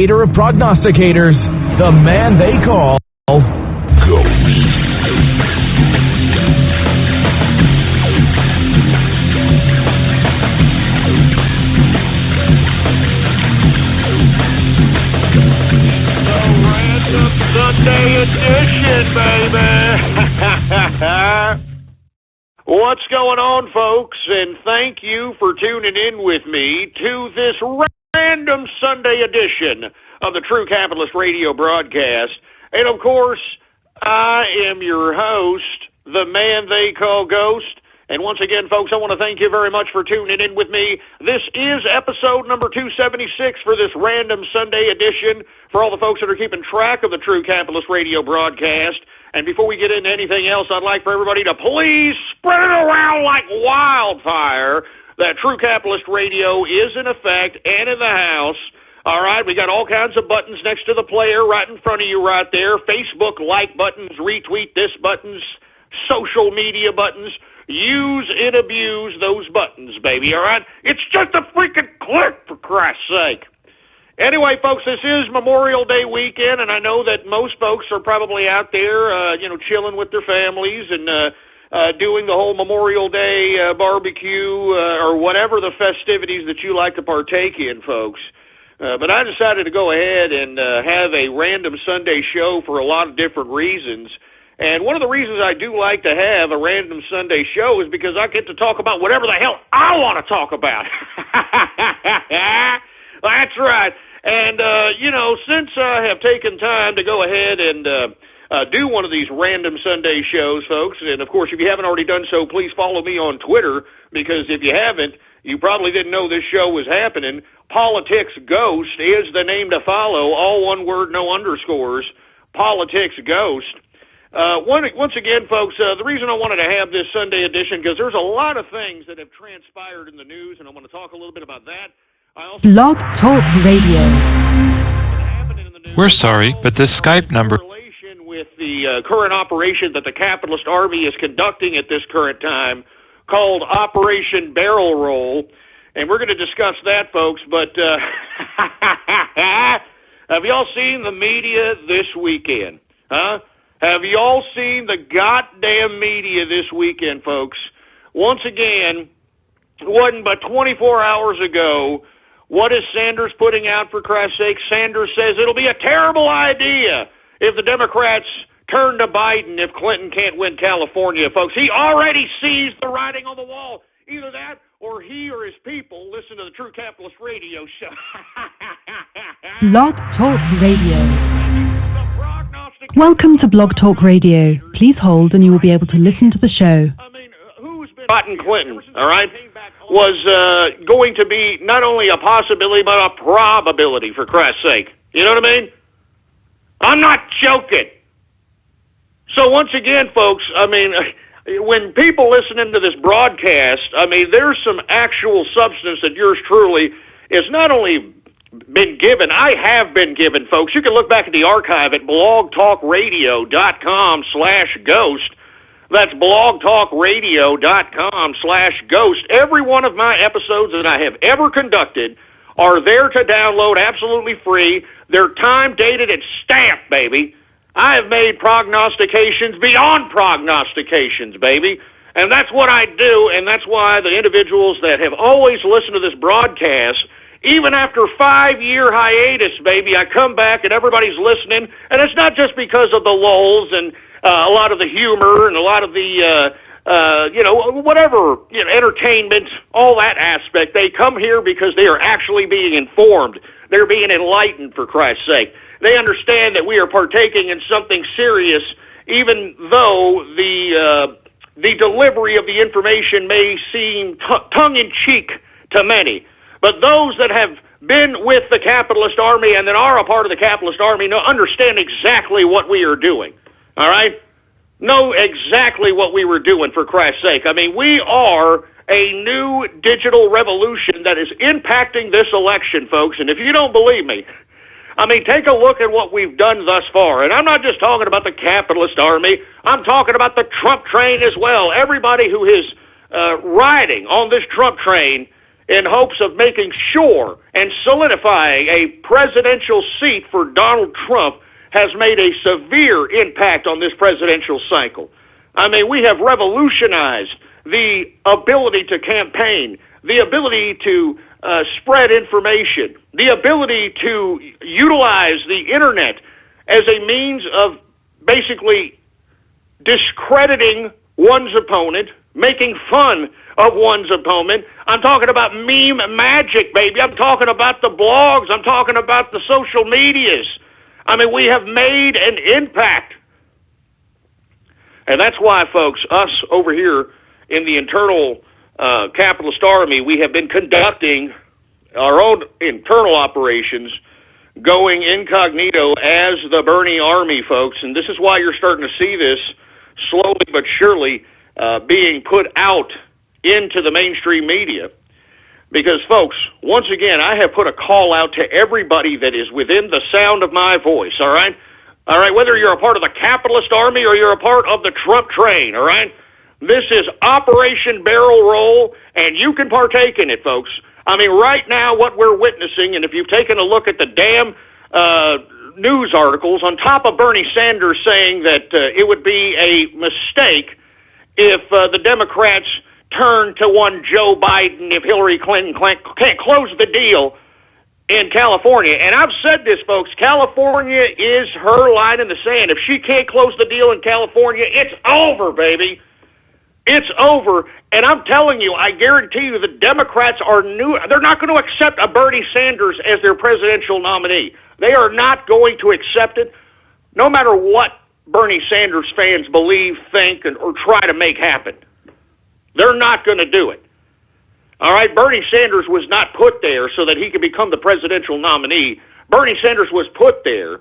Leader of prognosticators, the man they call Ghost. Sunday edition, baby. What's going on, folks? And thank you for tuning in with me to this random Sunday edition of the True Capitalist Radio broadcast. And, of course, I am your host, the man they call Ghost. And once again, folks, I want to thank you very much for tuning in with me. This is episode number 276 for this random Sunday edition for all the folks that are keeping track of the True Capitalist Radio broadcast. And before we get into anything else, I'd like for everybody to please spread it around like wildfire that True Capitalist Radio is in effect and in the house. All right, we got all kinds of buttons next to the player right in front of you right there. Facebook like buttons, retweet this buttons, social media buttons. Use and abuse those buttons, baby, all right? It's just a freaking click, for Christ's sake. Anyway, folks, this is Memorial Day weekend, and I know that most folks are probably out there, chilling with their families and doing the whole Memorial Day barbecue or whatever the festivities that you like to partake in, folks. But I decided to go ahead and have a random Sunday show for a lot of different reasons. And one of the reasons I do like to have a random Sunday show is because I get to talk about whatever the hell I want to talk about. That's right. And, since I have taken time to go ahead and do one of these random Sunday shows, folks, and, of course, if you haven't already done so, please follow me on Twitter, because if you haven't, you probably didn't know this show was happening. Politics Ghost is the name to follow, all one word, no underscores, Politics Ghost. Once again, folks, the reason I wanted to have this Sunday edition, because there's a lot of things that have transpired in the news, and I want to talk a little bit about that. Blog Talk Radio. We're sorry, but this Skype number... In relation with the current operation that the capitalist army is conducting at this current time, called Operation Barrel Roll, and we're going to discuss that, folks, but have y'all seen the media this weekend? Huh? Have you all seen the goddamn media this weekend, folks? Once again, it wasn't but 24 hours ago. What is Sanders putting out, for Christ's sake? Sanders says it'll be a terrible idea if the Democrats turn to Biden if Clinton can't win California, folks. He already sees the writing on the wall. Either that or he or his people listen to the True Capitalist Radio show. Blog Talk Radio. Welcome to Blog Talk Radio. Please hold and you will be able to listen to the show. Biden Clinton, all right, was going to be not only a possibility but a probability, for Christ's sake. You know what I mean? I'm not joking. So once again, folks, when people listening to this broadcast, there's some actual substance that yours truly is not only been given, I have been given, folks. You can look back at the archive at blogtalkradio.com/ghost. That's blogtalkradio.com/ghost. Every one of my episodes that I have ever conducted are there to download absolutely free. They're time-dated and stamped, baby. I have made prognostications beyond prognostications, baby. And that's what I do, and that's why the individuals that have always listened to this broadcast, even after 5-year hiatus, baby, I come back and everybody's listening, and it's not just because of the lulls and a lot of the humor and a lot of the, entertainment, all that aspect. They come here because they are actually being informed. They're being enlightened, for Christ's sake. They understand that we are partaking in something serious, even though the delivery of the information may seem tongue-in-cheek to many. But those that have been with the capitalist army and that are a part of the capitalist army understand exactly what we are doing, all right? Know exactly what we were doing, for Christ's sake. We are a new digital revolution that is impacting this election, folks. And if you don't believe me, take a look at what we've done thus far. And I'm not just talking about the capitalist army. I'm talking about the Trump train as well. Everybody who is riding on this Trump train in hopes of making sure and solidifying a presidential seat for Donald Trump has made a severe impact on this presidential cycle. I mean, we have revolutionized the ability to campaign, the ability to spread information, the ability to utilize the internet as a means of basically discrediting one's opponent, making fun of one's opponent. I'm talking about meme magic, baby. I'm talking about the blogs. I'm talking about the social medias. I mean, we have made an impact. And that's why, folks, us over here in the internal capitalist army, we have been conducting our own internal operations, going incognito as the Bernie Army, folks. And this is why you're starting to see this slowly but surely being put out into the mainstream media. Because, folks, once again, I have put a call out to everybody that is within the sound of my voice, all right? All right, whether you're a part of the capitalist army or you're a part of the Trump train, all right? This is Operation Barrel Roll, and you can partake in it, folks. I mean, right now, what we're witnessing, and if you've taken a look at the damn news articles, on top of Bernie Sanders saying that it would be a mistake if the Democrats turn to one Joe Biden if Hillary Clinton can't close the deal in California. And I've said this, folks, California is her line in the sand. If she can't close the deal in California, it's over, baby. It's over. And I'm telling you, I guarantee you the Democrats they're not going to accept a Bernie Sanders as their presidential nominee. They are not going to accept it, no matter what Bernie Sanders fans believe, think, or try to make happen. They're not going to do it. All right, Bernie Sanders was not put there so that he could become the presidential nominee. Bernie Sanders was put there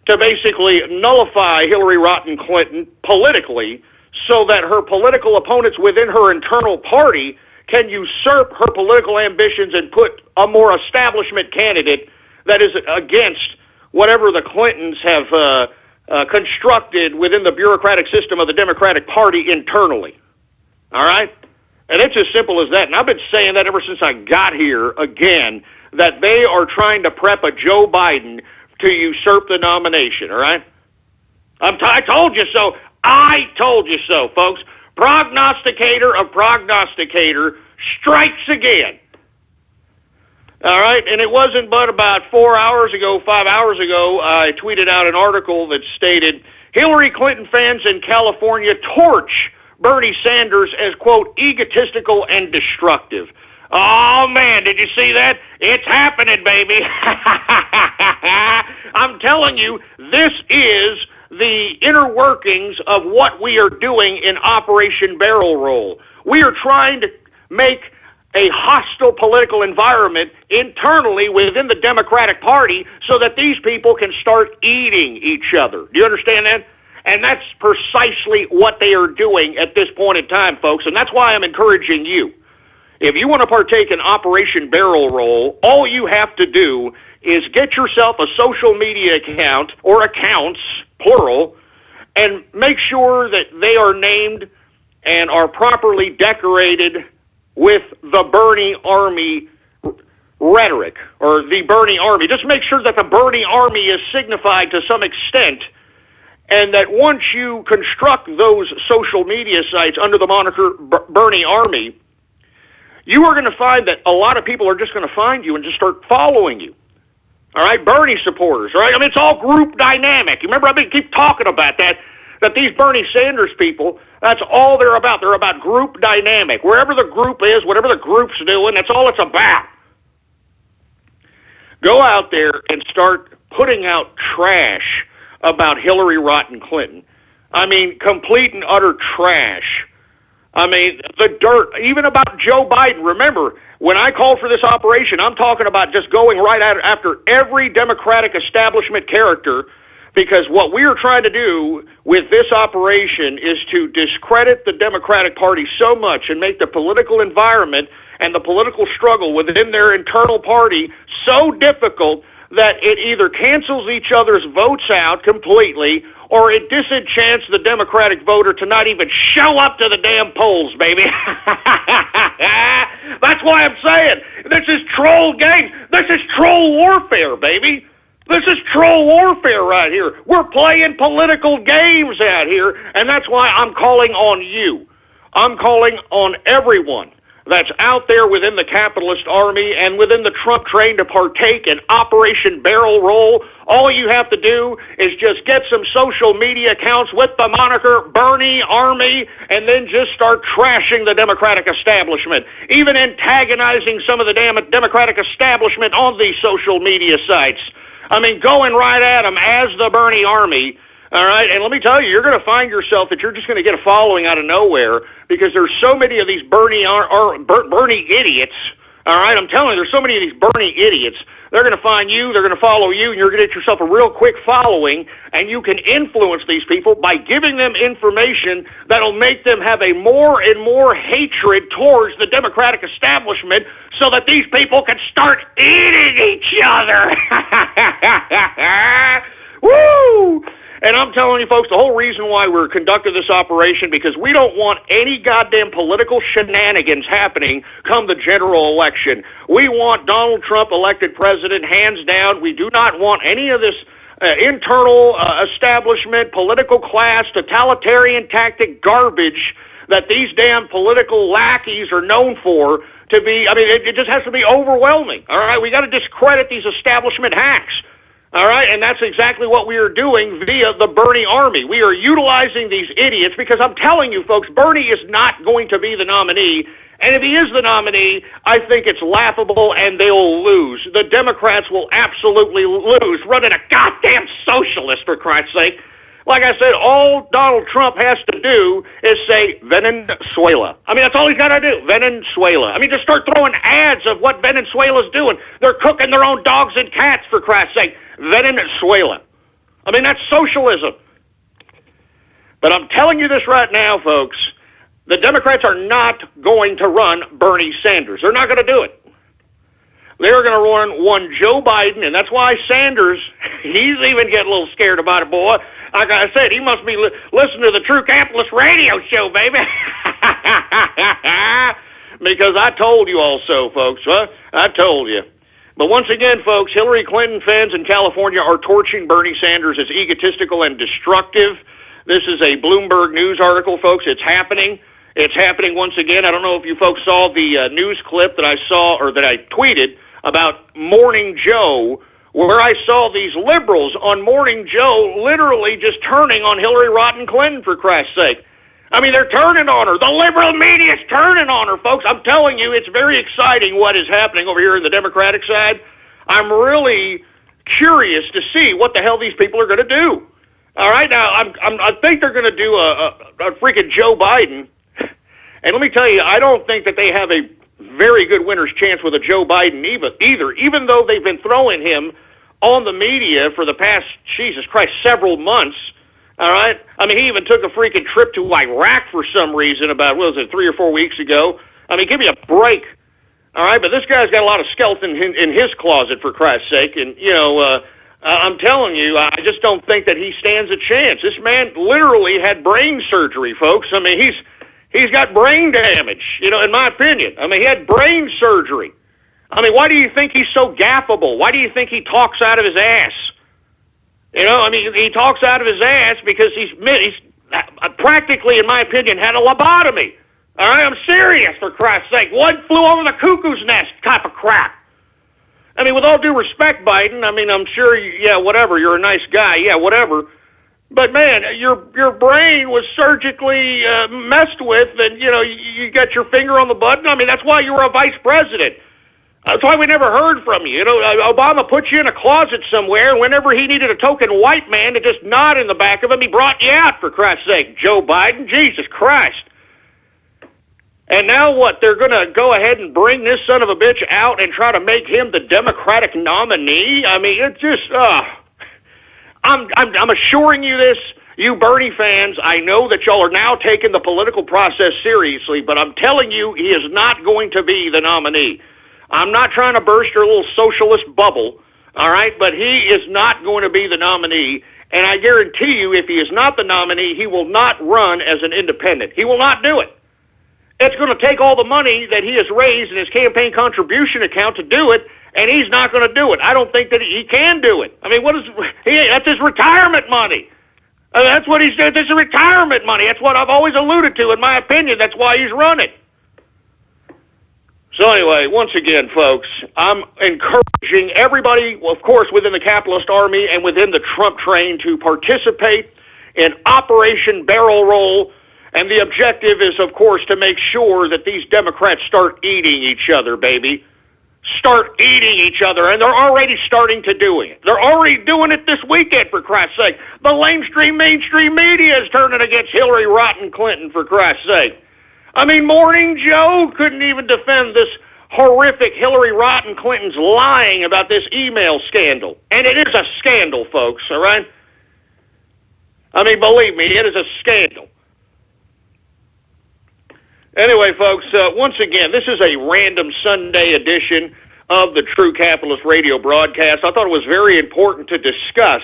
to basically nullify Hillary Rodham Clinton politically so that her political opponents within her internal party can usurp her political ambitions and put a more establishment candidate that is against whatever the Clintons have constructed within the bureaucratic system of the Democratic Party internally. All right? And it's as simple as that. And I've been saying that ever since I got here, again, that they are trying to prep a Joe Biden to usurp the nomination, all right? I told you so. I told you so, folks. Prognosticator of prognosticator strikes again. All right, and it wasn't but about 5 hours ago, I tweeted out an article that stated, Hillary Clinton fans in California torch Bernie Sanders as, quote, egotistical and destructive. Oh, man, did you see that? It's happening, baby. I'm telling you, this is the inner workings of what we are doing in Operation Barrel Roll. We are trying to make a hostile political environment internally within the Democratic Party so that these people can start eating each other. Do you understand that? And that's precisely what they are doing at this point in time, folks, and that's why I'm encouraging you. If you want to partake in Operation Barrel Roll, all you have to do is get yourself a social media account, or accounts, plural, and make sure that they are named and are properly decorated with the Bernie Army rhetoric, or the Bernie Army. Just make sure that the Bernie Army is signified to some extent, and that once you construct those social media sites under the moniker Bernie Army, you are going to find that a lot of people are just going to find you and just start following you. All right, Bernie supporters, all right? I mean, it's all group dynamic. You remember, I keep talking about that these Bernie Sanders people, that's all they're about. They're about group dynamic. Wherever the group is, whatever the group's doing, that's all it's about. Go out there and start putting out trash about Hillary Rodham Clinton. I mean, complete and utter trash. I mean, the dirt, even about Joe Biden. Remember, when I called for this operation, I'm talking about just going right after every Democratic establishment character, because what we are trying to do with this operation is to discredit the Democratic Party so much and make the political environment and the political struggle within their internal party so difficult that it either cancels each other's votes out completely or it disenchants the Democratic voter to not even show up to the damn polls, baby. That's why I'm saying this is troll game. This is troll warfare, baby. This is troll warfare right here. We're playing political games out here, and that's why I'm calling on you. I'm calling on everyone that's out there within the capitalist army and within the Trump train to partake in Operation Barrel Roll. All you have to do is just get some social media accounts with the moniker Bernie Army and then just start trashing the Democratic establishment, even antagonizing some of the damn Democratic establishment on these social media sites. I mean, going right at them as the Bernie Army. All right, and let me tell you, you're going to find yourself that you're just going to get a following out of nowhere because there's so many of these Bernie idiots. All right, I'm telling you, there's so many of these Bernie idiots. They're going to find you, they're going to follow you, and you're going to get yourself a real quick following, and you can influence these people by giving them information that'll make them have a more and more hatred towards the Democratic establishment so that these people can start eating each other. Woo! And I'm telling you, folks, the whole reason why we're conducting this operation, because we don't want any goddamn political shenanigans happening come the general election. We want Donald Trump elected president, hands down. We do not want any of this internal establishment, political class, totalitarian tactic garbage that these damn political lackeys are known for to be. I mean, it just has to be overwhelming. All right, we got to discredit these establishment hacks. All right, and that's exactly what we are doing via the Bernie Army. We are utilizing these idiots because I'm telling you, folks, Bernie is not going to be the nominee. And if he is the nominee, I think it's laughable and they'll lose. The Democrats will absolutely lose, running a goddamn socialist, for Christ's sake. Like I said, all Donald Trump has to do is say Venezuela. I mean, that's all he's got to do, Venezuela. I mean, just start throwing ads of what Venezuela's doing. They're cooking their own dogs and cats, for Christ's sake. Venezuela. I mean, that's socialism. But I'm telling you this right now, folks, the Democrats are not going to run Bernie Sanders. They're not going to do it. They're going to run one Joe Biden, and that's why Sanders, he's even getting a little scared about it, boy. Like I said, he must be listening to the True Capitalist Radio Show, baby. Because I told you also, folks. Huh? I told you. But once again, folks, Hillary Clinton fans in California are torching Bernie Sanders as egotistical and destructive. This is a Bloomberg News article, folks. It's happening. It's happening once again. I don't know if you folks saw the news clip that I saw or that I tweeted about Morning Joe, where I saw these liberals on Morning Joe literally just turning on Hillary Rodham Clinton, for Christ's sake. I mean, they're turning on her. The liberal media's turning on her, folks. I'm telling you, it's very exciting what is happening over here in the Democratic side. I'm really curious to see what the hell these people are going to do. All right, now, I think they're going to do a freaking Joe Biden. And let me tell you, I don't think that they have a very good winner's chance with a Joe Biden either, even though they've been throwing him on the media for the past, Jesus Christ, several months. All right? I mean, he even took a freaking trip to Iraq for some reason about, what was it, 3 or 4 weeks ago? I mean, give me a break. All right? But this guy's got a lot of skeleton in his closet, for Christ's sake. And, you know, I'm telling you, I just don't think that he stands a chance. This man literally had brain surgery, folks. I mean, he's got brain damage, you know, in my opinion. I mean, he had brain surgery. I mean, why do you think he's so gaffable? Why do you think he talks out of his ass? You know, I mean, he talks out of his ass because he's practically, in my opinion, had a lobotomy. All right, I'm serious, for Christ's sake. One flew over the cuckoo's nest type of crap. I mean, with all due respect, Biden, I mean, I'm sure, yeah, whatever, you're a nice guy, yeah, whatever. But, man, your brain was surgically messed with, and, you know, you got your finger on the button. I mean, that's why you were a vice president. That's why we never heard from you. You know, Obama put you in a closet somewhere, and whenever he needed a token white man to just nod in the back of him, he brought you out, for Christ's sake. Joe Biden, Jesus Christ. And now what? They're going to go ahead and bring this son of a bitch out and try to make him the Democratic nominee? I mean, it's just, I'm assuring you this, you Bernie fans, I know that y'all are now taking the political process seriously, but I'm telling you, he is not going to be the nominee. I'm not trying to burst your little socialist bubble. all right? But he is not going to be the nominee, and I guarantee you if he is not the nominee, he will not run as an independent. He will not do it. It's going to take all the money that he has raised in his campaign contribution account to do it, and he's not going to do it. I don't think that he can do it. I mean, that's his retirement money. That's what he's doing. This is retirement money. That's what I've always alluded to, in my opinion. That's why he's running. So anyway, once again, folks, I'm encouraging everybody, of course, within the capitalist army and within the Trump train to participate in Operation Barrel Roll. And the objective is, of course, to make sure that these Democrats start eating each other, baby. Start eating each other, and they're already starting to do it. They're already doing it this weekend, for Christ's sake. The mainstream media is turning against Hillary Rotten Clinton, for Christ's sake. I mean, Morning Joe couldn't even defend this horrific Hillary Rotten Clinton's lying about this email scandal. And it is a scandal, folks, all right? I mean, believe me, it is a scandal. Anyway, folks, once again, this is a random Sunday edition of the True Capitalist Radio broadcast. I thought it was very important to discuss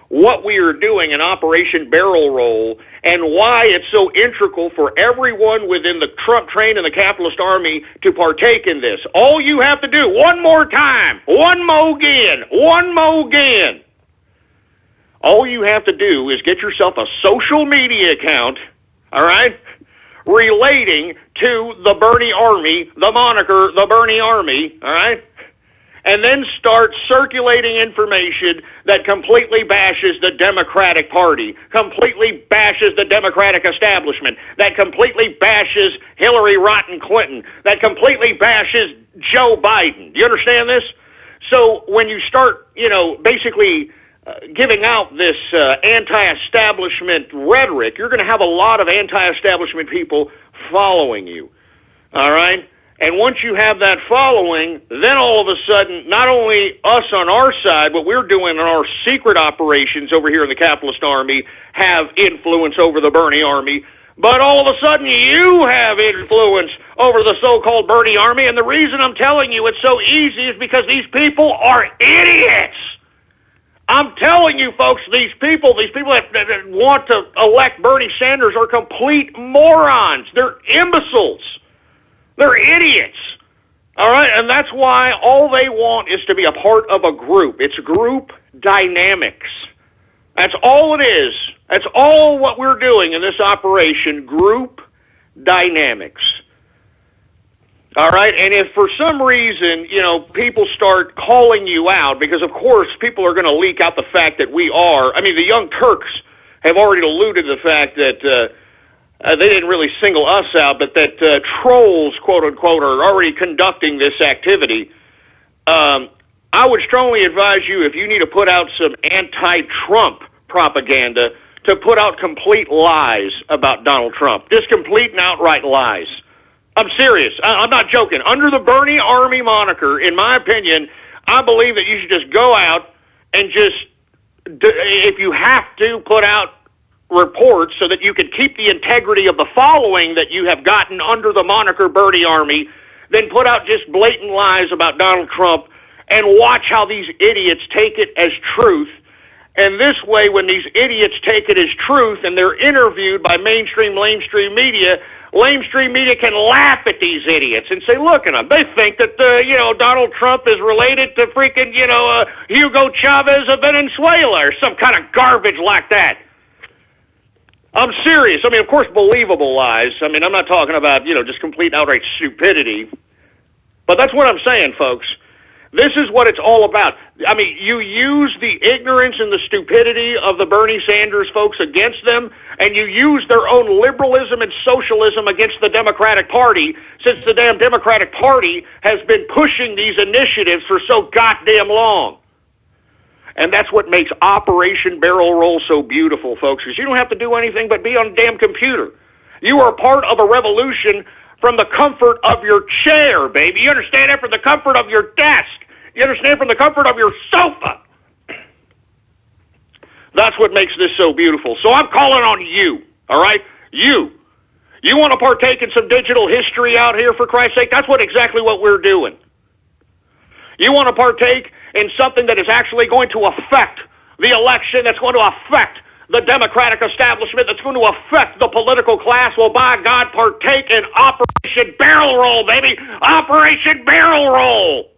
what we are doing in Operation Barrel Roll and why it's so integral for everyone within the Trump train and the capitalist army to partake in this. All you have to do, one more time, one more again. All you have to do is get yourself a social media account, all right, relating to the Bernie Army, the moniker, the Bernie Army, all right? And then start circulating information that completely bashes the Democratic Party, completely bashes the Democratic establishment, that completely bashes Hillary Rotten Clinton, that completely bashes Joe Biden. Do you understand this? So when you start, basically giving out this anti-establishment rhetoric, you're going to have a lot of anti-establishment people following you, all right? And once you have that following, then all of a sudden, not only us on our side, what we're doing in our secret operations over here in the capitalist army have influence over the Bernie army, but all of a sudden you have influence over the so-called Bernie army. And the reason I'm telling you it's so easy is because these people are idiots. I'm telling you, folks, these people that want to elect Bernie Sanders are complete morons. They're imbeciles. They're idiots. All right? And that's why all they want is to be a part of a group. It's group dynamics. That's all it is. That's all what we're doing in this operation, group dynamics. All right, and if for some reason, people start calling you out, because of course people are going to leak out the fact that the Young Turks have already alluded to the fact that they didn't really single us out, but that trolls, quote unquote, are already conducting this activity. I would strongly advise you, if you need to put out some anti-Trump propaganda, to put out complete lies about Donald Trump. Just complete and outright lies. I'm serious. I'm not joking. Under the Bernie Army moniker, in my opinion, I believe that you should just go out and if you have to, put out reports so that you can keep the integrity of the following that you have gotten under the moniker Bernie Army, then put out just blatant lies about Donald Trump and watch how these idiots take it as truth. And this way, when these idiots take it as truth and they're interviewed by mainstream media can laugh at these idiots and say, look at them. They think that, Donald Trump is related to freaking, Hugo Chavez of Venezuela or some kind of garbage like that. I'm serious. I mean, of course, believable lies. I mean, I'm not talking about, just complete outright stupidity. But that's what I'm saying, folks. This is what it's all about. I mean, you use the ignorance and the stupidity of the Bernie Sanders folks against them, and you use their own liberalism and socialism against the Democratic Party, since the damn Democratic Party has been pushing these initiatives for so goddamn long. And that's what makes Operation Barrel Roll so beautiful, folks, because you don't have to do anything but be on a damn computer. You are part of a revolution from the comfort of your chair, baby. You understand that? From the comfort of your desk. You understand? From the comfort of your sofa. That's what makes this so beautiful. So I'm calling on you, all right? You want to partake in some digital history out here, for Christ's sake? That's exactly what we're doing. You want to partake in something that is actually going to affect the election, that's going to affect the Democratic establishment, that's going to affect the political class, well, by God, partake in Operation Barrel Roll, baby! Operation Barrel Roll!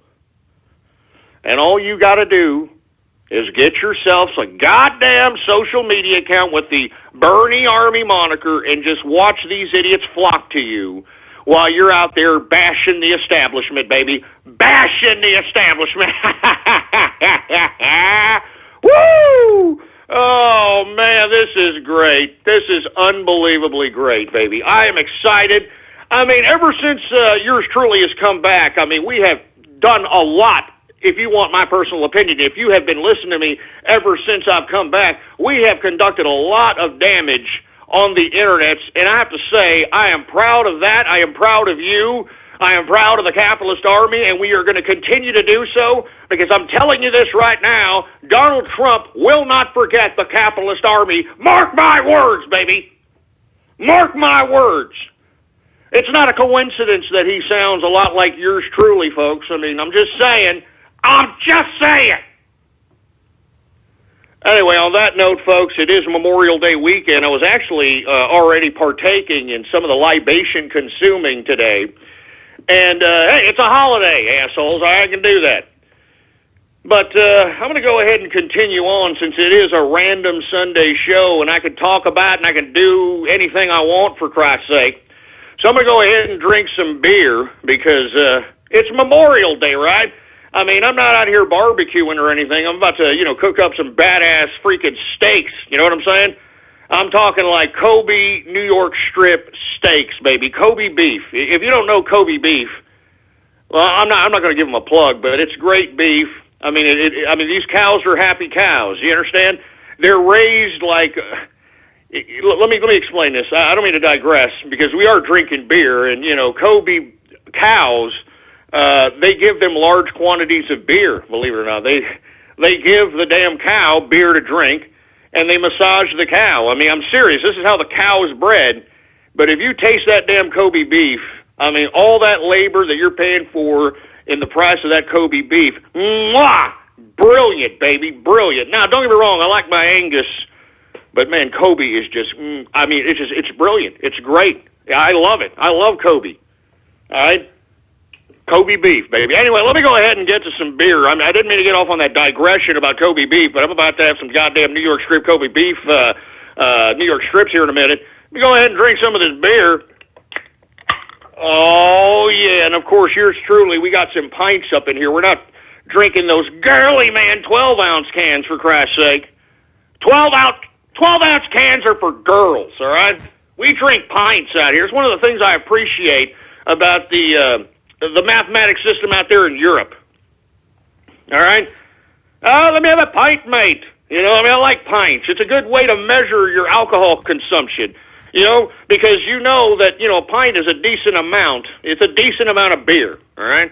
And all you got to do is get yourself a goddamn social media account with the Bernie Army moniker and just watch these idiots flock to you while you're out there bashing the establishment, baby. Bashing the establishment. Woo! Oh, man, this is great. This is unbelievably great, baby. I am excited. I mean, ever since yours truly has come back, I mean, we have done a lot. If you want my personal opinion, if you have been listening to me ever since I've come back, we have conducted a lot of damage on the internets, and I have to say, I am proud of that. I am proud of you. I am proud of the capitalist army, and we are going to continue to do so, because I'm telling you this right now, Donald Trump will not forget the capitalist army. Mark my words, baby. Mark my words. It's not a coincidence that he sounds a lot like yours truly, folks. I mean, I'm just saying. Anyway, on that note, folks, it is Memorial Day weekend. I was actually already partaking in some of the libation consuming today. And, hey, it's a holiday, assholes. I can do that. But I'm going to go ahead and continue on since it is a random Sunday show, and I can talk about it and I can do anything I want, for Christ's sake. So I'm going to go ahead and drink some beer because it's Memorial Day, right? I mean, I'm not out here barbecuing or anything. I'm about to, cook up some badass freaking steaks. You know what I'm saying? I'm talking like Kobe New York strip steaks, baby. Kobe beef. If you don't know Kobe beef, well, I'm not going to give them a plug, but it's great beef. I mean, these cows are happy cows. You understand? They're raised like. Let me explain this. I don't mean to digress because we are drinking beer, and Kobe cows. They give them large quantities of beer, believe it or not. They give the damn cow beer to drink, and they massage the cow. I mean, I'm serious. This is how the cow is bred. But if you taste that damn Kobe beef, I mean, all that labor that you're paying for in the price of that Kobe beef, mwah! Brilliant, baby, brilliant. Now, don't get me wrong, I like my Angus, but man, Kobe is just, it's brilliant. It's great. I love it. I love Kobe. All right? Kobe beef, baby. Anyway, let me go ahead and get to some beer. I mean, I didn't mean to get off on that digression about Kobe beef, but I'm about to have some goddamn New York strip Kobe beef, New York strips here in a minute. Let me go ahead and drink some of this beer. Oh, yeah, and of course, yours truly, we got some pints up in here. We're not drinking those girly, man, 12-ounce cans, for Christ's sake. 12-ounce cans are for girls, all right? We drink pints out here. It's one of the things I appreciate about the mathematics system out there in Europe. All right? Let me have a pint, mate. I like pints. It's a good way to measure your alcohol consumption, because that, a pint is a decent amount. It's a decent amount of beer, all right?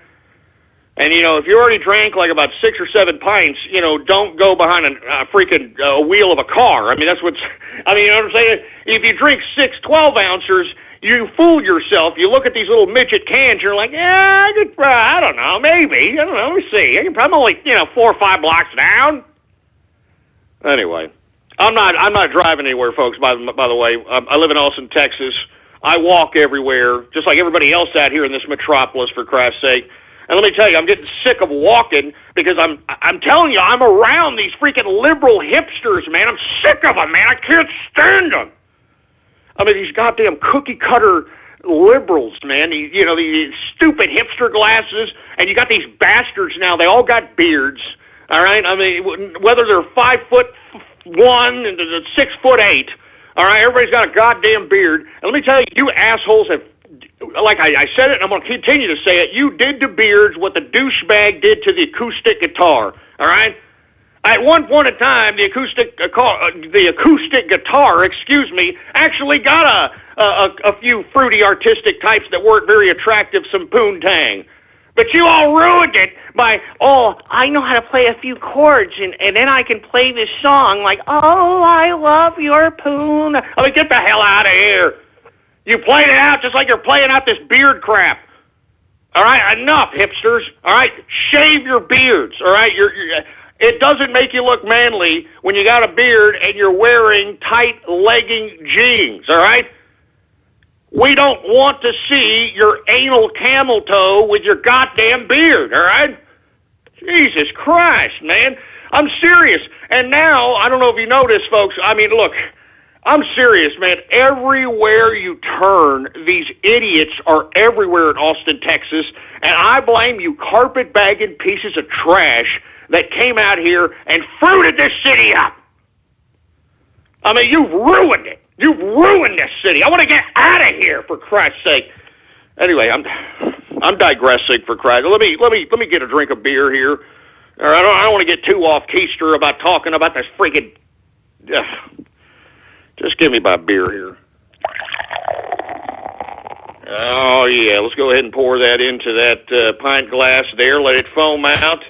And, if you already drank like about 6 or 7 pints, don't go behind a freaking wheel of a car. I mean, you know what I'm saying? If you drink 6 12-ouncers, you fool yourself. You look at these little midget cans, you're like, yeah, I don't know, maybe. I don't know, let me see. I'm only, 4 or 5 blocks down. Anyway, I'm not driving anywhere, folks, by the way. I live in Austin, Texas. I walk everywhere, just like everybody else out here in this metropolis, for Christ's sake. And let me tell you, I'm getting sick of walking because I'm telling you, I'm around these freaking liberal hipsters, man. I'm sick of them, man. I can't stand them. I mean, these goddamn cookie-cutter liberals, man. These stupid hipster glasses, and you got these bastards now. They all got beards, all right? I mean, whether they're 5'1" and 6'8", all right? Everybody's got a goddamn beard. And let me tell you, you assholes have, like I said it, and I'm going to continue to say it, you did to beards what the douchebag did to the acoustic guitar, all right? At one point in time, the acoustic guitar, actually got a few fruity artistic types that weren't very attractive, some poontang. But you all ruined it by, I know how to play a few chords, and then I can play this song like, oh, I love your poon. I mean, get the hell out of here. You played it out just like you're playing out this beard crap. All right, enough, hipsters. All right, shave your beards. All right, it doesn't make you look manly when you got a beard and you're wearing tight legging jeans. All right, we don't want to see your anal camel toe with your goddamn beard. All right, Jesus Christ, man, I'm serious. And now I don't know if you noticed, folks. I mean, look. I'm serious, man. Everywhere you turn, these idiots are everywhere in Austin, Texas, and I blame you carpet-bagging pieces of trash that came out here and fruited this city up. I mean, you've ruined it. You've ruined this city. I want to get out of here, for Christ's sake. Anyway, I'm digressing, for Christ. Let me get a drink of beer here. Or I don't want to get too off keister about talking about this freaking. Just give me my beer here. Oh, yeah, let's go ahead and pour that into that pint glass there. Let it foam out.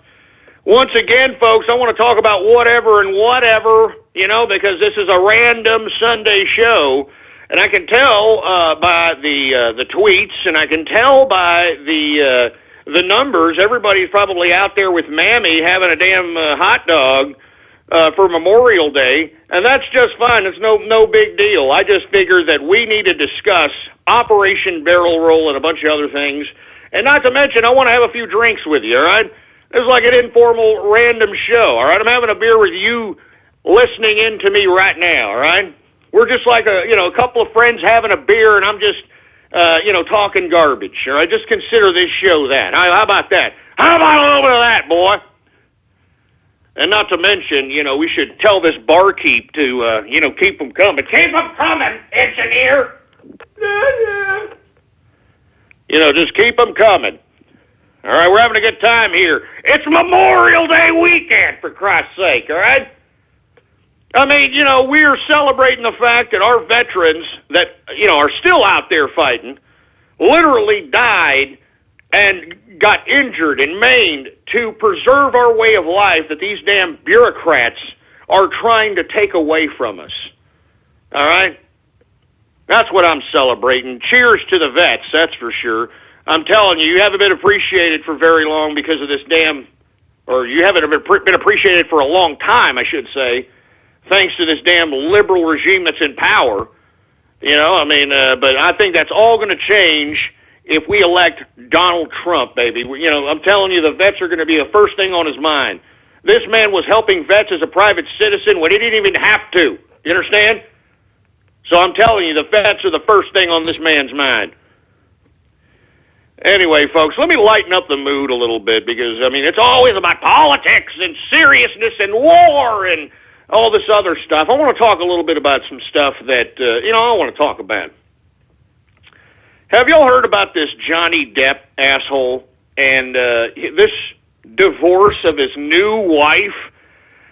Once again, folks, I want to talk about whatever and whatever, because this is a random Sunday show. And I can tell by the tweets, and I can tell by the numbers, everybody's probably out there with Mammy having a damn hot dog for Memorial Day, and that's just fine. It's no big deal. I just figured that we need to discuss Operation Barrel Roll and a bunch of other things, and not to mention, I want to have a few drinks with you, all right? This is like an informal, random show, all right? I'm having a beer with you listening in to me right now, all right? We're just like a couple of friends having a beer, and I'm just, talking garbage, all right? Just consider this show that. How about that? How about a little bit of that, boy? And not to mention, we should tell this barkeep to, keep them coming. Keep them coming, engineer! Just keep them coming. All right, we're having a good time here. It's Memorial Day weekend, for Christ's sake, all right? I mean, we're celebrating the fact that our veterans that, are still out there fighting literally died and got injured and maimed to preserve our way of life that these damn bureaucrats are trying to take away from us. All right? That's what I'm celebrating. Cheers to the vets, that's for sure. I'm telling you, you haven't been appreciated for very long because of this or you haven't been appreciated for a long time, I should say, thanks to this damn liberal regime that's in power. But I think that's all going to change if we elect Donald Trump, baby. I'm telling you, the vets are going to be the first thing on his mind. This man was helping vets as a private citizen when he didn't even have to. You understand? So I'm telling you, the vets are the first thing on this man's mind. Anyway, folks, let me lighten up the mood a little bit because, it's always about politics and seriousness and war and all this other stuff. I want to talk a little bit about some stuff that, I want to talk about. Have y'all heard about this Johnny Depp asshole and this divorce of his new wife?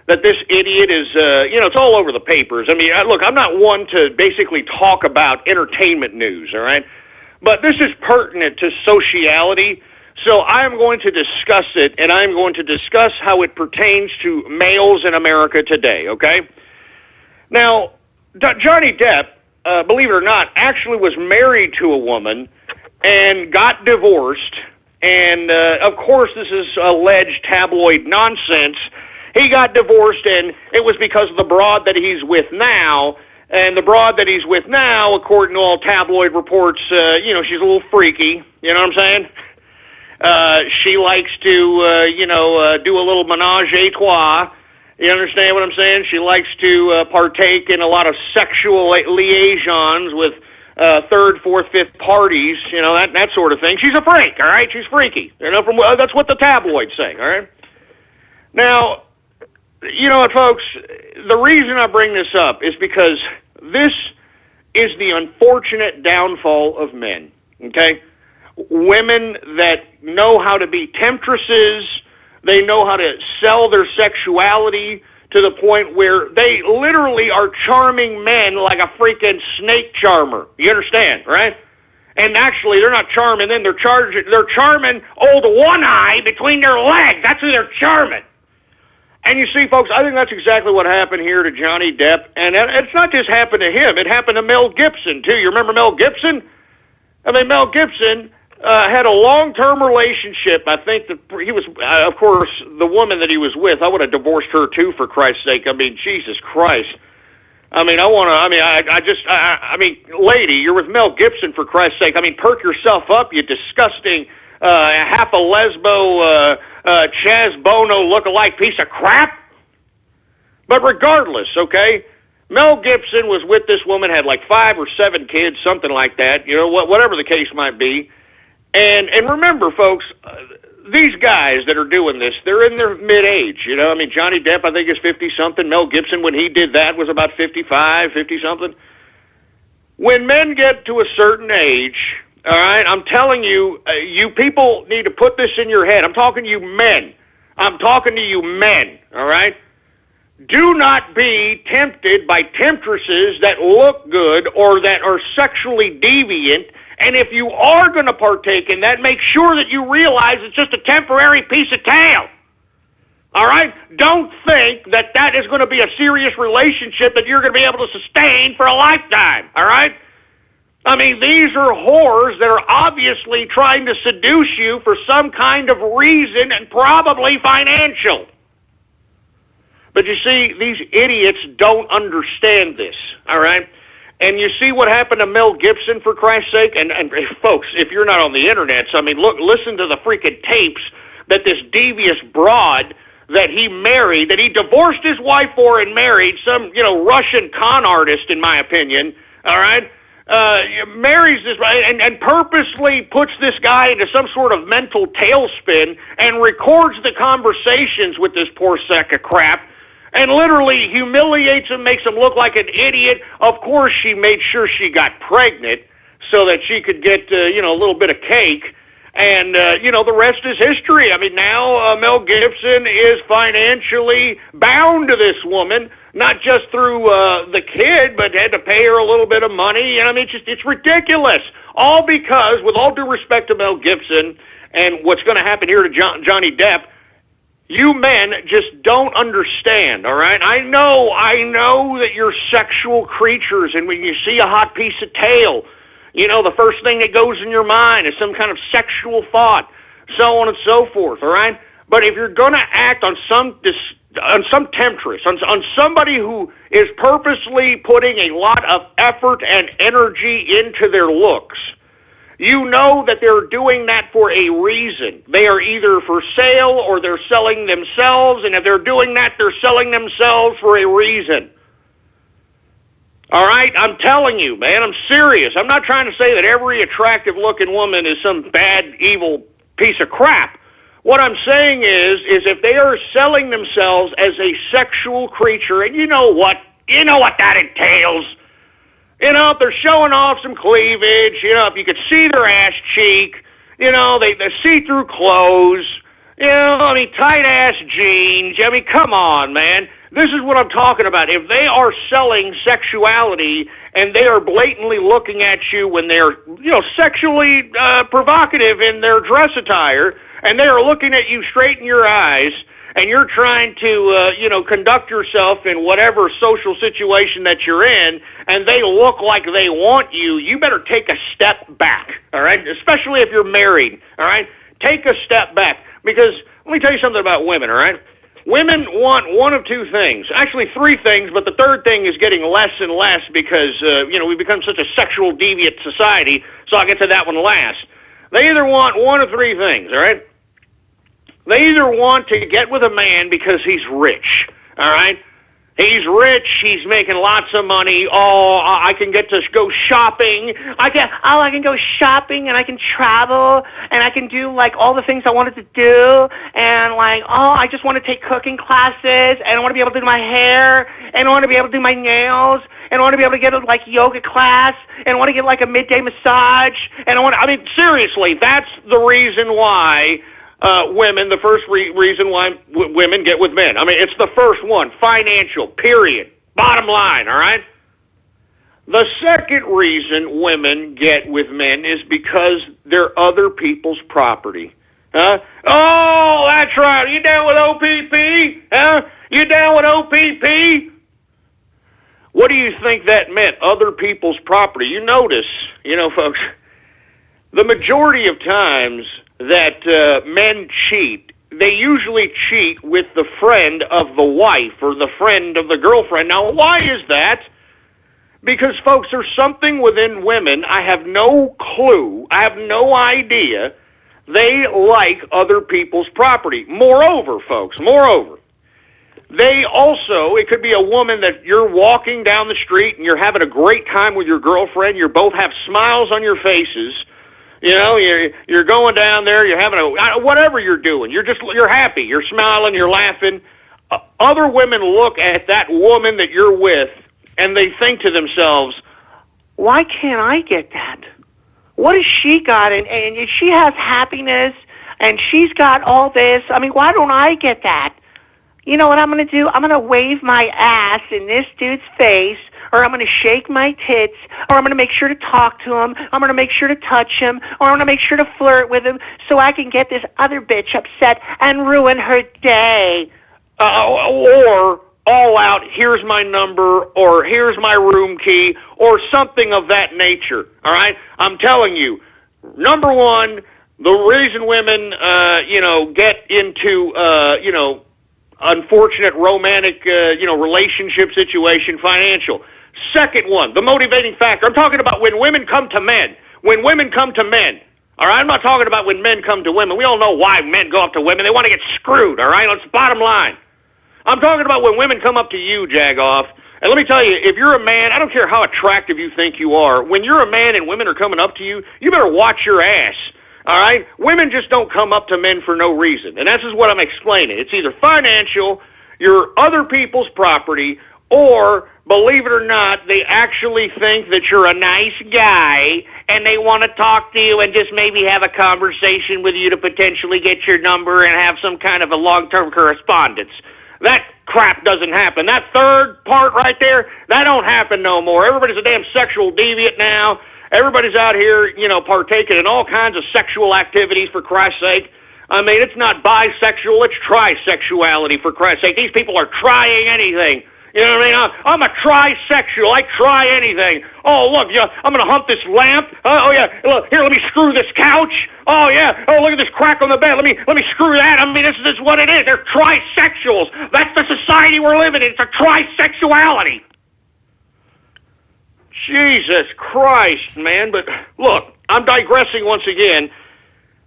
That this idiot is, it's all over the papers. Look, I'm not one to basically talk about entertainment news, all right? But this is pertinent to sociality, so I am going to discuss it, and I am going to discuss how it pertains to males in America today, okay? Now, Johnny Depp, believe it or not, actually was married to a woman and got divorced. And, of course, this is alleged tabloid nonsense. He got divorced, and it was because of the broad that he's with now. And the broad that he's with now, according to all tabloid reports, she's a little freaky. You know what I'm saying? She likes to, do a little menage a trois. You understand what I'm saying? She likes to partake in a lot of sexual liaisons with third, fourth, fifth parties, that sort of thing. She's a freak, all right? She's freaky. That's what the tabloids say, all right? Now, you know what, folks? The reason I bring this up is because this is the unfortunate downfall of men, okay? Women that know how to be temptresses, they know how to sell their sexuality to the point where they literally are charming men like a freaking snake charmer. You understand, right? And actually, they're not charming them, they're charming old One Eye between their legs. That's who they're charming. And you see, folks, I think that's exactly what happened here to Johnny Depp. And it's not just happened to him. It happened to Mel Gibson, too. You remember Mel Gibson? Mel Gibson, had a long-term relationship. I think that he was, of course, the woman that he was with, I would have divorced her too, for Christ's sake. I mean, Jesus Christ. I mean, lady, you're with Mel Gibson, for Christ's sake. I mean, perk yourself up, you disgusting, half a lesbo, Chaz Bono look-alike piece of crap. But regardless, okay, Mel Gibson was with this woman, had like 5 or 7 kids, something like that, you know, whatever the case might be. And remember, folks, these guys that are doing this, they're in their mid-age, you know. I mean, Johnny Depp, I think, is 50-something. Mel Gibson, when he did that, was about 55, 50-something. When men get to a certain age, all right, I'm telling you, you people need to put this in your head. I'm talking to you men. I'm talking to you men, all right? Do not be tempted by temptresses that look good or that are sexually deviant. And if you are going to partake in that, make sure that you realize it's just a temporary piece of tail. All right? Don't think that that is going to be a serious relationship that you're going to be able to sustain for a lifetime. All right? I mean, these are whores that are obviously trying to seduce you for some kind of reason, and probably financial. But you see, these idiots don't understand this, all right? And you see what happened to Mel Gibson, for Christ's sake? And folks, if you're not on the internet, I mean, look, listen to the freaking tapes that this devious broad that he married, that he divorced his wife for and married, some, you know, Russian con artist, in my opinion, all right? Marries this, and purposely puts this guy into some sort of mental tailspin and records the conversations with this poor sack of crap, and literally humiliates him, makes him look like an idiot. Of course, she made sure she got pregnant so that she could get, you know, a little bit of cake. And, you know, the rest is history. I mean, now Mel Gibson is financially bound to this woman, not just through the kid, but had to pay her a little bit of money. And I mean, it's ridiculous. All because, with all due respect to Mel Gibson and what's going to happen here to Johnny Depp, you men just don't understand, all right? I know that you're sexual creatures, and when you see a hot piece of tail, you know, the first thing that goes in your mind is some kind of sexual thought, so on and so forth, all right? But if you're going to act on some temptress, on somebody who is purposely putting a lot of effort and energy into their looks, you know that they're doing that for a reason. They are either for sale or they're selling themselves, and if they're doing that, they're selling themselves for a reason. All right? I'm telling you, man, I'm serious. I'm not trying to say that every attractive-looking woman is some bad, evil piece of crap. What I'm saying is if they are selling themselves as a sexual creature, and you know what that entails. You know, if they're showing off some cleavage, you know, if you could see their ass cheek, you know, they see-through clothes, you know, I mean, tight-ass jeans. I mean, come on, man. This is what I'm talking about. If they are selling sexuality and they are blatantly looking at you when they're, you know, sexually provocative in their dress attire, and they are looking at you straight in your eyes, and you're trying to, you know, conduct yourself in whatever social situation that you're in, and they look like they want you, you better take a step back, all right? Especially if you're married, all right? Take a step back, because let me tell you something about women, all right? Women want one of two things, actually 3 things, but the third thing is getting less and less because, you know, we've become such a sexual deviant society, so I'll get to that one last. They either want one of 3 things, all right? They either want to get with a man because he's rich, all right? He's rich, he's making lots of money. Oh, I can get to go shopping. I can go shopping, and I can travel, and I can do, like, all the things I wanted to do, and, like, oh, I just want to take cooking classes, and I want to be able to do my hair, and I want to be able to do my nails, and I want to be able to get a, like, yoga class, and I want to get, like, a midday massage, and I mean, seriously, that's the reason why women, the first reason why women get with men. I mean, it's the first one, financial, period. Bottom line, all right? The second reason women get with men is because they're other people's property. Huh? Oh, that's right. You down with OPP? Huh? You down with OPP? What do you think that meant, other people's property? You notice, you know, folks, the majority of times that men cheat, they usually cheat with the friend of the wife or the friend of the girlfriend. Now, why is that? Because, folks, there's something within women, I have no clue, I have no idea, they like other people's property. Moreover, folks, they also, it could be a woman that you're walking down the street and you're having a great time with your girlfriend, you both have smiles on your faces, you know, you're going down there, you're having whatever you're doing, you're happy, you're smiling, you're laughing. Other women look at that woman that you're with and they think to themselves, why can't I get that? What has she got? And she has happiness, and she's got all this. I mean, why don't I get that? You know what I'm going to do? I'm going to wave my ass in this dude's face, or I'm going to shake my tits, or I'm going to make sure to talk to him, I'm going to make sure to touch him, or I'm going to make sure to flirt with him so I can get this other bitch upset and ruin her day. Or all out, here's my number, or here's my room key, or something of that nature, all right? I'm telling you, number one, the reason women, get into, unfortunate romantic, relationship situation, financial. Second one, the motivating factor. I'm talking about when women come to men. When women come to men, all right? I'm not talking about when men come to women. We all know why men go up to women. They want to get screwed, all right? That's the bottom line. I'm talking about when women come up to you, Jagoff, and let me tell you, if you're a man, I don't care how attractive you think you are, when you're a man and women are coming up to you, you better watch your ass, all right? Women just don't come up to men for no reason, and that's just what I'm explaining. It's either financial, your other people's property, or, believe it or not, they actually think that you're a nice guy, and they want to talk to you and just maybe have a conversation with you to potentially get your number and have some kind of a long-term correspondence. That crap doesn't happen. That third part right there, that don't happen no more. Everybody's a damn sexual deviant now. Everybody's out here, partaking in all kinds of sexual activities, for Christ's sake. I mean, it's not bisexual, it's trisexuality, for Christ's sake. These people are trying anything. You know what I mean? I'm a trisexual. I try anything. Oh, look, I'm going to hump this lamp. Oh, yeah. Look, here, let me screw this couch. Oh, yeah. Oh, look at this crack on the bed. Let me screw that. I mean, this is what it is. They're trisexuals. That's the society we're living in. It's a trisexuality. Jesus Christ, man. But look, I'm digressing once again.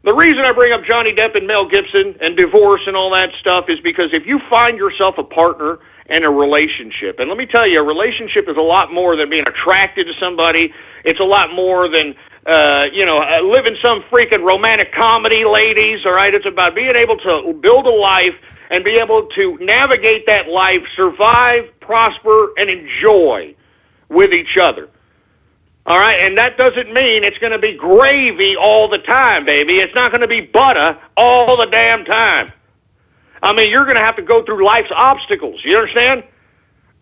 The reason I bring up Johnny Depp and Mel Gibson and divorce and all that stuff is because if you find yourself a partner and a relationship, and let me tell you, a relationship is a lot more than being attracted to somebody. It's a lot more than, living some freaking romantic comedy, ladies, all right? It's about being able to build a life and be able to navigate that life, survive, prosper, and enjoy with each other. All right, and that doesn't mean it's going to be gravy all the time, baby. It's not going to be butter all the damn time. I mean, you're going to have to go through life's obstacles. You understand?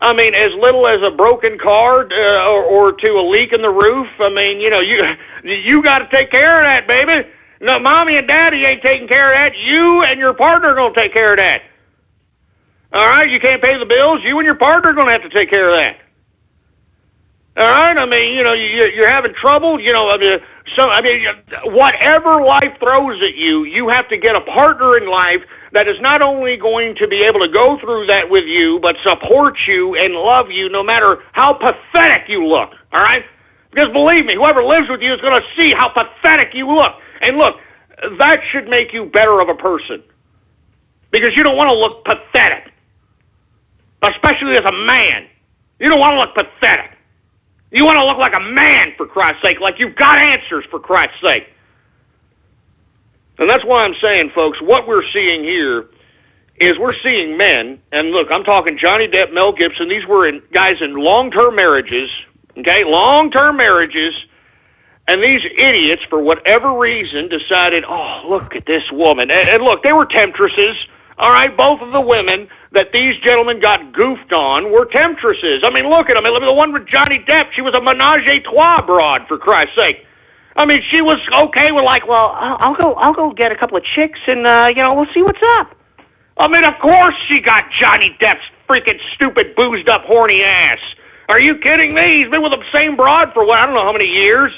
I mean, as little as a broken car or to a leak in the roof. I mean, you got to take care of that, baby. No, mommy and daddy ain't taking care of that. You and your partner are going to take care of that. All right, you can't pay the bills. You and your partner are going to have to take care of that. All right, I mean, you're having trouble. Whatever life throws at you, you have to get a partner in life that is not only going to be able to go through that with you, but support you and love you no matter how pathetic you look. All right, because believe me, whoever lives with you is going to see how pathetic you look. And look, that should make you better of a person, because you don't want to look pathetic, especially as a man. You don't want to look pathetic. You want to look like a man, for Christ's sake, like you've got answers, for Christ's sake. And that's why I'm saying, folks, what we're seeing here is we're seeing men, and look, I'm talking Johnny Depp, Mel Gibson, these were guys in long-term marriages, okay, long-term marriages, and these idiots, for whatever reason, decided, oh, look at this woman. And look, they were temptresses. All right, both of the women that these gentlemen got goofed on were temptresses. I mean, look at them. The one with Johnny Depp, she was a menage a trois broad, for Christ's sake. I mean, she was okay with I'll go get a couple of chicks and we'll see what's up. I mean, of course she got Johnny Depp's freaking stupid, boozed up, horny ass. Are you kidding me? He's been with the same broad for I don't know how many years.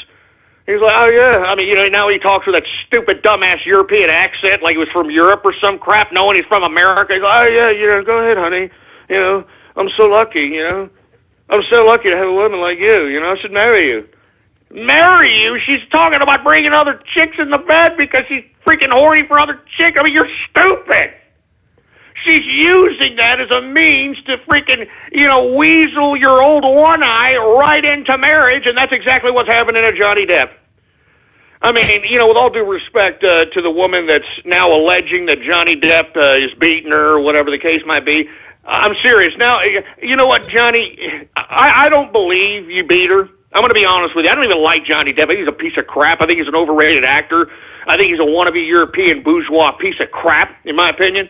He's like, oh, yeah. I mean, now he talks with that stupid, dumbass European accent like he was from Europe or some crap, knowing he's from America. He's like, oh, yeah, go ahead, honey. I'm so lucky, I'm so lucky to have a woman like you, I should marry you. Marry you? She's talking about bringing other chicks in the bed because she's freaking horny for other chicks. I mean, you're stupid. She's using that as a means to freaking, weasel your old one eye right into marriage, and that's exactly what's happening to Johnny Depp. I mean, with all due respect to the woman that's now alleging that Johnny Depp is beating her or whatever the case might be, I'm serious. Now, you know what, Johnny? I don't believe you beat her. I'm going to be honest with you. I don't even like Johnny Depp. I think he's a piece of crap. I think he's an overrated actor. I think he's a wannabe European bourgeois piece of crap, in my opinion.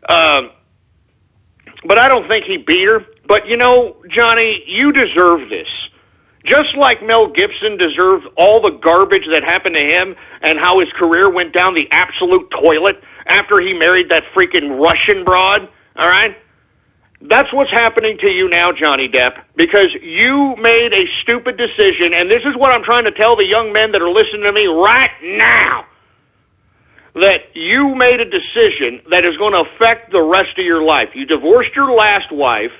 But I don't think he beat her. But, Johnny, you deserve this. Just like Mel Gibson deserved all the garbage that happened to him and how his career went down the absolute toilet after he married that freaking Russian broad, all right? That's what's happening to you now, Johnny Depp, because you made a stupid decision, and this is what I'm trying to tell the young men that are listening to me right now, that you made a decision that is going to affect the rest of your life. You divorced your last wife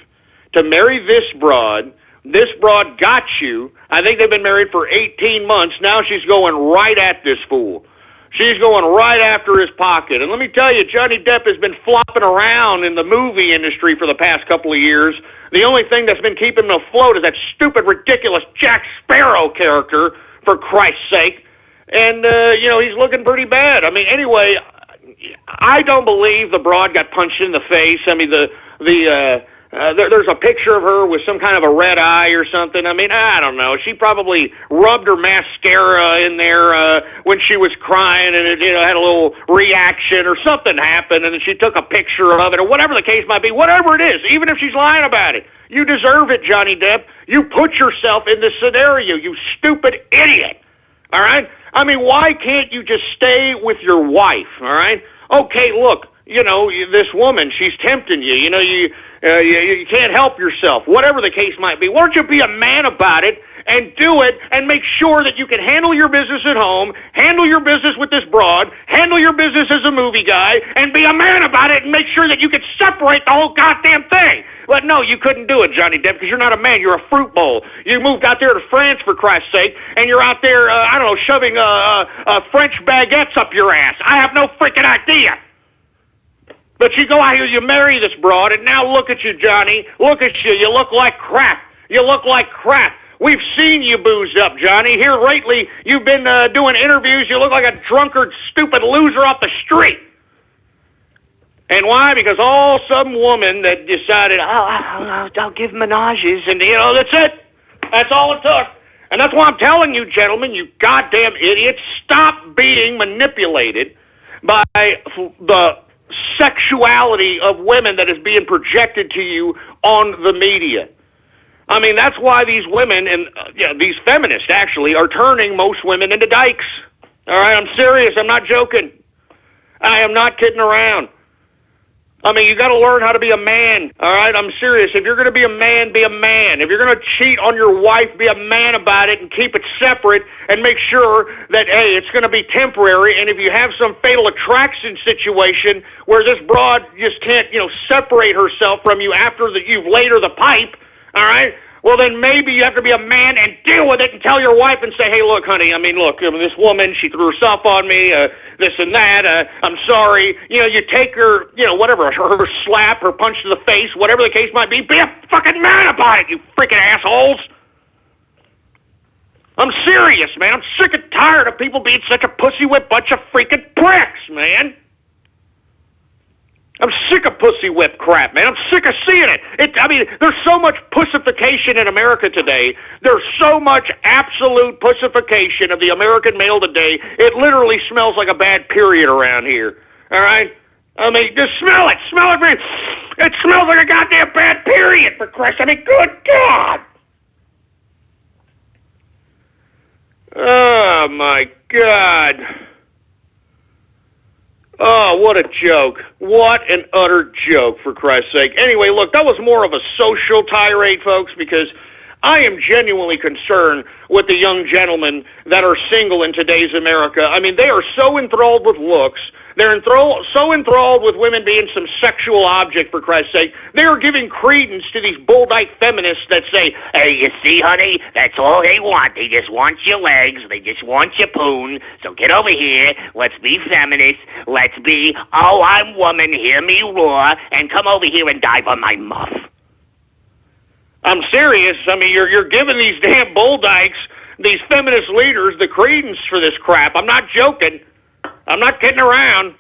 to marry this broad. This broad got you. I think they've been married for 18 months. Now she's going right at this fool. She's going right after his pocket. And let me tell you, Johnny Depp has been flopping around in the movie industry for the past couple of years. The only thing that's been keeping him afloat is that stupid, ridiculous Jack Sparrow character, for Christ's sake. And, he's looking pretty bad. I mean, anyway, I don't believe the broad got punched in the face. I mean, there's a picture of her with some kind of a red eye or something. I mean, I don't know. She probably rubbed her mascara in there when she was crying, and it had a little reaction or something happened, and then she took a picture of it or whatever the case might be. Whatever it is, even if she's lying about it, you deserve it, Johnny Depp. You put yourself in this scenario, you stupid idiot. All right? I mean, why can't you just stay with your wife? All right? Okay, look. This woman, she's tempting you. You can't help yourself, whatever the case might be. Why don't you be a man about it and do it and make sure that you can handle your business at home, handle your business with this broad, handle your business as a movie guy, and be a man about it and make sure that you can separate the whole goddamn thing. But no, you couldn't do it, Johnny Depp, because you're not a man. You're a fruit bowl. You moved out there to France, for Christ's sake, and you're out there, shoving French baguettes up your ass. I have no freaking idea. But you go out here, you marry this broad, and now look at you, Johnny. Look at you. You look like crap. You look like crap. We've seen you boozed up, Johnny. Here lately, you've been doing interviews. You look like a drunkard, stupid loser off the street. And why? Because some woman that decided, I'll give menages, and, that's it. That's all it took. And that's why I'm telling you, gentlemen, you goddamn idiots, stop being manipulated by the sexuality of women that is being projected to you on the media. I mean, that's why these women, and these feminists actually, are turning most women into dykes. All right, I'm serious. I'm not joking. I am not kidding around. I mean, you got to learn how to be a man, all right? I'm serious. If you're going to be a man, be a man. If you're going to cheat on your wife, be a man about it and keep it separate and make sure that, hey, it's going to be temporary. And if you have some fatal attraction situation where this broad just can't, separate herself from you after you've laid her the pipe, all right? Well, then maybe you have to be a man and deal with it and tell your wife and say, hey, look, honey, this woman, she threw herself on me, this and that, I'm sorry. You take her, whatever, her slap, her punch to the face, whatever the case might be a fucking man about it, you freaking assholes. I'm serious, man. I'm sick and tired of people being such a pussy whip bunch of freaking pricks, man. I'm sick of pussy whip crap, man. I'm sick of seeing it. There's so much pussification in America today. There's so much absolute pussification of the American male today. It literally smells like a bad period around here. All right? Just smell it. Smell it, man. It smells like a goddamn bad period, for Christ. Good God. Oh, my God. Oh, what a joke. What an utter joke, for Christ's sake. Anyway, look, that was more of a social tirade, folks, because I am genuinely concerned with the young gentlemen that are single in today's America. I mean, they are so enthralled with looks. They're so enthralled with women being some sexual object, for Christ's sake. They are giving credence to these bull-dyke feminists that say, hey, you see, honey, that's all they want. They just want your legs. They just want your poon. So get over here. Let's be feminists. Let's be, oh, I'm woman, hear me roar, and come over here and dive on my muff. I'm serious. I mean, you're giving these damn bull dykes, these feminist leaders, the credence for this crap. I'm not joking. I'm not kidding around.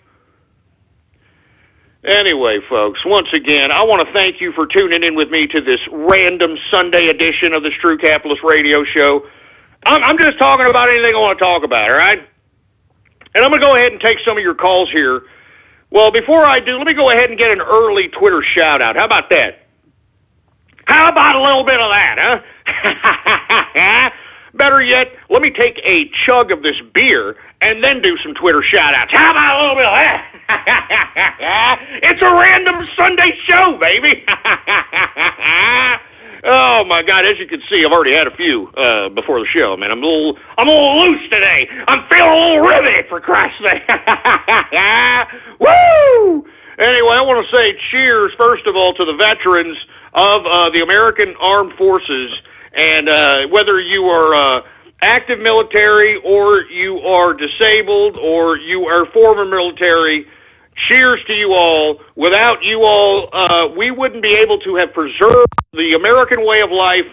Anyway, folks, once again, I want to thank you for tuning in with me to this random Sunday edition of this True Capitalist Radio Show. I'm just talking about anything I want to talk about, all right? And I'm going to go ahead and take some of your calls here. Well, before I do, let me go ahead and get an early Twitter shout-out. How about that? How about a little bit of that, huh? Better yet, let me take a chug of this beer and then do some Twitter shout-outs. How about a little bit of that? It's a random Sunday show, baby. Oh, my God, as you can see, I've already had a few before the show, man. I'm a little loose today. I'm feeling a little riveted, for Christ's sake. Woo! Anyway, I want to say cheers, first of all, to the veterans of the American Armed Forces. And whether you are active military or you are disabled or you are former military, cheers to you all. Without you all, we wouldn't be able to have preserved the American way of life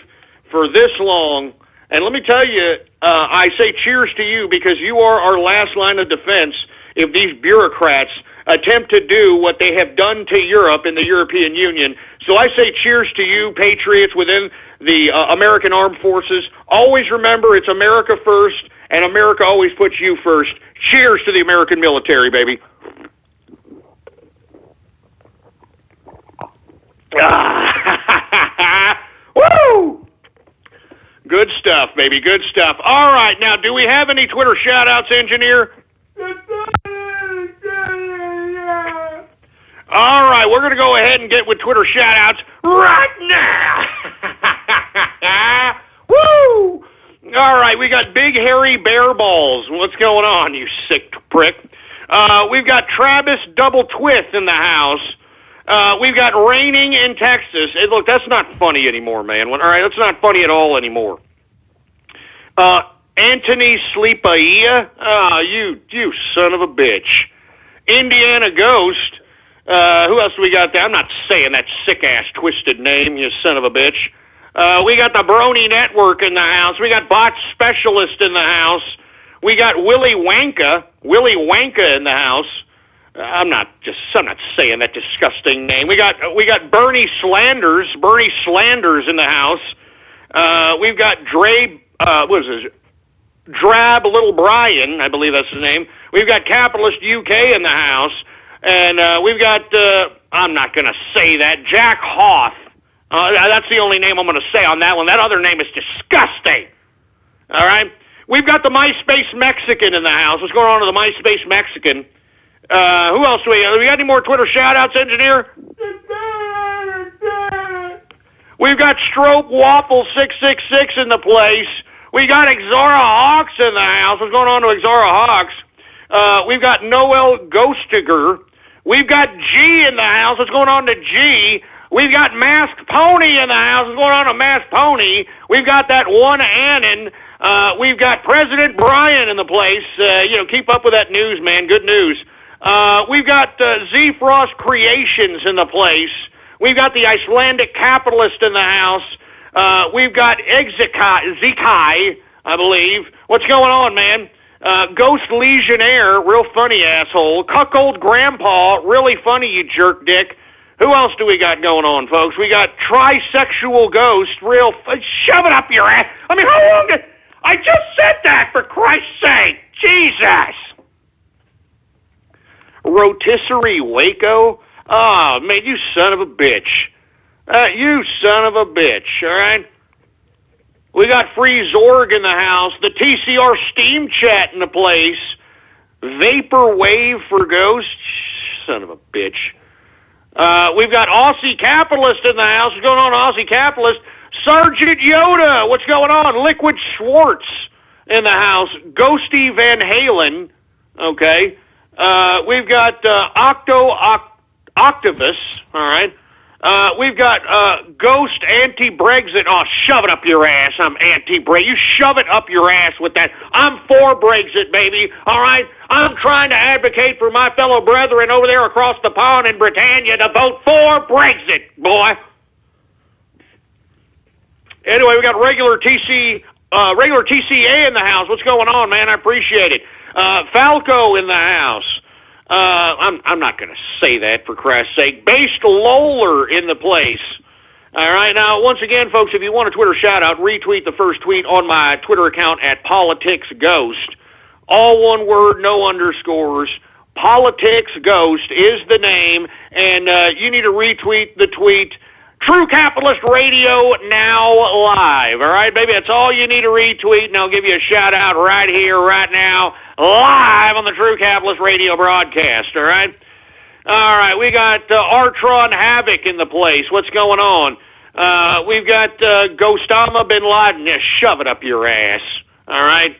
for this long. And let me tell you, I say cheers to you because you are our last line of defense if these bureaucrats attempt to do what they have done to Europe and the European Union. So I say cheers to you, patriots within the American Armed Forces. Always remember, it's America first, and America always puts you first. Cheers to the American military, baby. Woo! Good stuff, baby, good stuff. All right, now, do we have any Twitter shout-outs, engineer? All right, we're going to go ahead and get with Twitter shout-outs right now. Woo! All right, we got Big Hairy Bear Balls. What's going on, you sick prick? We've got Travis Double Twist in the house. We've got Raining in Texas. Hey, look, that's not funny anymore, man. All right, that's not funny at all anymore. Anthony Sleepaia. You son of a bitch. Indiana Ghost. Who else do we got there? I'm not saying that sick-ass twisted name, you son of a bitch. We got the Brony Network in the house. We got Bot Specialist in the house. We got Willy Wanka in the house. I'm not saying that disgusting name. We got Bernie Slanders in the house. We've got Drab Little Brian, I believe that's his name. We've got Capitalist UK in the house. And we've got, I'm not going to say that, Jack Hoth. That's the only name I'm going to say on that one. That other name is disgusting. All right? We've got the MySpace Mexican in the house. What's going on with the MySpace Mexican? Who else do we have? We got any more Twitter shout-outs, engineer? We've got Strope Waffle 666 in the place. We got Exora Hawks in the house. What's going on with Exora Hawks? We've got Noel Ghostiger. We've got G in the house. What's going on to G? We've got Masked Pony in the house. What's going on to Masked Pony? We've got that one Annan. We've got President Brian in the place. Keep up with that news, man. Good news. We've got Z Frost Creations in the place. We've got the Icelandic Capitalist in the house. We've got Zekai, I believe. What's going on, man? Ghost Legionnaire, real funny asshole. Cuckold Grandpa, really funny, you jerk dick. Who else do we got going on, folks? We got Trisexual Ghost, shove it up your ass. I mean, how long did... I just said that, for Christ's sake. Jesus. Rotisserie Waco. Oh, man, you son of a bitch. You son of a bitch, all right? We got Free Zorg in the house, the TCR Steam Chat in the place, Vaporwave for Ghosts, son of a bitch. We've got Aussie Capitalist in the house. What's going on, Aussie Capitalist? Sergeant Yoda, what's going on? Liquid Schwartz in the house. Ghosty Van Halen, okay. We've got Octavus, all right. We've got Ghost Anti-Brexit. Oh, shove it up your ass. I'm anti-Brexit. You shove it up your ass with that. I'm for Brexit, baby, all right? I'm trying to advocate for my fellow brethren over there across the pond in Britannia to vote for Brexit, boy. Anyway, we got regular TCA in the house. What's going on, man? I appreciate it. Falco in the house. I'm not going to say that, for Christ's sake. Based Loler in the place. All right, now, once again, folks, if you want a Twitter shout-out, retweet the first tweet on my Twitter account at PoliticsGhost. All one word, no underscores. PoliticsGhost is the name, and you need to retweet the tweet, True Capitalist Radio Now Live. All right, baby, that's all you need to retweet, and I'll give you a shout-out right here, right now, live on the True Capitalist Radio broadcast, all right? All right, we got Artron Havoc in the place. What's going on? We've got Ghostama Bin Laden. Yeah, shove it up your ass, all right?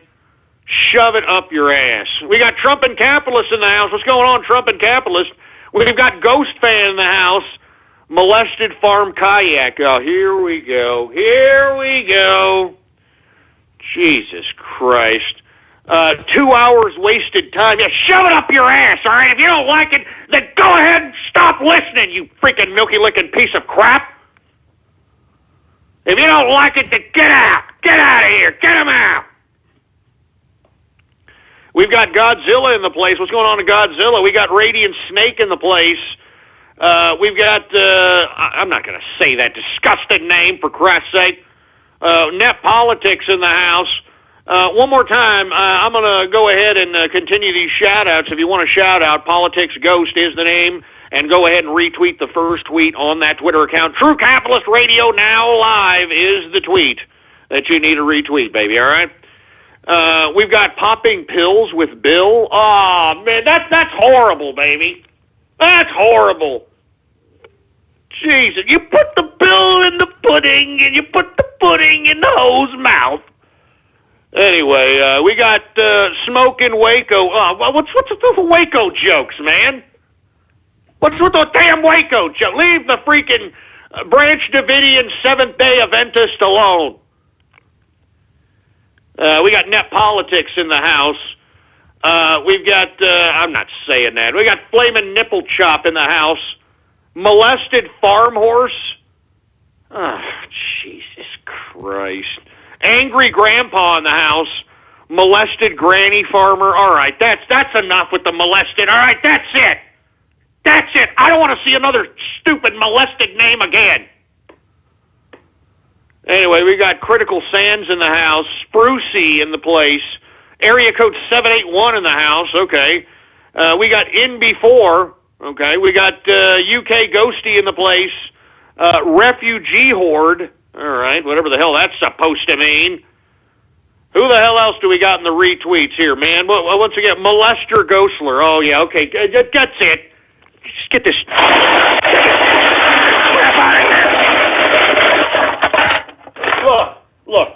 Shove it up your ass. We got Trump and Capitalist in the house. What's going on, Trump and Capitalist? We've got Ghost Fan in the house. Molested Farm Kayak. Oh, here we go. Here we go. Jesus Christ. 2 hours wasted time. Yeah, shove it up your ass, all right? If you don't like it, then go ahead and stop listening, you freaking milky-licking piece of crap. If you don't like it, then get out. Get out of here. Get him out. We've got Godzilla in the place. What's going on in Godzilla? We got Radiant Snake in the place. We've got, I'm not going to say that disgusting name, for Christ's sake. Net Politics in the house. One more time, I'm going to go ahead and continue these shout-outs. If you want a shout-out, Politics Ghost is the name, and go ahead and retweet the first tweet on that Twitter account. True Capitalist Radio Now Live is the tweet that you need to retweet, baby, all right? We've got Popping Pills with Bill. Oh, man, that's horrible, baby. That's horrible. Jesus, you put the pill in the pudding, and you put the pudding in the hoe's mouth. Anyway, we got Smoke in Waco. What's with the Waco jokes, man? What's with the damn Waco joke? Leave the freaking Branch Davidian Seventh-day Adventist alone. We got Net Politics in the house. We've got, I'm not saying that. We got Flamin' Nipple Chop in the house. Molested Farm Horse. Oh, Jesus Christ. Angry Grandpa in the house. Molested Granny Farmer. All right, that's enough with the molested. All right, that's it. That's it. I don't want to see another stupid molested name again. Anyway, we got Critical Sands in the house. Sprucey in the place. Area code 781 in the house. Okay. We got In Before. Okay. We got UK Ghosty in the place. Refugee Horde. All right. Whatever the hell that's supposed to mean. Who the hell else do we got in the retweets here, man? Once again, Molester Ghostler. Oh, yeah. Okay. That's it. Just get this crap out of here.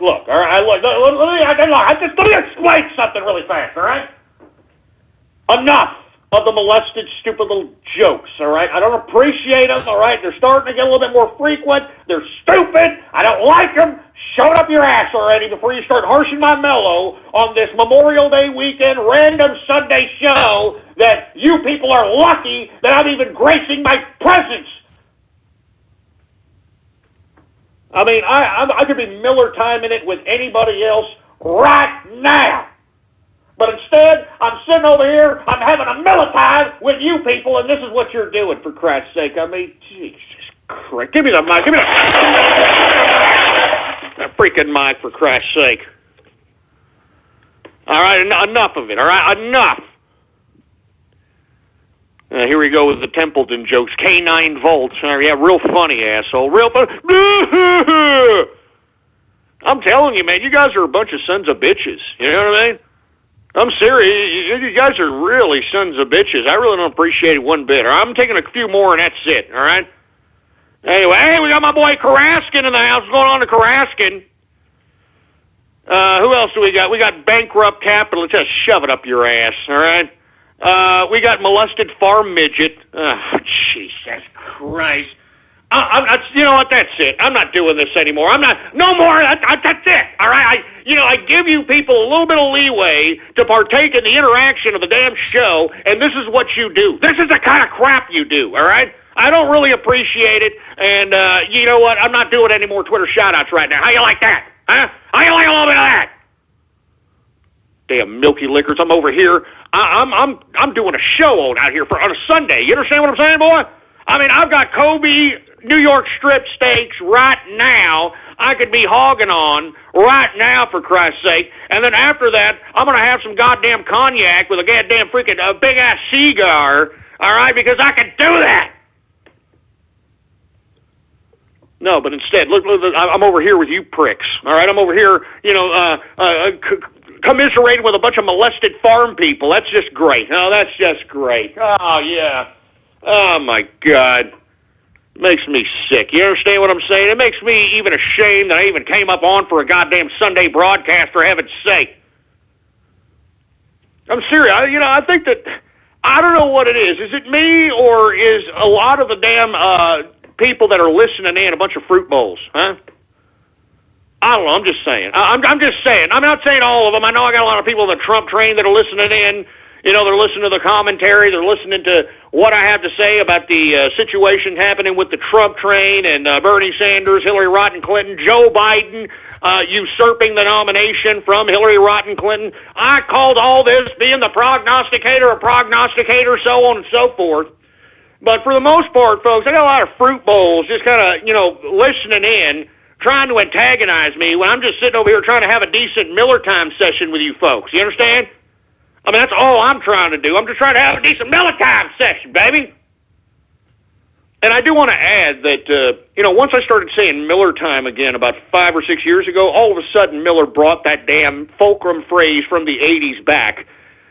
Look. All right, look. Let me explain something really fast. All right. Enough of the molested, stupid little jokes. All right. I don't appreciate them. All right. They're starting to get a little bit more frequent. They're stupid. I don't like them. Shove it up your ass already before you start harshing my mellow on this Memorial Day weekend random Sunday show that you people are lucky that I'm even gracing my presence. I mean, I could be Miller timing it with anybody else right now. But instead, I'm sitting over here, I'm having a Miller time with you people, and this is what you're doing, for Christ's sake. I mean, Jesus Christ. Give me the mic. Give me that freaking mic, for Christ's sake. All right, enough of it, all right? Enough. Here we go with the Templeton jokes. K9 volts. Yeah, real funny, asshole. Real funny. I'm telling you, man, you guys are a bunch of sons of bitches. You know what I mean? I'm serious. You guys are really sons of bitches. I really don't appreciate it one bit. I'm taking a few more, and that's it, all right? Anyway, hey, we got my boy Karaskin in the house. What's going on to Karaskin? Who else do we got? We got bankrupt capitalist. Just shove it up your ass, all right? We got molested farm midget. Oh, Jesus Christ. You know what? That's it. I'm not doing this anymore. No more. That's it. All right. I give you people a little bit of leeway to partake in the interaction of the damn show, and this is what you do. This is the kind of crap you do. All right. I don't really appreciate it, and you know what? I'm not doing any more Twitter shout-outs right now. How you like that? Huh? How you like a little bit of that? Damn milky liquors. I'm over here. I'm doing a show out here on a Sunday. You understand what I'm saying, boy? I mean, I've got Kobe New York strip steaks right now. I could be hogging on right now, for Christ's sake. And then after that, I'm going to have some goddamn cognac with a goddamn freaking big-ass cigar, all right, because I can do that. No, but instead, look, I'm over here with you pricks, all right? I'm over here, commiserating with a bunch of molested farm people. That's just great. Oh, that's just great. Oh, yeah. Oh, my God. Makes me sick. You understand what I'm saying? It makes me even ashamed that I even came up on for a goddamn Sunday broadcast, for heaven's sake. I'm serious. I think that, I don't know what it is. Is it me, or is a lot of the damn people that are listening in a bunch of fruit bowls, huh? I don't know. I'm just saying. I'm just saying. I'm not saying all of them. I know I got a lot of people on the Trump train that are listening in. You know, they're listening to the commentary. They're listening to what I have to say about the situation happening with the Trump train and Bernie Sanders, Hillary Rodham Clinton, Joe Biden usurping the nomination from Hillary Rodham Clinton. I called all this being the prognosticator, so on and so forth. But for the most part, folks, I got a lot of fruit bowls just kind of, listening in, trying to antagonize me when I'm just sitting over here trying to have a decent Miller Time session with you folks. You understand? I mean, that's all I'm trying to do. I'm just trying to have a decent Miller Time session, baby. And I do want to add that, once I started saying Miller Time again about 5 or 6 years ago, all of a sudden Miller brought that damn fulcrum phrase from the 80s back.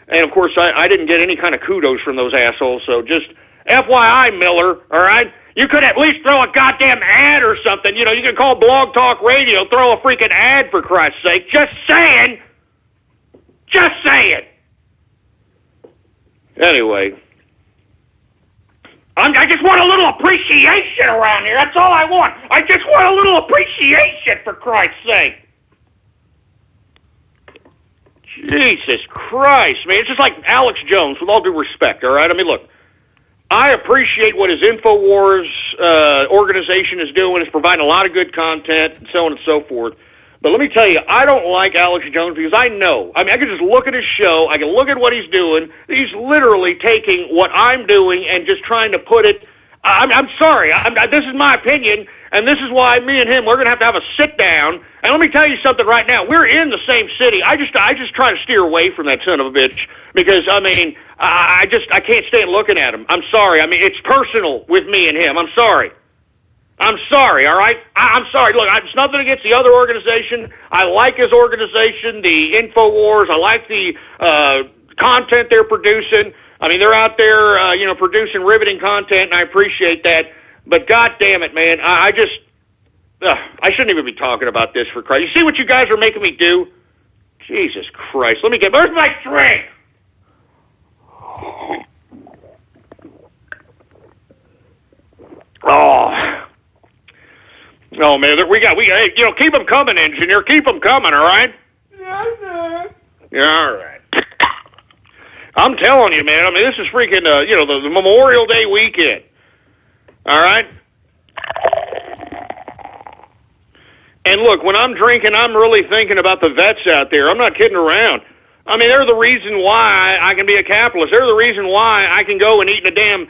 And, of course, I didn't get any kind of kudos from those assholes, so just FYI, Miller, all right? You could at least throw a goddamn ad or something. You can call Blog Talk Radio, throw a freaking ad, for Christ's sake. Just saying. Just saying. Anyway, I just want a little appreciation around here. That's all I want. I just want a little appreciation, for Christ's sake. Jesus Christ, man. It's just like Alex Jones, with all due respect, all right? I mean, look, I appreciate what his InfoWars organization is doing. It's providing a lot of good content and so on and so forth. But let me tell you, I don't like Alex Jones because I know. I mean, I can just look at his show. I can look at what he's doing. He's literally taking what I'm doing and just trying to put it. I'm sorry. This is my opinion, and this is why me and him, we're going to have a sit down. And let me tell you something right now. We're in the same city. I just try to steer away from that son of a bitch because, I mean, I can't stand looking at him. I'm sorry. I mean, it's personal with me and him. I'm sorry. I'm sorry, all right? I'm sorry. Look, it's nothing against the other organization. I like his organization, the InfoWars. I like the content they're producing. I mean, they're out there, producing riveting content, and I appreciate that. But God damn it, man, I shouldn't even be talking about this, for Christ. You see what you guys are making me do? Jesus Christ. Where's my drink? Oh, man, keep them coming, engineer. Keep them coming, all right? Yes, sir. Yeah, all right. I'm telling you, man, I mean, this is freaking, the Memorial Day weekend, all right? And look, when I'm drinking, I'm really thinking about the vets out there. I'm not kidding around. I mean, they're the reason why I can be a capitalist. They're the reason why I can go and eat a damn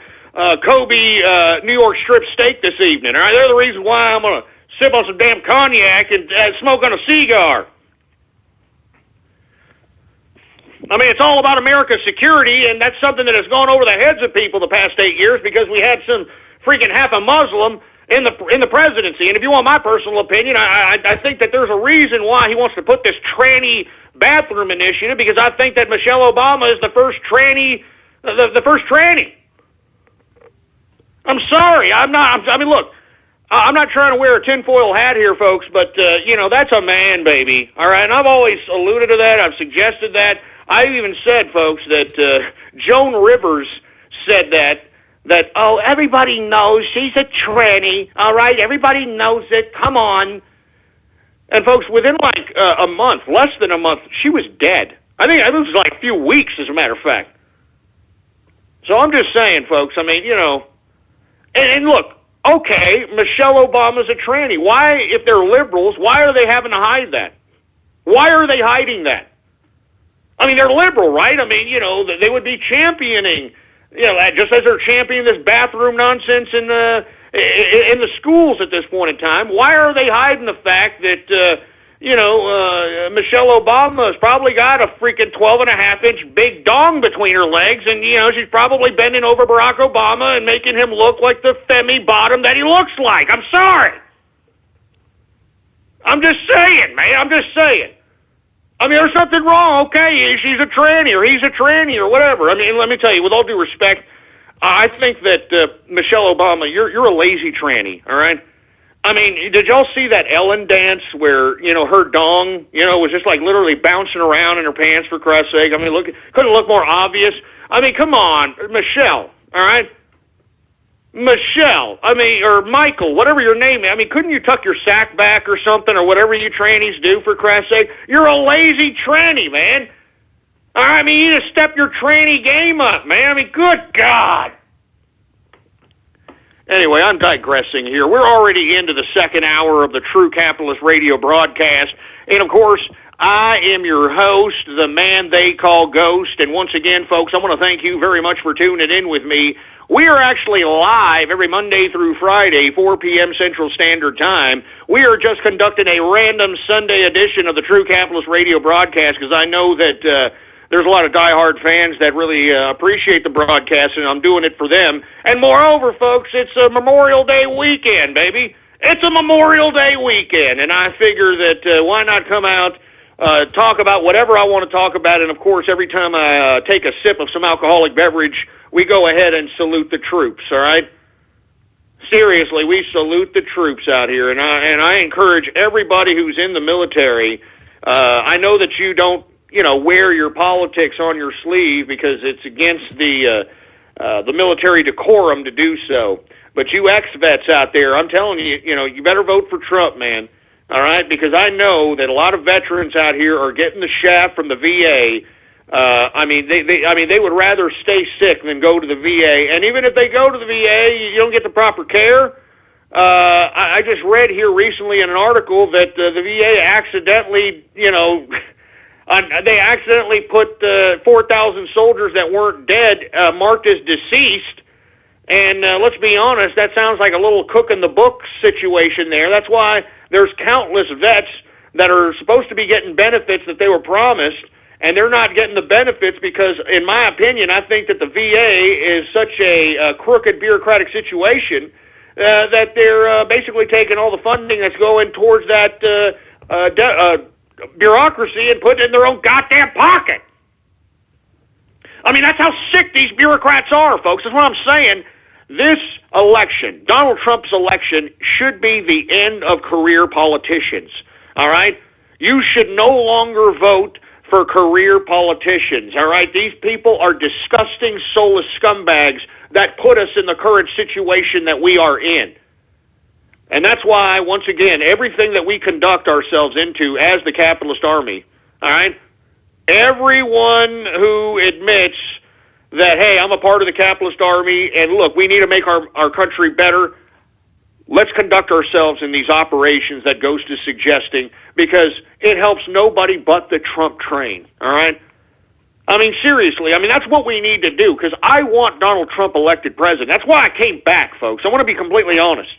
Kobe New York strip steak this evening. All right, they're the reason why I'm going to sip on some damn cognac and smoke on a cigar. I mean, it's all about America's security, and that's something that has gone over the heads of people the past 8 years because we had some freaking half a Muslim in the presidency. And if you want my personal opinion, I think that there's a reason why he wants to put this tranny bathroom initiative, because I think that Michelle Obama is the first tranny, the first tranny. I'm sorry. I mean, look, I'm not trying to wear a tinfoil hat here, folks, but, that's a man, baby, all right? And I've always alluded to that. I've suggested that. I've even said, folks, that Joan Rivers said that, oh, everybody knows she's a tranny, all right? Everybody knows it. Come on. And, folks, within like a month, less than a month, she was dead. I think it was like a few weeks, as a matter of fact. So I'm just saying, folks, I mean, and look, okay, Michelle Obama's a tranny. Why, if they're liberals, why are they having to hide that? Why are they hiding that? I mean, they're liberal, right? I mean, they would be championing, just as they're championing this bathroom nonsense in the schools at this point in time. Why are they hiding the fact that, Michelle Obama's probably got a freaking 12.5-inch big dong between her legs, and, she's probably bending over Barack Obama and making him look like the femi bottom that he looks like. I'm sorry. I'm just saying, man. I'm just saying. I mean, there's something wrong. Okay, she's a tranny, or he's a tranny, or whatever. I mean, let me tell you, with all due respect, I think that Michelle Obama, you're a lazy tranny, all right? I mean, did y'all see that Ellen dance where, her dong, was just like literally bouncing around in her pants, for Christ's sake? I mean, couldn't it look more obvious? I mean, come on, Michelle, all right? Michelle, I mean, or Michael, whatever your name is. I mean, couldn't you tuck your sack back or something, or whatever you trannies do, for Christ's sake? You're a lazy tranny, man. All right, I mean, you need to step your tranny game up, man. I mean, good God. Anyway, I'm digressing here. We're already into the second hour of the True Capitalist Radio broadcast. And, of course, I am your host, the man they call Ghost. And once again, folks, I want to thank you very much for tuning in with me. We are actually live every Monday through Friday, 4 p.m. Central Standard Time. We are just conducting a random Sunday edition of the True Capitalist Radio broadcast because I know that there's a lot of diehard fans that really appreciate the broadcast, and I'm doing it for them. And moreover, folks, it's a Memorial Day weekend, baby. It's a Memorial Day weekend, and I figure that why not come out, talk about whatever I want to talk about, and, of course, every time I take a sip of some alcoholic beverage, we go ahead and salute the troops, all right? Seriously, we salute the troops out here, and I encourage everybody who's in the military. I know that you don't, wear your politics on your sleeve because it's against the military decorum to do so. But you ex-vets out there, I'm telling you, you better vote for Trump, man. All right, because I know that a lot of veterans out here are getting the shaft from the VA. They would rather stay sick than go to the VA. And even if they go to the VA, you don't get the proper care. I just read here recently in an article that the VA accidentally, they accidentally put 4,000 soldiers that weren't dead marked as deceased. And let's be honest, that sounds like a little cook in the book situation there. That's why there's countless vets that are supposed to be getting benefits that they were promised, and they're not getting the benefits because, in my opinion, I think that the VA is such a crooked bureaucratic situation that they're basically taking all the funding that's going towards that bureaucracy and putting it in their own goddamn pocket. I mean, that's how sick these bureaucrats are, folks. That's what I'm saying. This election, Donald Trump's election, should be the end of career politicians, all right? You should no longer vote for career politicians, all right? These people are disgusting, soulless scumbags that put us in the current situation that we are in. And that's why, once again, everything that we conduct ourselves into as the capitalist army, all right, everyone who admits that, hey, I'm a part of the capitalist army, and look, we need to make our country better, let's conduct ourselves in these operations that Ghost is suggesting, because it helps nobody but the Trump train, all right? I mean, seriously, that's what we need to do, because I want Donald Trump elected president. That's why I came back, folks. I want to be completely honest,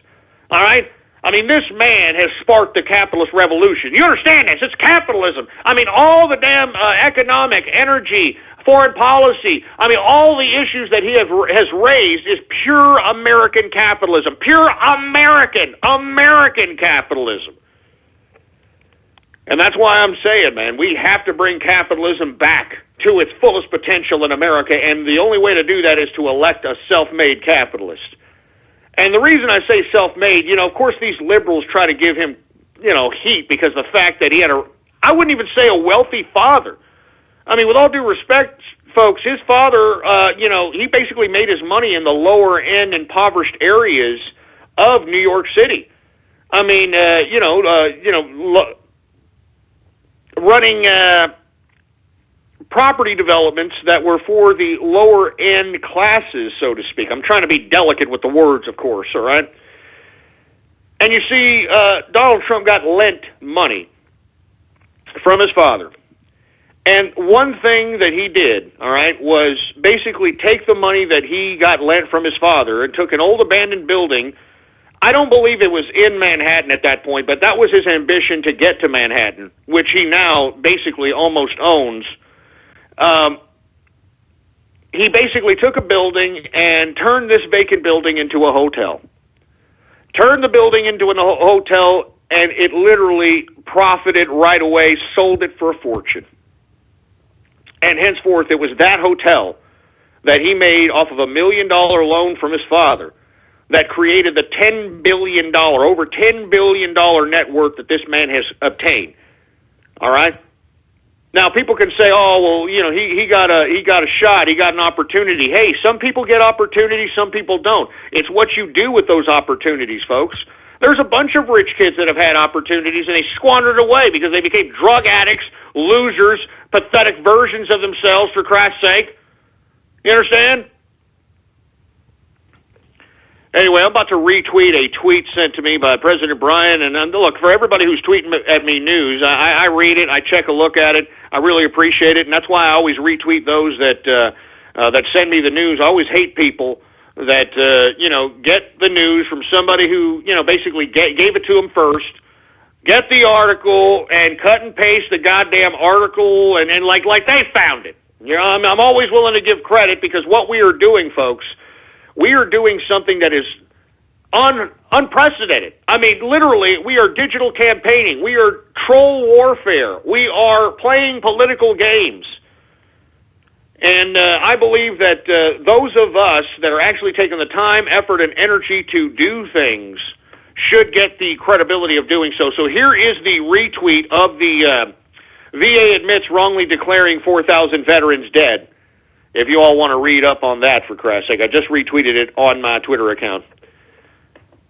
all right? This man has sparked the capitalist revolution. You understand this? It's capitalism. All the damn economic, energy, foreign policy, all the issues that he has raised is pure American capitalism. Pure American capitalism. And that's why I'm saying, man, we have to bring capitalism back to its fullest potential in America, and the only way to do that is to elect a self-made capitalist. And the reason I say self-made, of course these liberals try to give him, heat because the fact that he had I wouldn't even say a wealthy father. I mean, with all due respect, folks, his father, he basically made his money in the lower end impoverished areas of New York City. I mean, running property developments that were for the lower end classes, so to speak. I'm trying to be delicate with the words, of course, all right? And you see, Donald Trump got lent money from his father. And one thing that he did, all right, was basically take the money that he got lent from his father and took an old abandoned building. I don't believe it was in Manhattan at that point, but that was his ambition to get to Manhattan, which he now basically almost owns. He basically took a building and turned this vacant building into a hotel. Turned the building into a hotel, and it literally profited right away, sold it for a fortune. And henceforth, it was that hotel that he made off of $1 million loan from his father that created the $10 billion, over $10 billion net worth that this man has obtained. All right? Now, people can say, oh, well, he got a shot, he got an opportunity. Hey, some people get opportunities, some people don't. It's what you do with those opportunities, folks. There's a bunch of rich kids that have had opportunities, and they squandered away because they became drug addicts, losers, pathetic versions of themselves, for Christ's sake. You understand? Anyway, I'm about to retweet a tweet sent to me by President Bryan. And look, for everybody who's tweeting at me news, I read it, I check a look at it. I really appreciate it, and that's why I always retweet those that send me the news. I always hate people that get the news from somebody who basically gave it to them first, get the article and cut and paste the goddamn article and like they found it. I'm always willing to give credit because what we are doing, folks. We are doing something that is unprecedented. I mean, literally, we are digital campaigning. We are troll warfare. We are playing political games. And I believe that those of us that are actually taking the time, effort, and energy to do things should get the credibility of doing so. So here is the retweet of the VA admits wrongly declaring 4,000 veterans dead. If you all want to read up on that, for Christ's sake, I just retweeted it on my Twitter account.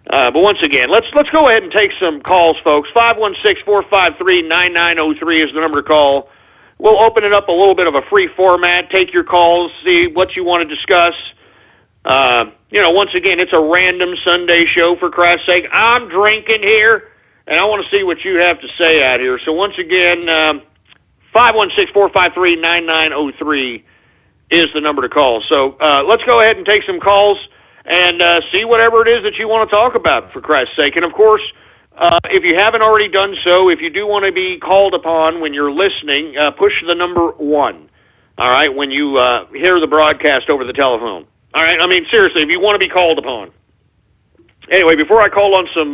But once again, let's go ahead and take some calls, folks. 516-453-9903 is the number to call. We'll open it up a little bit of a free format, take your calls, see what you want to discuss. Once again, it's a random Sunday show, for Christ's sake. I'm drinking here, and I want to see what you have to say out here. So once again, 516-453-9903 is the number to call. So let's go ahead and take some calls and see whatever it is that you want to talk about, for Christ's sake. And, of course, if you haven't already done so, if you do want to be called upon when you're listening, push the number 1, all right, when you hear the broadcast over the telephone. All right? I mean, seriously, if you want to be called upon. Anyway, before I call on some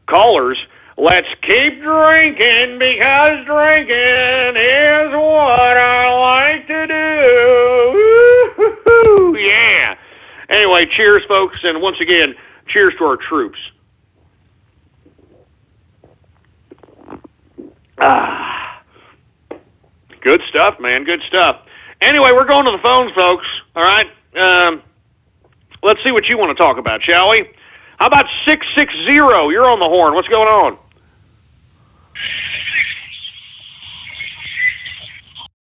callers, let's keep drinking because drinking is what I like to do. Woo-hoo-hoo. Yeah. Anyway, cheers, folks, and once again, cheers to our troops. Good stuff, man, good stuff. Anyway, we're going to the phones, folks, all right? Let's see what you want to talk about, shall we? How about 660? You're on the horn. What's going on?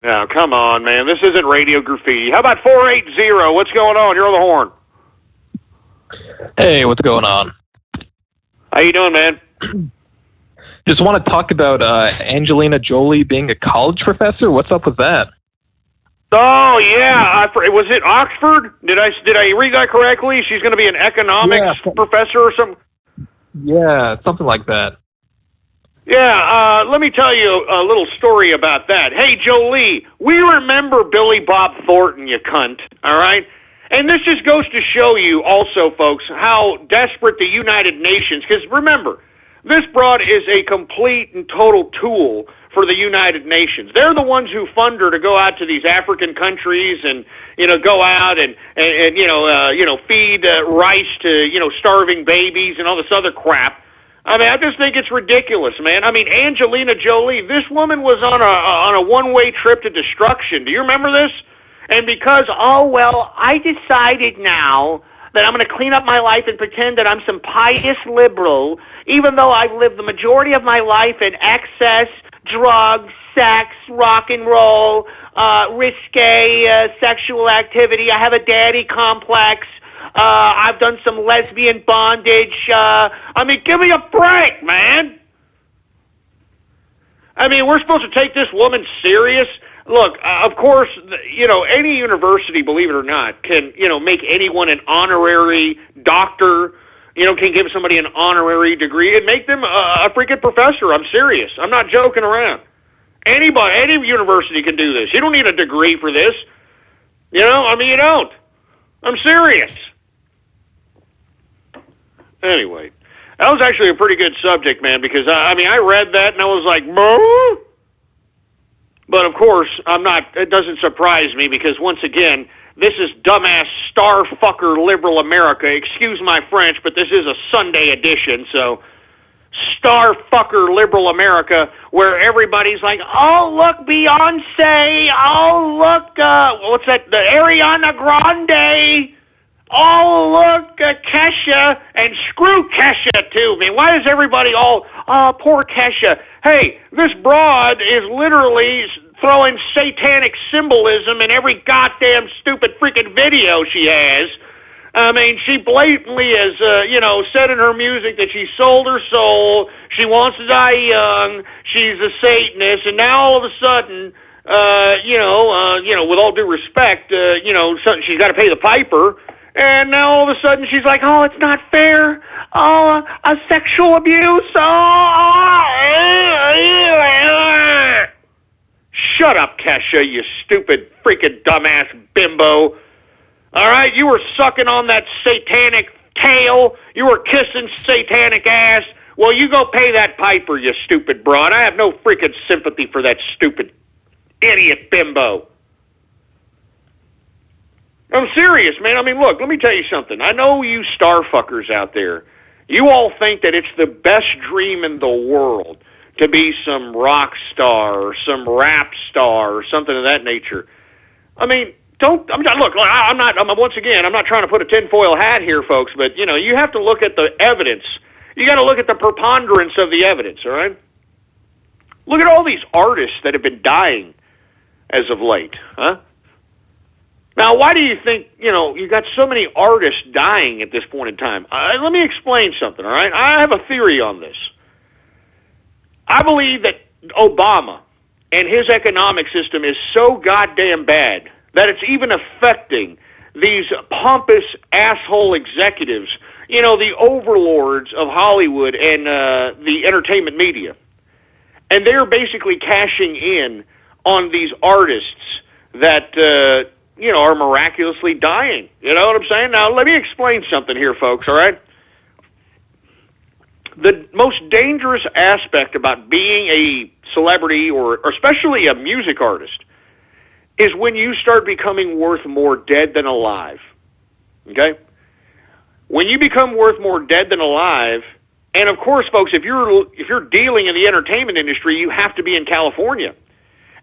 Now, come on, man. This isn't Radio Graffiti. How about 480? What's going on? You're on the horn. Hey, what's going on? How you doing, man? Just want to talk about Angelina Jolie being a college professor. What's up with that? Oh, yeah. Was it Oxford? Did I read that correctly? She's going to be an economics professor or something? Yeah, something like that. Yeah, let me tell you a little story about that. Hey, Jolie, we remember Billy Bob Thornton, you cunt, all right? And this just goes to show you also, folks, how desperate the United Nations, because remember, This broad is a complete and total tool for the United Nations. They're the ones who fund her to go out to these African countries and, go out and feed rice to, starving babies and all this other crap. I mean, I just think it's ridiculous, man. I mean, Angelina Jolie, this woman was on a one-way trip to destruction. Do you remember this? And because, I decided now that I'm going to clean up my life and pretend that I'm some pious liberal, even though I've lived the majority of my life in excess, drugs, sex, rock and roll, risque sexual activity. I have a daddy complex. I've done some lesbian bondage. Give me a break, man. I mean, we're supposed to take this woman serious. Look, of course, any university, believe it or not, can, make anyone an honorary doctor, can give somebody an honorary degree and make them a freaking professor. I'm serious. I'm not joking around. Any university can do this. You don't need a degree for this. You don't. I'm serious. Anyway, that was actually a pretty good subject, man, because, I read that and I was like, Boo! But, of course, it doesn't surprise me because, once again, this is dumbass starfucker liberal America. Excuse my French, but this is a Sunday edition, so starfucker liberal America, where everybody's like, oh, look, Beyonce, oh, look, what's that, the Ariana Grande, oh, look, Kesha, and screw Kesha, too. I mean, why is everybody all, oh, poor Kesha? Hey, this broad is literally throwing satanic symbolism in every goddamn stupid freaking video she has. I mean, she blatantly has, said in her music that she sold her soul, she wants to die young, she's a Satanist, and now all of a sudden, with all due respect, she's got to pay the piper. And now all of a sudden she's like, oh, it's not fair. Oh, a sexual abuse. Shut up, Kesha, you stupid freaking dumbass bimbo. All right, you were sucking on that satanic tail. You were kissing satanic ass. Well, you go pay that piper, you stupid broad. I have no freaking sympathy for that stupid idiot bimbo. I'm serious, man. I mean, look, let me tell you something. I know you starfuckers out there. You all think that it's the best dream in the world to be some rock star or some rap star or something of that nature. I mean, once again, I'm not trying to put a tinfoil hat here, folks, but, you have to look at the evidence. You got to look at the preponderance of the evidence, all right? Look at all these artists that have been dying as of late, huh? Now, why do you think, you got so many artists dying at this point in time? Let me explain something, all right? I have a theory on this. I believe that Obama and his economic system is so goddamn bad that it's even affecting these pompous asshole executives, the overlords of Hollywood and the entertainment media. And they're basically cashing in on these artists that, are miraculously dying. You know what I'm saying? Now, let me explain something here, folks, all right? The most dangerous aspect about being a celebrity or especially a music artist is when you start becoming worth more dead than alive. Okay? When you become worth more dead than alive, and of course, folks, if you're dealing in the entertainment industry, you have to be in California.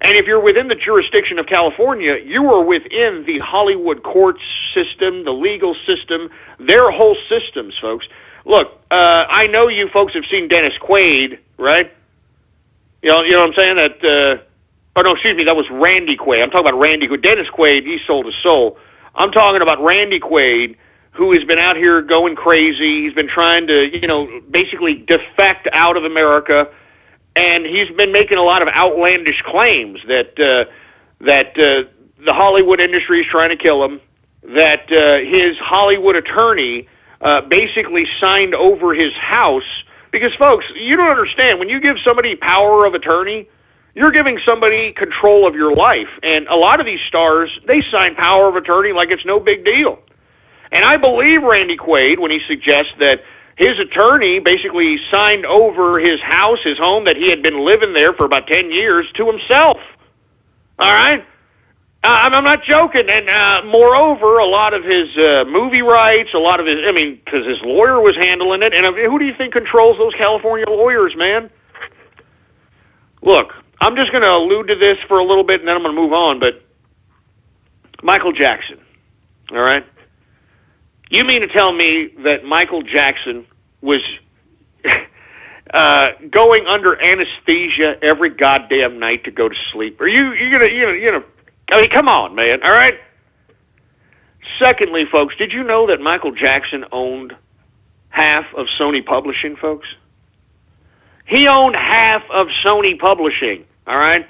And if you're within the jurisdiction of California, you are within the Hollywood court system, the legal system, their whole systems, folks. Look, I know you folks have seen Dennis Quaid, right? You know what I'm saying? That was Randy Quaid. I'm talking about Randy Quaid. Dennis Quaid, he sold his soul. I'm talking about Randy Quaid, who has been out here going crazy. He's been trying to, basically defect out of America. And he's been making a lot of outlandish claims that the Hollywood industry is trying to kill him, that his Hollywood attorney basically signed over his house. Because, folks, you don't understand. When you give somebody power of attorney, you're giving somebody control of your life. And a lot of these stars, they sign power of attorney like it's no big deal. And I believe Randy Quaid when he suggests that, his attorney basically signed over his house, his home that he had been living there for about 10 years to himself. All right? I'm not joking. And moreover, a lot of his movie rights, a lot of his, because his lawyer was handling it. And who do you think controls those California lawyers, man? Look, I'm just going to allude to this for a little bit, and then I'm going to move on. But Michael Jackson, all right? You mean to tell me that Michael Jackson was going under anesthesia every goddamn night to go to sleep? Are you gonna? I mean, come on, man. All right. Secondly, folks, did you know that Michael Jackson owned half of Sony Publishing, folks? He owned half of Sony Publishing. All right.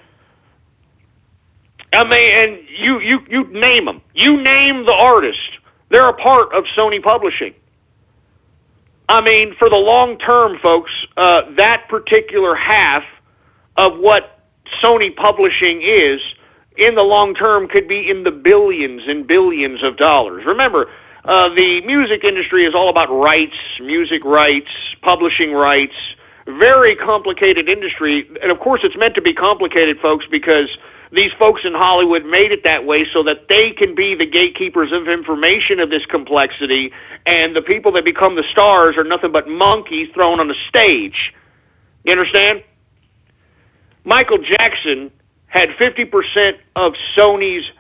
I mean, and you name them. You name the artist. They're a part of Sony Publishing. I mean, for the long term, folks, that particular half of what Sony Publishing is, in the long term, could be in the billions and billions of dollars. Remember, the music industry is all about rights, music rights, publishing rights, very complicated industry. And, of course, it's meant to be complicated, folks, because these folks in Hollywood made it that way so that they can be the gatekeepers of information of this complexity, and the people that become the stars are nothing but monkeys thrown on the stage. You understand? Michael Jackson had 50% of Sony's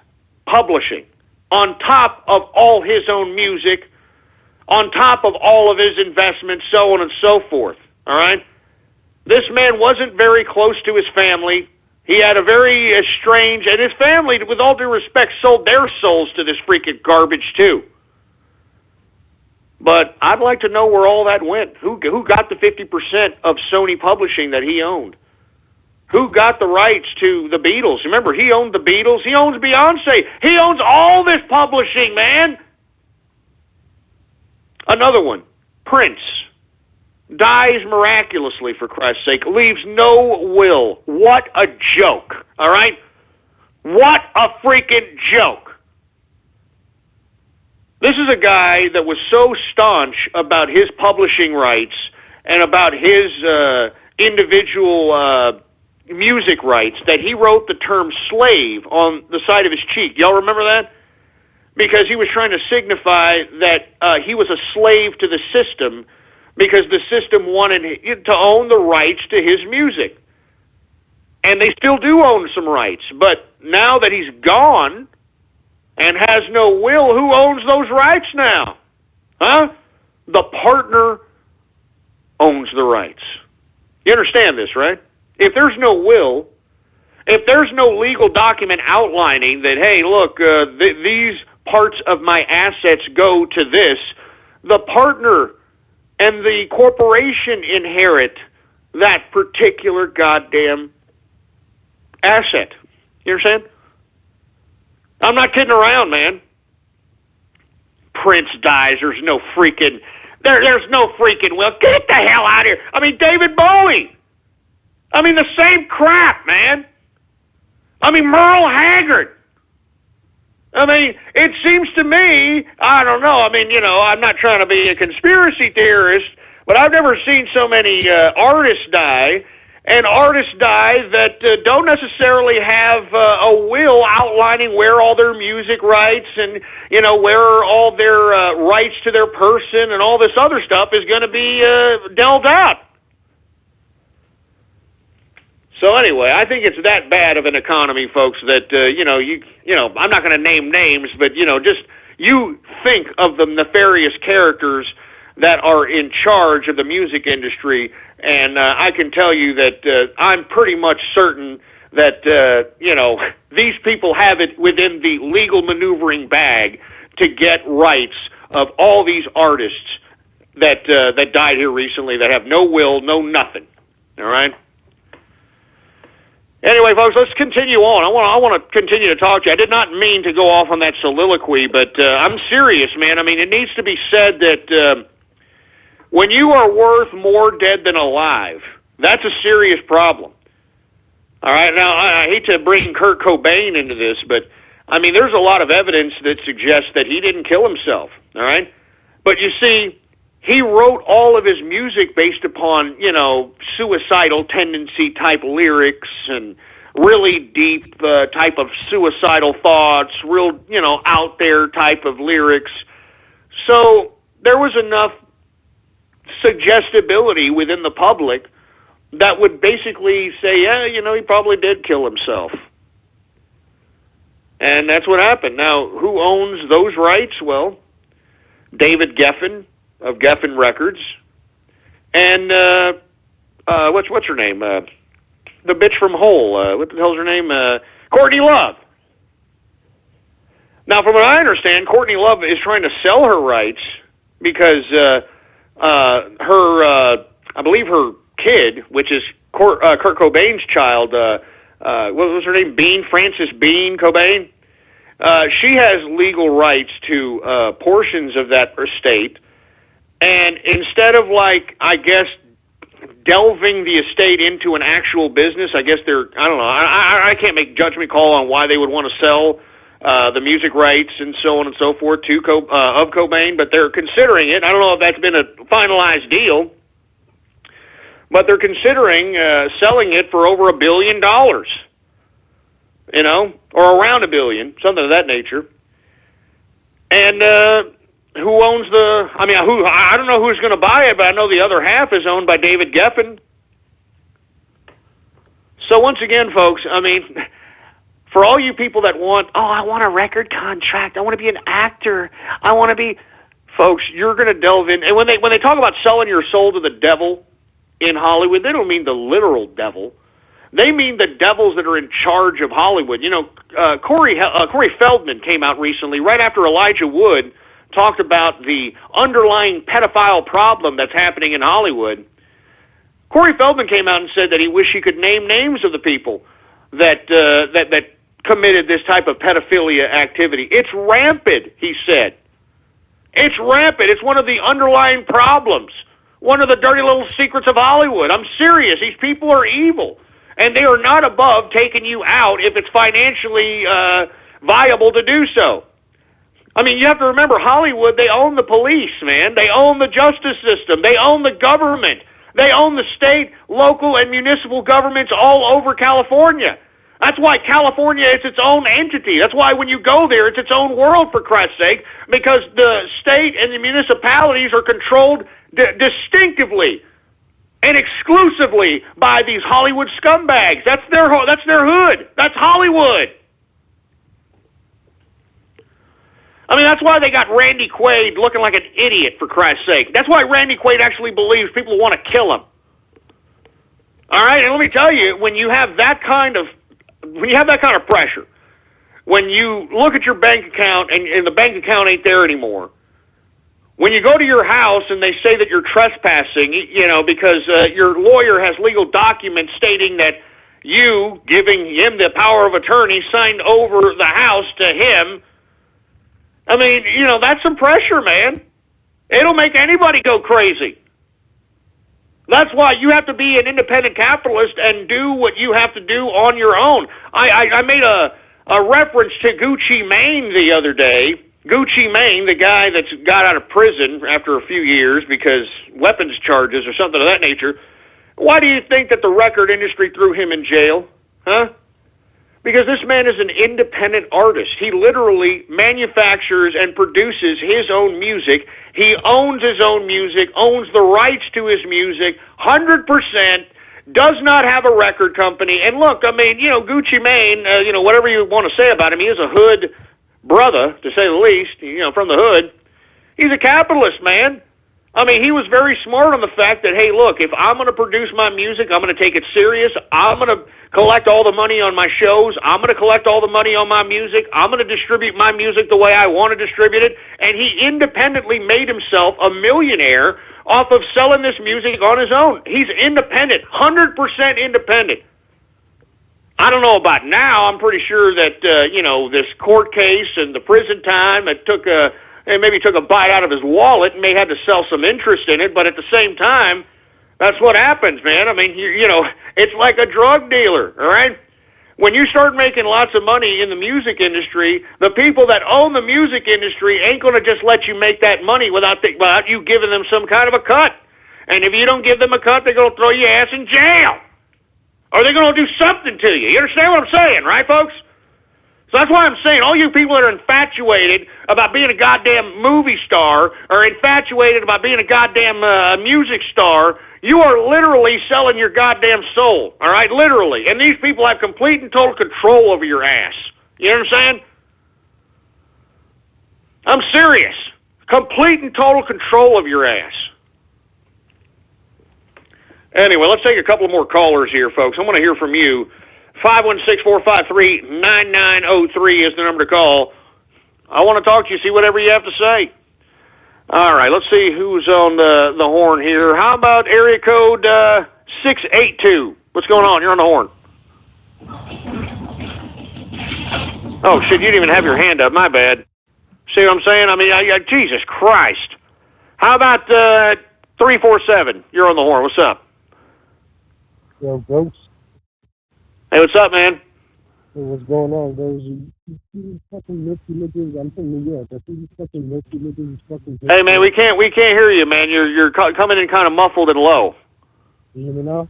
publishing, on top of all his own music, on top of all of his investments, so on and so forth. All right? This man wasn't very close to his family. He had a very strange, and his family, with all due respect, sold their souls to this freaking garbage too. But I'd like to know where all that went. Who got the 50% of Sony Publishing that he owned? Who got the rights to the Beatles? Remember, he owned the Beatles. He owns Beyonce. He owns all this publishing, man. Another one, Prince. Dies miraculously, for Christ's sake. Leaves no will. What a joke, all right? What a freaking joke. This is a guy that was so staunch about his publishing rights and about his individual music rights that he wrote the term slave on the side of his cheek. Y'all remember that? Because he was trying to signify that he was a slave to the system, because the system wanted to own the rights to his music. And they still do own some rights. But now that he's gone and has no will, who owns those rights now? Huh? The partner owns the rights. You understand this, right? If there's no will, if there's no legal document outlining that, hey, look, these parts of my assets go to this, the partner and the corporation inherit that particular goddamn asset. You understand? I'm not kidding around, man. Prince dies. There's no freaking will. Get the hell out of here. I mean, David Bowie. I mean, the same crap, man. I mean, Merle Haggard. I mean, it seems to me, I don't know, I mean, you know, I'm not trying to be a conspiracy theorist, but I've never seen so many artists die, and artists die that don't necessarily have a will outlining where all their music rights and, you know, where all their rights to their person and all this other stuff is going to be delved out. So anyway, I think it's that bad of an economy, folks, that, you know, I'm not going to name names, but, you know, just you think of the nefarious characters that are in charge of the music industry, and I can tell you that I'm pretty much certain that, you know, these people have it within the legal maneuvering bag to get rights of all these artists that died here recently that have no will, no nothing, all right? Anyway, folks, let's continue on. I want to continue to talk to you. I did not mean to go off on that soliloquy, but I'm serious, man. I mean, it needs to be said that when you are worth more dead than alive, that's a serious problem. All right, now, I hate to bring Kurt Cobain into this, but, I mean, there's a lot of evidence that suggests that he didn't kill himself, all right? But you see, he wrote all of his music based upon, suicidal tendency type lyrics and really deep type of suicidal thoughts, real, out there type of lyrics. So there was enough suggestibility within the public that would basically say, yeah, he probably did kill himself. And that's what happened. Now, who owns those rights? Well, David Geffen of Geffen Records, and what's her name? The bitch from Hole. What the hell's her name? Courtney Love. Now, from what I understand, Courtney Love is trying to sell her rights because I believe her kid, which is Kurt Cobain's child, what was her name? Frances Bean Cobain. She has legal rights to portions of that estate, and instead of delving the estate into an actual business, I guess I don't know. I can't make judgment call on why they would want to sell the music rights and so on and so forth of Cobain, but they're considering it. I don't know if that's been a finalized deal, but they're considering selling it for over $1 billion, or around $1 billion, something of that nature. And who owns I don't know who's going to buy it, but I know the other half is owned by David Geffen. So once again, folks, for all you people that want, I want a record contract, I want to be an actor, I want to be, folks, you're going to delve in. And when they talk about selling your soul to the devil in Hollywood, they don't mean the literal devil. They mean the devils that are in charge of Hollywood. Corey Feldman came out recently, right after Elijah Wood talked about the underlying pedophile problem that's happening in Hollywood. Corey Feldman came out and said that he wished he could name names of the people that committed this type of pedophilia activity. It's rampant, he said. It's rampant. It's one of the underlying problems, one of the dirty little secrets of Hollywood. I'm serious. These people are evil, and they are not above taking you out if it's financially viable to do so. You have to remember, Hollywood, they own the police, man. They own the justice system. They own the government. They own the state, local, and municipal governments all over California. That's why California is its own entity. That's why when you go there, it's its own world, for Christ's sake, because the state and the municipalities are controlled distinctively and exclusively by these Hollywood scumbags. That's their hood. That's Hollywood. That's why they got Randy Quaid looking like an idiot, for Christ's sake. That's why Randy Quaid actually believes people want to kill him. All right, and let me tell you, when you have that kind of pressure, when you look at your bank account and the bank account ain't there anymore, when you go to your house and they say that you're trespassing, because your lawyer has legal documents stating that you, giving him the power of attorney, signed over the house to him, that's some pressure, man. It'll make anybody go crazy. That's why you have to be an independent capitalist and do what you have to do on your own. I made a reference to Gucci Mane the other day. Gucci Mane, the guy that's got out of prison after a few years because weapons charges or something of that nature. Why do you think that the record industry threw him in jail? Huh? Because this man is an independent artist. He literally manufactures and produces his own music. He owns his own music, owns the rights to his music, 100%, does not have a record company. And look, Gucci Mane, whatever you want to say about him, he is a hood brother, to say the least, from the hood. He's a capitalist, man. He was very smart on the fact that, hey, look, if I'm going to produce my music, I'm going to take it serious. I'm going to collect all the money on my shows. I'm going to collect all the money on my music. I'm going to distribute my music the way I want to distribute it. And he independently made himself a millionaire off of selling this music on his own. He's independent, 100% independent. I don't know about now. I'm pretty sure that, this court case and the prison time, it maybe took a bite out of his wallet and may have to sell some interest in it, but at the same time, that's what happens, man. It's like a drug dealer, all right? when you start making lots of money in the music industry, the people that own the music industry ain't going to just let you make that money without you giving them some kind of a cut. And if you don't give them a cut, they're going to throw your ass in jail. Or they're going to do something to you. You understand what I'm saying, right, folks? So that's why I'm saying all you people that are infatuated about being a goddamn movie star or infatuated about being a goddamn music star, you are literally selling your goddamn soul, all right? Literally. And these people have complete and total control over your ass. You know what I'm saying? I'm serious. Complete and total control of your ass. Anyway, let's take a couple more callers here, folks. I want to hear from you. 516-453-9903 is the number to call. I want to talk to you, see whatever you have to say. All right, let's see who's on the horn here. How about area code 682? What's going on? You're on the horn. Oh, shit, you didn't even have your hand up. My bad. See what I'm saying? I mean, Jesus Christ. How about 347? You're on the horn. What's up? Yo, folks. Hey, what's up, man? Hey, what's going on, guys? You fucking risky niggas. I'm from New York. I see these fucking risky niggas. Hey, man, we can't hear you, man. You're coming in kind of muffled and low. You hear me now?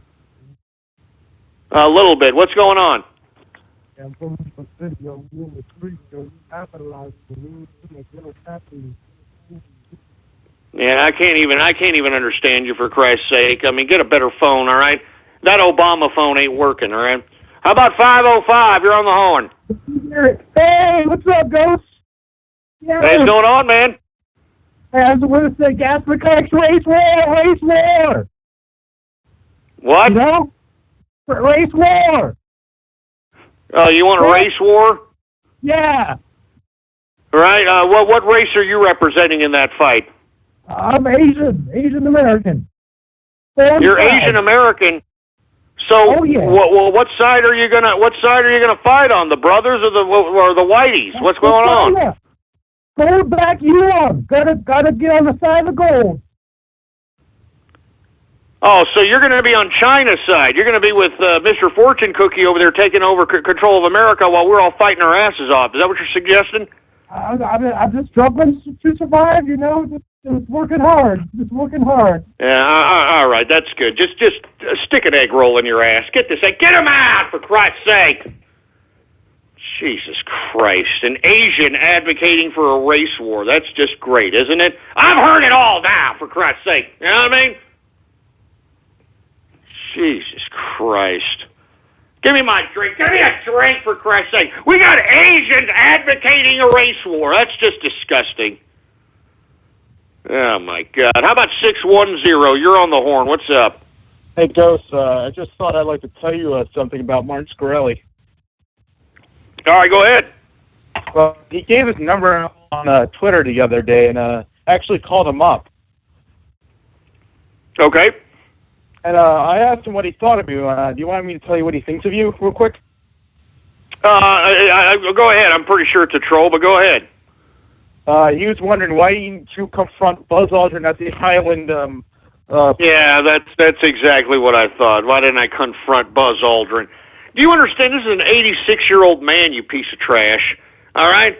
A little bit. What's going on? Yeah, I'm from the city, yo. We're in the street, yo. Capitalize the news, like little happening. Yeah, I can't even understand you, for Christ's sake. I mean, get a better phone, all right? That Obama phone ain't working, all right? How about 505? You're on the horn. Hey, what's up, Ghost? Yeah. Hey, what's going on, man? Hey, I was going to say, gas for cars, race war. What? You know? Race war. Oh, you want a race war? Yeah. All right. What race are you representing in that fight? I'm Asian American. You're Asian American. So, what side are you gonna fight on? The brothers or the whiteys? What's going on? Gold back you on. Gotta get on the side of gold. Oh, so you're going to be on China's side. You're going to be with Mr. Fortune Cookie over there taking over control of America while we're all fighting our asses off. Is that what you're suggesting? I'm just struggling to survive, you know. Just working hard. Yeah, all right, that's good. Just stick an egg roll in your ass. Get this egg. Get him out, for Christ's sake. Jesus Christ. An Asian advocating for a race war. That's just great, isn't it? I've heard it all now, for Christ's sake. You know what I mean? Jesus Christ. Give me my drink. Give me a drink, for Christ's sake. We got Asians advocating a race war. That's just disgusting. Oh, my God. How about 610? You're on the horn. What's up? Hey, Ghost, I just thought I'd like to tell you something about Martin Shkreli. All right, go ahead. Well, he gave his number on Twitter the other day and actually called him up. Okay. And I asked him what he thought of you. Do you want me to tell you what he thinks of you real quick? Go ahead. I'm pretty sure it's a troll, but go ahead. He was wondering why didn't you confront Buzz Aldrin at the Highland... Yeah, that's exactly what I thought. Why didn't I confront Buzz Aldrin? Do you understand? This is an 86-year-old man, you piece of trash. All right?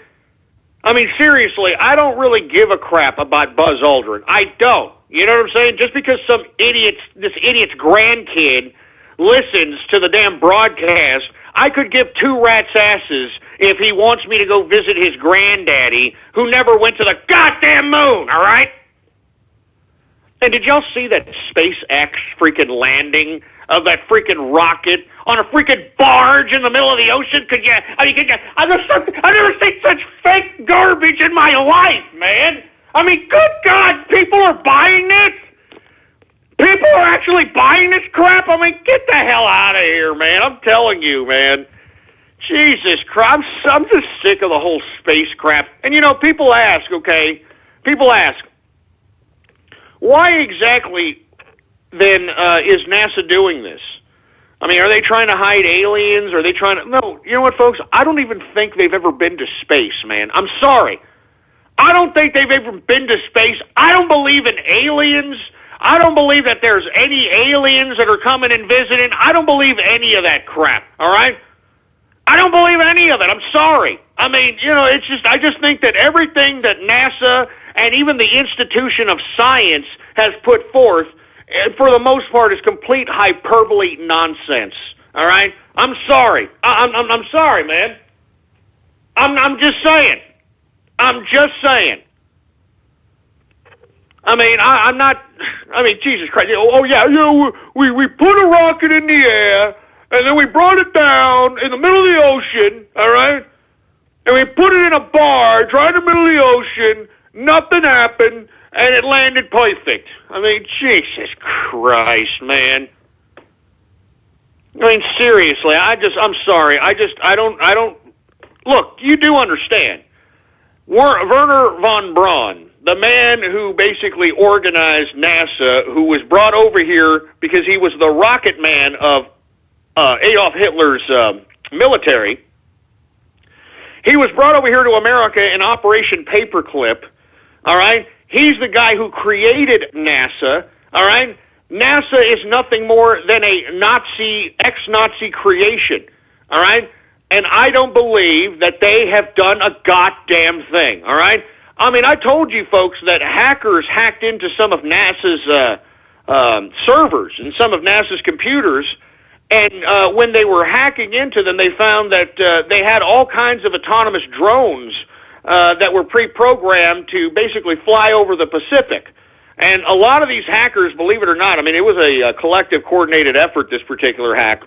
I mean, seriously, I don't really give a crap about Buzz Aldrin. I don't. You know what I'm saying? Just because this idiot's grandkid listens to the damn broadcast, I could give two rats' asses if he wants me to go visit his granddaddy who never went to the goddamn moon, all right? And did y'all see that SpaceX freaking landing of that freaking rocket on a freaking barge in the middle of the ocean? I've never seen such fake garbage in my life, man. I mean, good God, people are buying this? People are actually buying this crap? I mean, get the hell out of here, man. I'm telling you, man. Jesus Christ, I'm just sick of the whole space crap. And, you know, people ask, why exactly, then, is NASA doing this? I mean, are they trying to hide aliens? Are they trying to... No, you know what, folks? I don't even think they've ever been to space, man. I'm sorry. I don't think they've ever been to space. I don't believe in aliens. I don't believe that there's any aliens that are coming and visiting. I don't believe any of that crap, all right? I don't believe any of it. I'm sorry. I mean, it's just, I just think that everything that NASA and even the institution of science has put forth, for the most part, is complete hyperbole nonsense. All right? I'm sorry. I'm sorry, man. I'm just saying. I'm just saying. I mean, I'm not. I mean, Jesus Christ. Oh yeah. We put a rocket in the air, and then we brought it down in the middle of the ocean. All right, and we put it in a barge right in the middle of the ocean. Nothing happened, and it landed perfect. I mean, Jesus Christ, man. I mean, seriously. I'm sorry. I don't. Look, you do understand. Werner von Braun, the man who basically organized NASA, who was brought over here because he was the rocket man of Adolf Hitler's military. He was brought over here to America in Operation Paperclip, all right? He's the guy who created NASA, all right? NASA is nothing more than a ex-Nazi creation, all right? And I don't believe that they have done a goddamn thing, all right? I mean, I told you folks that hackers hacked into some of NASA's servers and some of NASA's computers, and when they were hacking into them, they found that they had all kinds of autonomous drones that were pre-programmed to basically fly over the Pacific. And a lot of these hackers, believe it or not, I mean, it was a collective coordinated effort, this particular hack.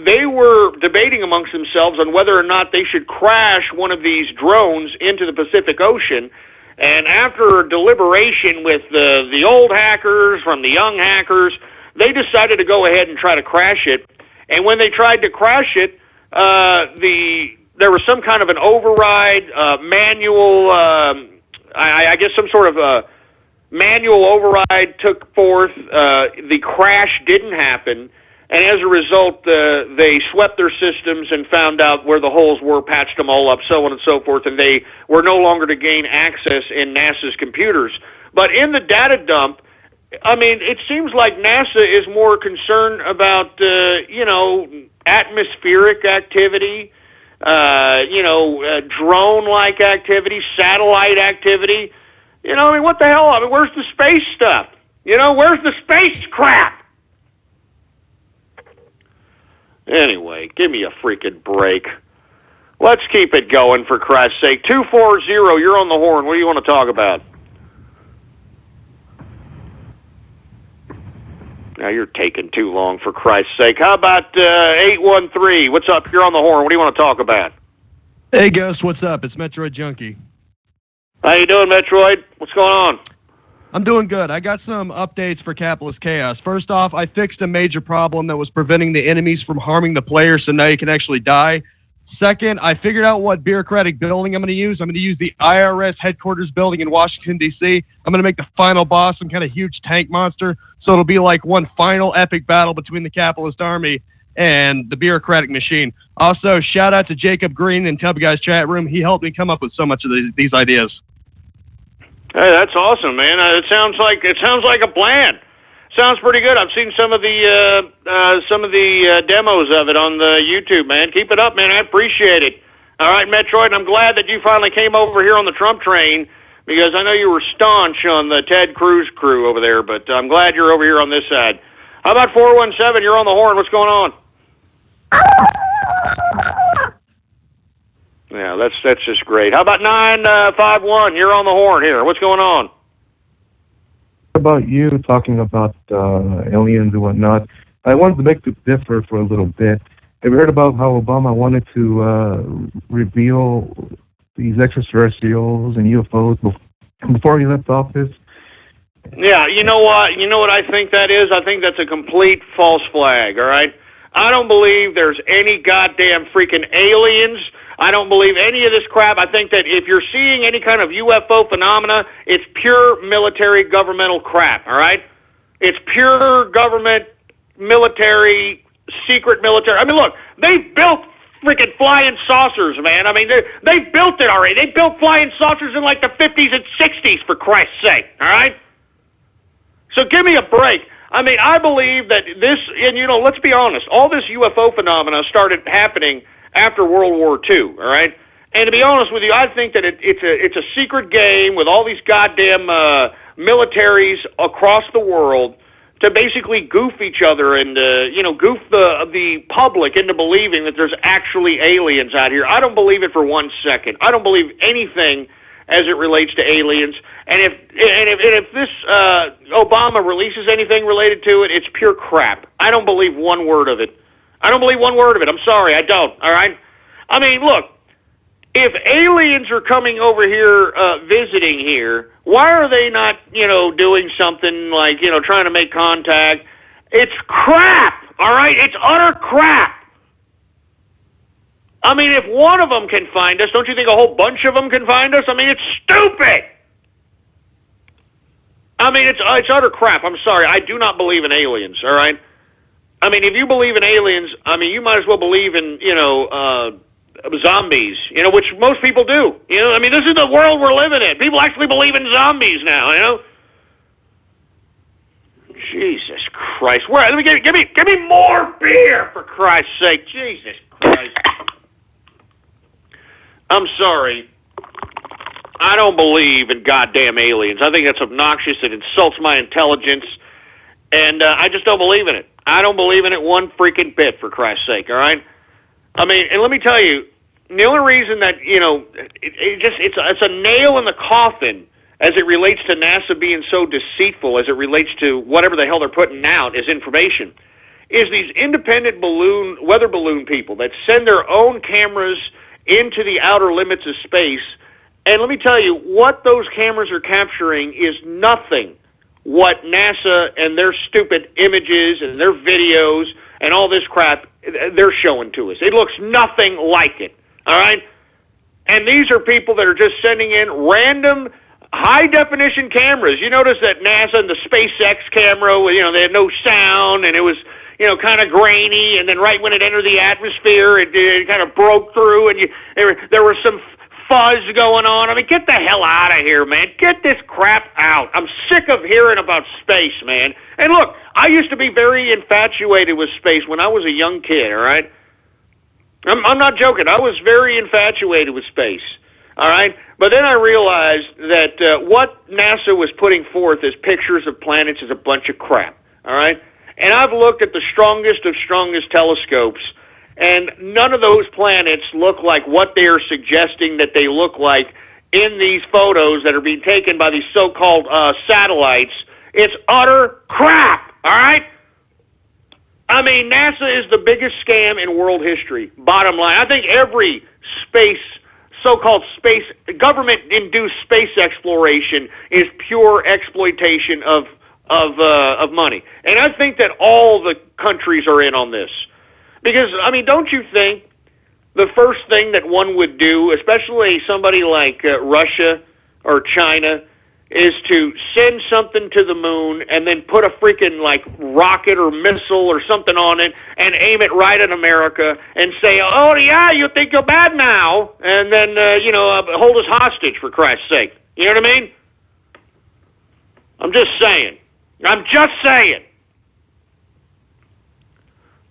They were debating amongst themselves on whether or not they should crash one of these drones into the Pacific Ocean. And after deliberation with the old hackers from the young hackers, they decided to go ahead and try to crash it. And when they tried to crash it, there was some kind of an override, manual, I guess some sort of manual override took forth. The crash didn't happen. And as a result, they swept their systems and found out where the holes were, patched them all up, so on and so forth, and they were no longer to gain access in NASA's computers. But in the data dump, I mean, it seems like NASA is more concerned about, atmospheric activity, drone-like activity, satellite activity. I mean, what the hell? I mean, where's the space stuff? Where's the space crap? Anyway, give me a freaking break. Let's keep it going, for Christ's sake. 240, you're on the horn. What do you want to talk about? Now you're taking too long, for Christ's sake. How about 813? What's up? You're on the horn. What do you want to talk about? Hey, Ghost, what's up? It's Metroid Junkie. How you doing, Metroid? What's going on? I'm doing good. I got some updates for Capitalist Chaos. First off, I fixed a major problem that was preventing the enemies from harming the player, so now you can actually die. Second, I figured out what bureaucratic building I'm going to use. I'm going to use the IRS headquarters building in Washington, D.C. I'm going to make the final boss some kind of huge tank monster, so it'll be like one final epic battle between the capitalist army and the bureaucratic machine. Also, shout out to Jacob Green in Tub Guys chat room. He helped me come up with so much of these ideas. Hey, that's awesome, man. It sounds like a plan. Sounds pretty good. I've seen some of the demos of it on the YouTube, man. Keep it up, man. I appreciate it. All right, Metroid, I'm glad that you finally came over here on the Trump train, because I know you were staunch on the Ted Cruz crew over there, but I'm glad you're over here on this side. How about 417? You're on the horn. What's going on? Yeah, that's just great. How about 951? You're on the horn here. What's going on? How about you talking about aliens and whatnot? I wanted to make the differ for a little bit. Have you heard about how Obama wanted to reveal these extraterrestrials and UFOs before he left office? Yeah, you know what? You know what I think that is? I think that's a complete false flag, all right? I don't believe there's any goddamn freaking aliens. I don't believe any of this crap. I think that if you're seeing any kind of UFO phenomena, it's pure military governmental crap, all right? It's pure government, military, secret military. I mean, look, they've built freaking flying saucers, man. I mean, they've built it already. They built flying saucers in like the 50s and 60s, for Christ's sake, all right? So give me a break. I mean, I believe that this, and let's be honest, all this UFO phenomena started happening after World War II, all right? And to be honest with you, I think that it's a secret game with all these goddamn militaries across the world to basically goof each other and goof the public into believing that there's actually aliens out here. I don't believe it for 1 second. I don't believe anything as it relates to aliens. And if this Obama releases anything related to it, it's pure crap. I don't believe one word of it. I don't believe one word of it. I'm sorry, I don't. All right. I mean, look. If aliens are coming over here, visiting here, why are they not, doing something like, trying to make contact? It's crap, all right? It's utter crap. I mean, if one of them can find us, don't you think a whole bunch of them can find us? I mean, it's stupid. I mean, it's utter crap. I'm sorry. I do not believe in aliens, all right? I mean, if you believe in aliens, I mean, you might as well believe in, zombies, which most people do. I mean, this is the world we're living in. People actually believe in zombies now, Jesus Christ. Let me give me more beer, for Christ's sake. Jesus Christ. I'm sorry. I don't believe in goddamn aliens. I think that's obnoxious. It insults my intelligence. And I just don't believe in it. I don't believe in it one freaking bit, for Christ's sake, all right? I mean, and let me tell you, the only reason that, it's a nail in the coffin as it relates to NASA being so deceitful, as it relates to whatever the hell they're putting out as information, is these independent weather balloon people that send their own cameras into the outer limits of space. And let me tell you, what those cameras are capturing is nothing what NASA and their stupid images and their videos and all this crap they're showing to us. It looks nothing like it, all right? And these are people that are just sending in random high-definition cameras. You notice that NASA and the SpaceX camera, they had no sound, and it was, kind of grainy, and then right when it entered the atmosphere, it kind of broke through, and there was some fuzz going on. I mean, get the hell out of here, man. Get this crap out. I'm sick of hearing about space, man. And look, I used to be very infatuated with space when I was a young kid, all right? I'm not joking. I was very infatuated with space, all right? But then I realized that what NASA was putting forth as pictures of planets is a bunch of crap, all right? And I've looked at the strongest of strongest telescopes, and none of those planets look like what they are suggesting that they look like in these photos that are being taken by these so-called satellites. It's utter crap, all right? I mean, NASA is the biggest scam in world history, bottom line. I think every so-called government-induced space exploration is pure exploitation of money. And I think that all the countries are in on this. Because, I mean, don't you think the first thing that one would do, especially somebody like Russia or China, is to send something to the moon and then put a freaking, rocket or missile or something on it and aim it right at America and say, oh, yeah, you think you're bad now, and then, hold us hostage, for Christ's sake. You know what I mean? I'm just saying.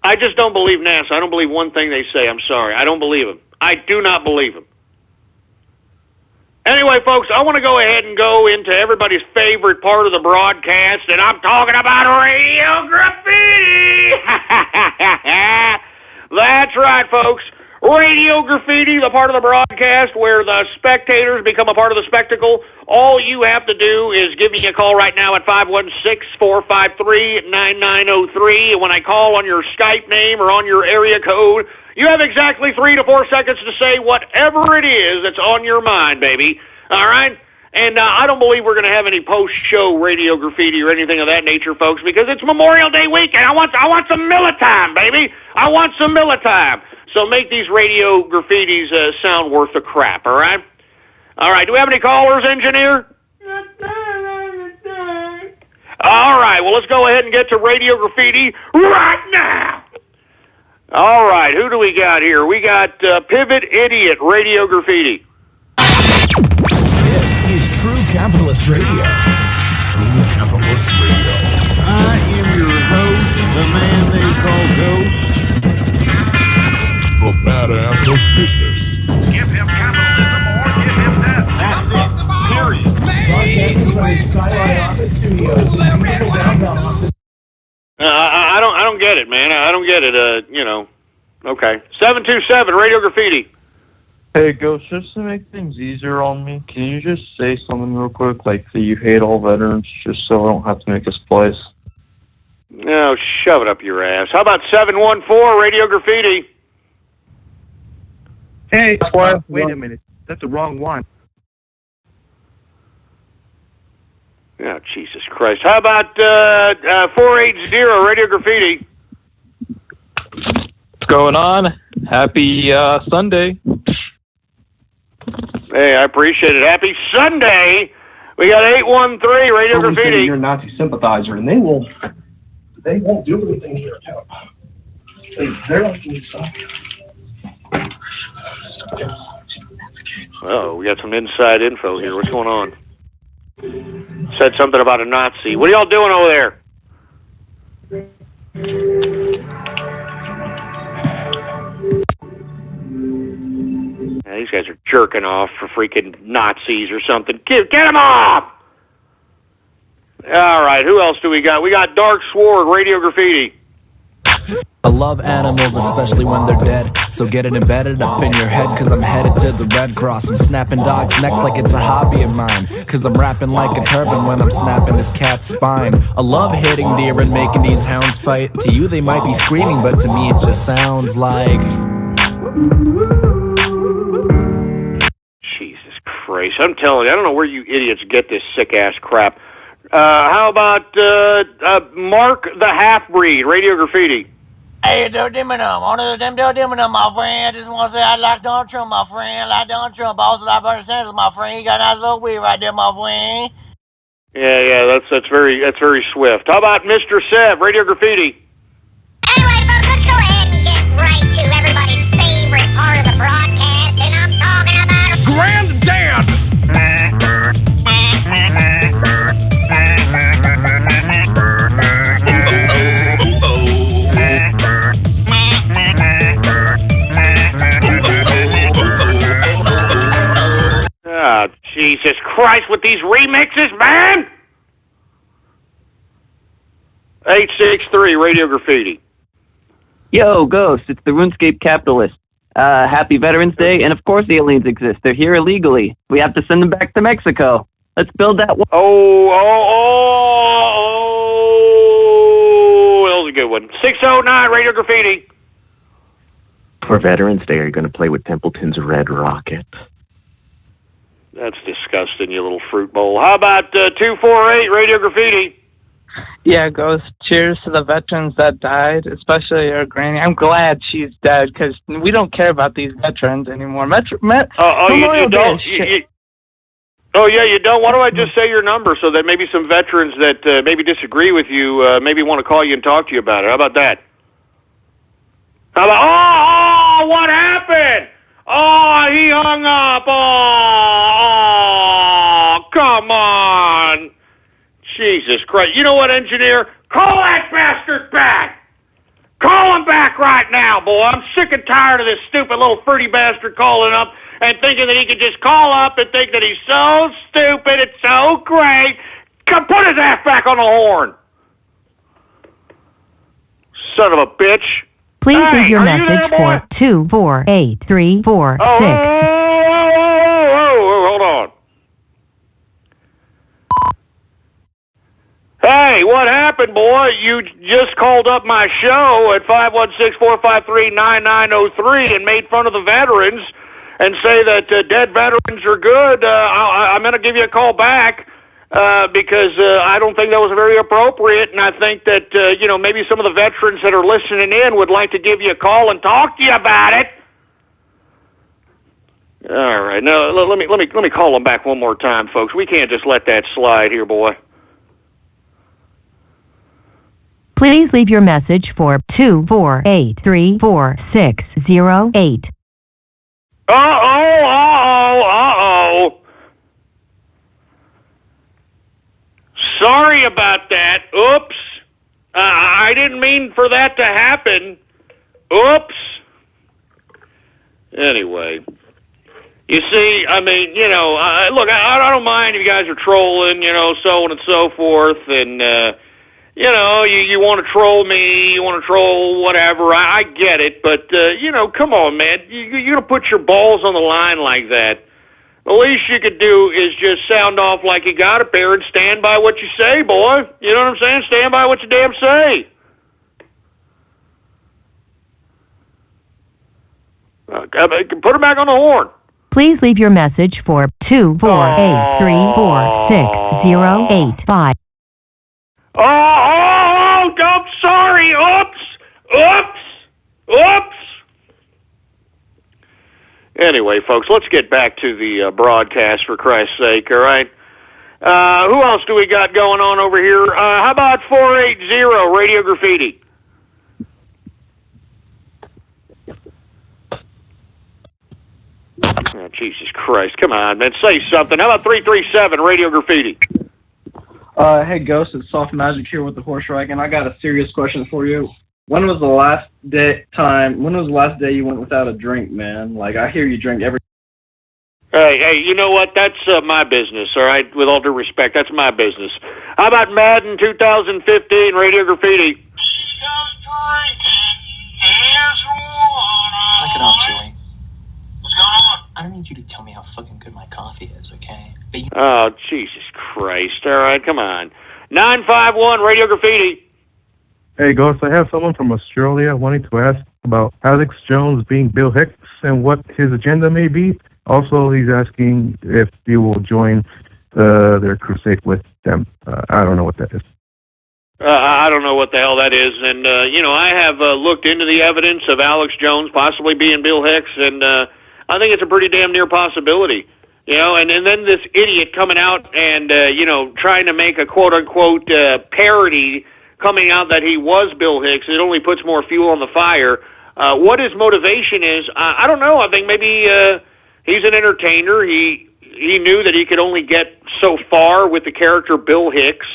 I just don't believe NASA. I don't believe one thing they say. I'm sorry. I don't believe them. I do not believe them. Anyway, folks, I want to go ahead and go into everybody's favorite part of the broadcast, and I'm talking about Radio Graffiti. That's right, folks. Radio Graffiti, the part of the broadcast where the spectators become a part of the spectacle. All you have to do is give me a call right now at 516-453-9903. And when I call on your Skype name or on your area code, you have exactly 3 to 4 seconds to say whatever it is that's on your mind, baby. All right? And I don't believe we're going to have any post-show Radio Graffiti or anything of that nature, folks, because it's Memorial Day weekend. I want some Miller time, baby. I want some Miller time. So make these Radio Graffitis sound worth the crap, all right? All right, do we have any callers, engineer? All right, well, let's go ahead and get to Radio Graffiti right now. All right, who do we got here? We got Pivot Idiot, Radio Graffiti. This is True Capitalist Radio. True Capitalist Radio. I am get it. Okay. 727 Radio Graffiti. Hey, Ghost, just to make things easier on me, can you just say something real quick, like that you hate all veterans, just so I don't have to make a splice? No, shove it up your ass. How about 714 Radio Graffiti? Hey, wait a minute. That's the wrong one. Oh, Jesus Christ. How about 480 Radio Graffiti? What's going on? Happy Sunday. Hey, I appreciate it. Happy Sunday. We got 813 Radio Graffiti. You're a Nazi sympathizer, and they won't do anything here. They're not going to stop you. Oh, we got some inside info here. What's going on? Said something about a Nazi. What are y'all doing over there? Yeah, these guys are jerking off for freaking Nazis or something. Get them off! All right, who else do we got? We got Dark Sword, Radio Graffiti. I love animals, especially when they're dead. So get it embedded up in your head, cause I'm headed to the Red Cross. I'm snapping dogs' necks like it's a hobby of mine, cause I'm rapping like a turban when I'm snapping this cat's spine. I love hitting deer and making these hounds fight. To you they might be screaming, but to me it just sounds like... Jesus Christ, I'm telling you, I don't know where you idiots get this sick-ass crap. How about Mark the Half-Breed, Radio Graffiti? Hey, do dimminum. One of them do dimminum, my friend. I just want to say I like Donald Trump, my friend. I like Donald Trump. I also like Bernie Sanders, my friend. You got a nice little weed right there, my friend. Yeah, that's very swift. How about Mr. Sev, Radio Graffiti? Anyway, folks, let's go ahead and get right to everybody's favorite part of the broadcast, and I'm talking about Granddad! Ah, Jesus Christ, with these remixes, man! 863 Radio Graffiti. Yo, Ghost, it's the RuneScape Capitalist. Happy Veterans Day, and of course aliens exist. They're here illegally. We have to send them back to Mexico. Let's build that wall. That was a good one. 609 Radio Graffiti. For Veterans Day, are you going to play with Templeton's Red Rocket? That's disgusting, you little fruit bowl. How about 248 Radio Graffiti? Yeah, Ghost, cheers to the veterans that died, especially your granny. I'm glad she's dead, because we don't care about these veterans anymore. You don't? You don't? Why don't I just say your number so that maybe some veterans that maybe disagree with you maybe want to call you and talk to you about it. How about that? How about, what happened? Oh, he hung up. Oh, come on. Jesus Christ. You know what, engineer? Call that bastard back. Call him back right now, boy. I'm sick and tired of this stupid little fruity bastard calling up and thinking that he could just call up and think that he's so stupid, it's so great. Come put his ass back on the horn. Son of a bitch. Please leave your message for 248346. Hold on. Hey, what happened, boy? You just called up my show at 516-453-9903 and made fun of the veterans and say that dead veterans are good. I'm going to give you a call back because I don't think that was very appropriate, and I think that maybe some of the veterans that are listening in would like to give you a call and talk to you about it. All right, now let me call them back one more time, folks. We can't just let that slide here, boy. Please leave your message for 24834608. Uh-oh. Sorry about that. Oops. I didn't mean for that to happen. Oops. Anyway. You see, I mean, look, I don't mind if you guys are trolling, so on and so forth, and you know, you want to troll me, you want to troll whatever. I get it, but you know, come on, man. You gonna put your balls on the line like that? The least you could do is just sound off like you got it there and stand by what you say, boy. You know what I'm saying? Stand by what you damn say. Put her back on the horn. Please leave your message for 248-346-0885. Oh, I'm sorry. Oops. Anyway, folks, let's get back to the broadcast, for Christ's sake, all right? Who else do we got going on over here? How about 480 Radio Graffiti? Oh, Jesus Christ, come on, man, say something. How about 337 Radio Graffiti? Hey, Ghost, it's Soft Magic here with the Horse Wagon. I got a serious question for you. When was the last day you went without a drink, man? Like, I hear you drink every... Hey, you know what? That's my business, all right? With all due respect, that's my business. How about Madden 2015 Radio Graffiti? Knock it off, Chewie. What's going on? I don't need you to tell me how fucking good my coffee is, okay? Oh, Jesus Christ. All right, come on. 951 Radio Graffiti. Hey, Ghost, I have someone from Australia wanting to ask about Alex Jones being Bill Hicks and what his agenda may be. Also, he's asking if you will join their crusade with them. I don't know what that is. I don't know what the hell that is. And, you know, I have looked into the evidence of Alex Jones possibly being Bill Hicks, and I think it's a pretty damn near possibility. You know, and then this idiot coming out and, you know, trying to make a quote-unquote parody coming out that he was Bill Hicks. It only puts more fuel on the fire. What his motivation is, I don't know. I think maybe he's an entertainer. He knew that he could only get so far with the character Bill Hicks.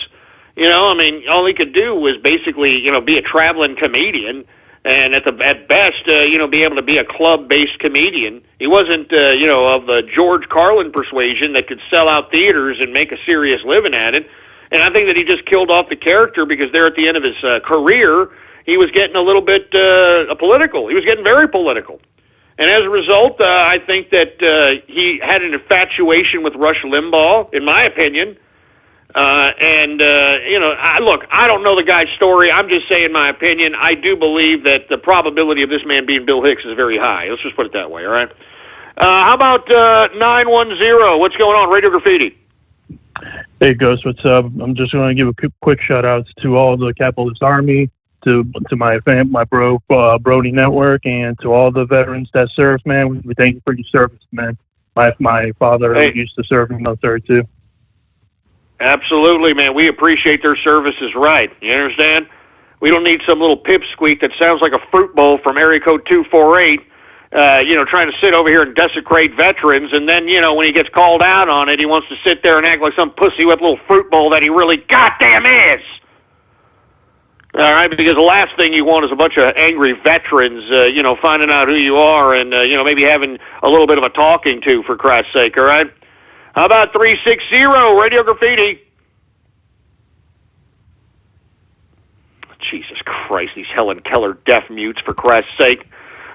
You know, I mean, all he could do was basically, you know, be a traveling comedian, and at best, you know, be able to be a club-based comedian. He wasn't, you know, of the George Carlin persuasion that could sell out theaters and make a serious living at it. And I think that he just killed off the character because there at the end of his career, he was getting a little bit political. He was getting very political. And as a result, I think that he had an infatuation with Rush Limbaugh, in my opinion. You know, look, I don't know the guy's story. I'm just saying my opinion. I do believe that the probability of this man being Bill Hicks is very high. Let's just put it that way, all right? How about 910? What's going on? Radio Graffiti. Hey, Ghost, what's up? I'm just going to give a quick shout-out to all the Capitalist Army, to my Brody Network, and to all the veterans that served, man. We thank you for your service, man. My father used to serve in the military, too. Absolutely, man. We appreciate their services, right. You understand? We don't need some little pipsqueak that sounds like a fruit bowl from area code 248, you know, trying to sit over here and desecrate veterans, and then, you know, when he gets called out on it, he wants to sit there and act like some pussy-whipped little fruit bowl that he really goddamn is. All right, because the last thing you want is a bunch of angry veterans, you know, finding out who you are and, you know, maybe having a little bit of a talking to, for Christ's sake, all right? How about 360 Radio Graffiti? Jesus Christ, these Helen Keller deaf mutes, for Christ's sake.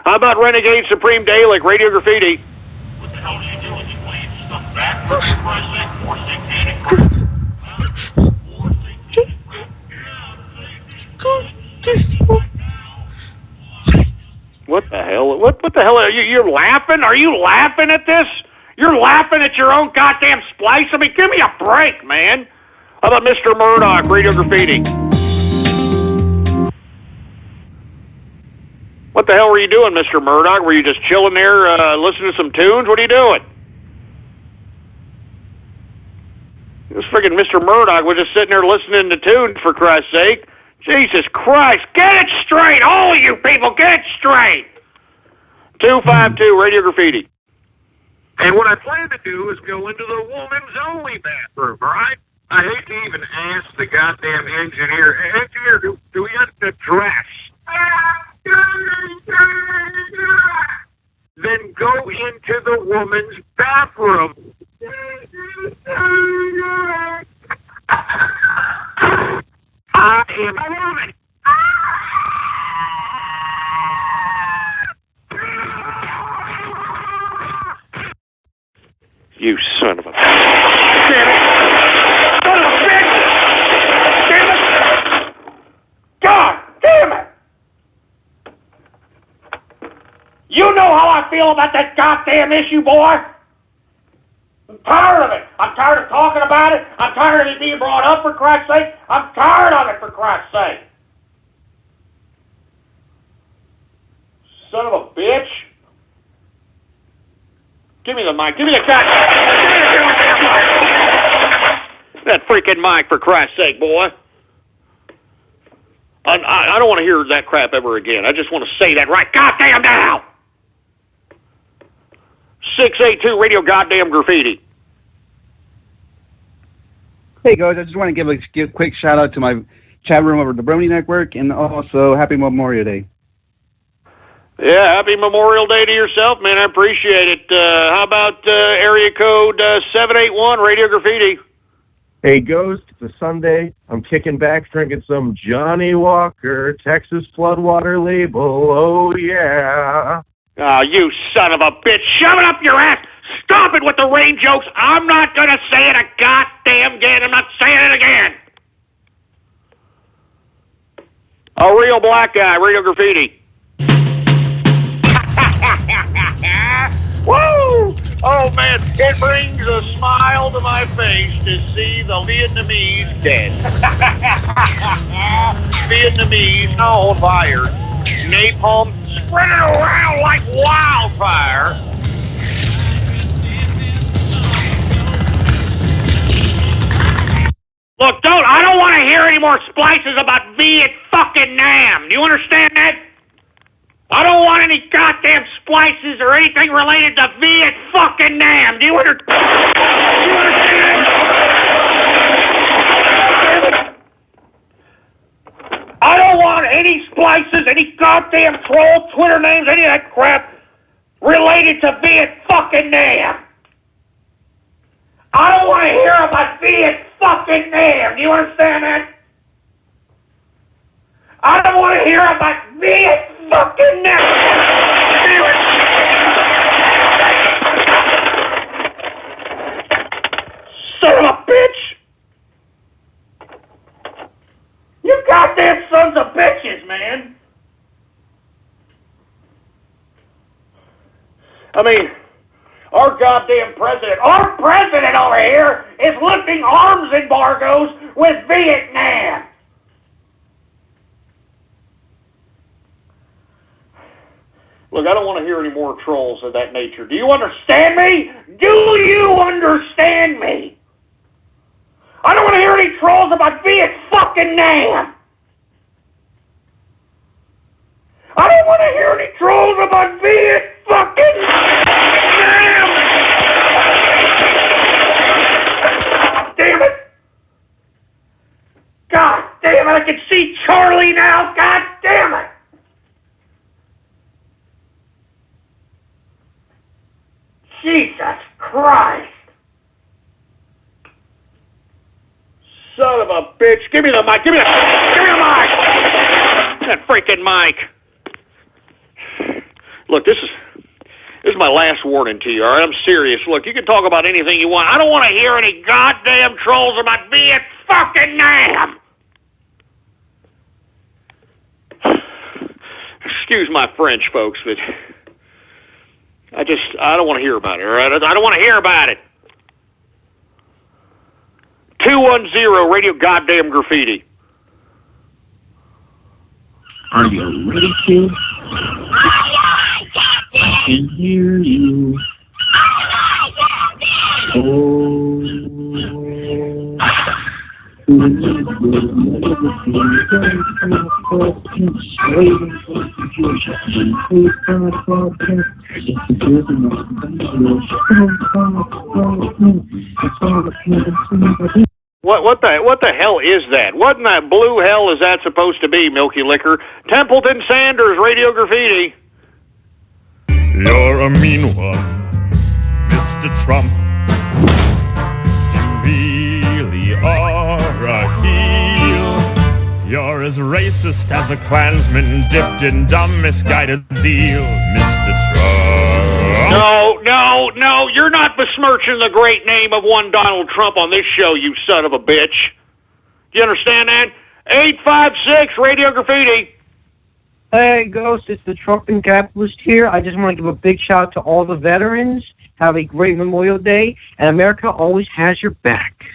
How about Renegade Supreme Dalek, Radio Graffiti? What the hell are you doing? You playing stuff back? For Christ's sake, What the hell? What the hell are you? You're laughing? Are you laughing at this? You're laughing at your own goddamn splice? I mean, give me a break, man. How about Mr. Murdoch, Radio Graffiti? What the hell were you doing, Mr. Murdoch? Were you just chilling there, listening to some tunes? What are you doing? This friggin' Mr. Murdoch was just sitting there listening to tunes, for Christ's sake. Jesus Christ, get it straight! All of you people, get it straight! 252, Radio Graffiti. And what I plan to do is go into the woman's only bathroom, all right? I hate to even ask the goddamn engineer. Engineer, do we have to dress? Then go into the woman's bathroom. I am a woman. You son of a... Damn it! Son of a bitch! Damn it! God damn it! You know how I feel about that goddamn issue, boy! I'm tired of it. I'm tired of talking about it. I'm tired of it being brought up, for Christ's sake. I'm tired of it, for Christ's sake. Son of a bitch. Give me the mic. Give me the goddamn mic. That freaking mic, for Christ's sake, boy. I don't want to hear that crap ever again. I just want to say that right goddamn now. 682 Radio Goddamn Graffiti. Hey guys, I just want to give a quick shout out to my chat room over the Brony Network, and also Happy Memorial Day. Yeah, happy Memorial Day to yourself, man. I appreciate it. How about area code 781 Radio Graffiti? Hey, Ghost, it's a Sunday. I'm kicking back, drinking some Johnny Walker, Texas Floodwater label. Oh, yeah. Oh, you son of a bitch. Shove it up your ass. Stop it with the rain jokes. I'm not going to say it a goddamn again. I'm not saying it again. A real black guy, Radio Graffiti. Woo! Oh, man, it brings a smile to my face to see the Vietnamese dead. Vietnamese on fire. Napalm spreading around like wildfire. Look, I don't want to hear any more splices about Viet-fucking-Nam. Do you understand that? I don't want any goddamn splices or anything related to Viet-fucking-Nam. Do you understand? I don't want any splices, any goddamn troll Twitter names, any of that crap related to Viet-fucking-Nam. I don't want to hear about Viet-fucking-Nam. Do you understand that? I don't want to hear about Viet-fucking-Nam. Son of a bitch! You goddamn sons of bitches, man! I mean, our goddamn president, over here is lifting arms embargoes with Vietnam! Look, I don't want to hear any more trolls of that nature. Do you understand me? Do you understand me? I don't want to hear any trolls about Viet-fucking-Nam. I don't want to hear any trolls about Viet-fucking-Nam. Damn it. God damn it, I can see Charlie now. God damn it. Jesus Christ! Son of a bitch! Give me the mic! Give me the mic! That freaking mic! Look, this is my last warning to you. All right, I'm serious. Look, you can talk about anything you want. I don't want to hear any goddamn trolls about Viet-fucking-Nam. Excuse my French, folks, but I don't want to hear about it, all right? I don't want to hear about it. 210 Radio Goddamn Graffiti. Are you ready, kid? I can hear you. Oh. What the hell is that? What in that blue hell is that supposed to be, Milky Liquor? Templeton Sanders, Radio Graffiti. You're a mean one, Mr. Trump. You really are a heel. racist as a Klansman, dipped in dumb, misguided zeal, Mr. Trump. No, you're not besmirching the great name of one Donald Trump on this show, you son of a bitch. Do you understand that? 856 Radio Graffiti. Hey, Ghost, it's the Trump and Capitalist here. I just want to give a big shout out to all the veterans. Have a great Memorial Day, and America always has your back.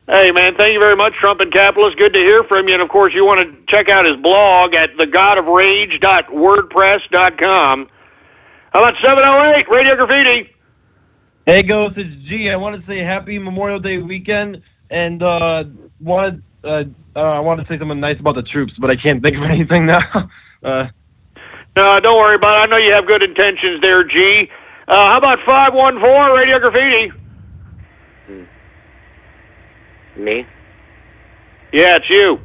Hey, man, thank you very much, Trump and Capitalist. Good to hear from you. And, of course, you want to check out his blog at thegodofrage.wordpress.com. How about 708, Radio Graffiti? Hey, Ghost, it's G. I want to say happy Memorial Day weekend, and I want to say something nice about the troops, but I can't think of anything now. No, don't worry about it. I know you have good intentions there, G. How about 514, Radio Graffiti? Me? Yeah, it's you.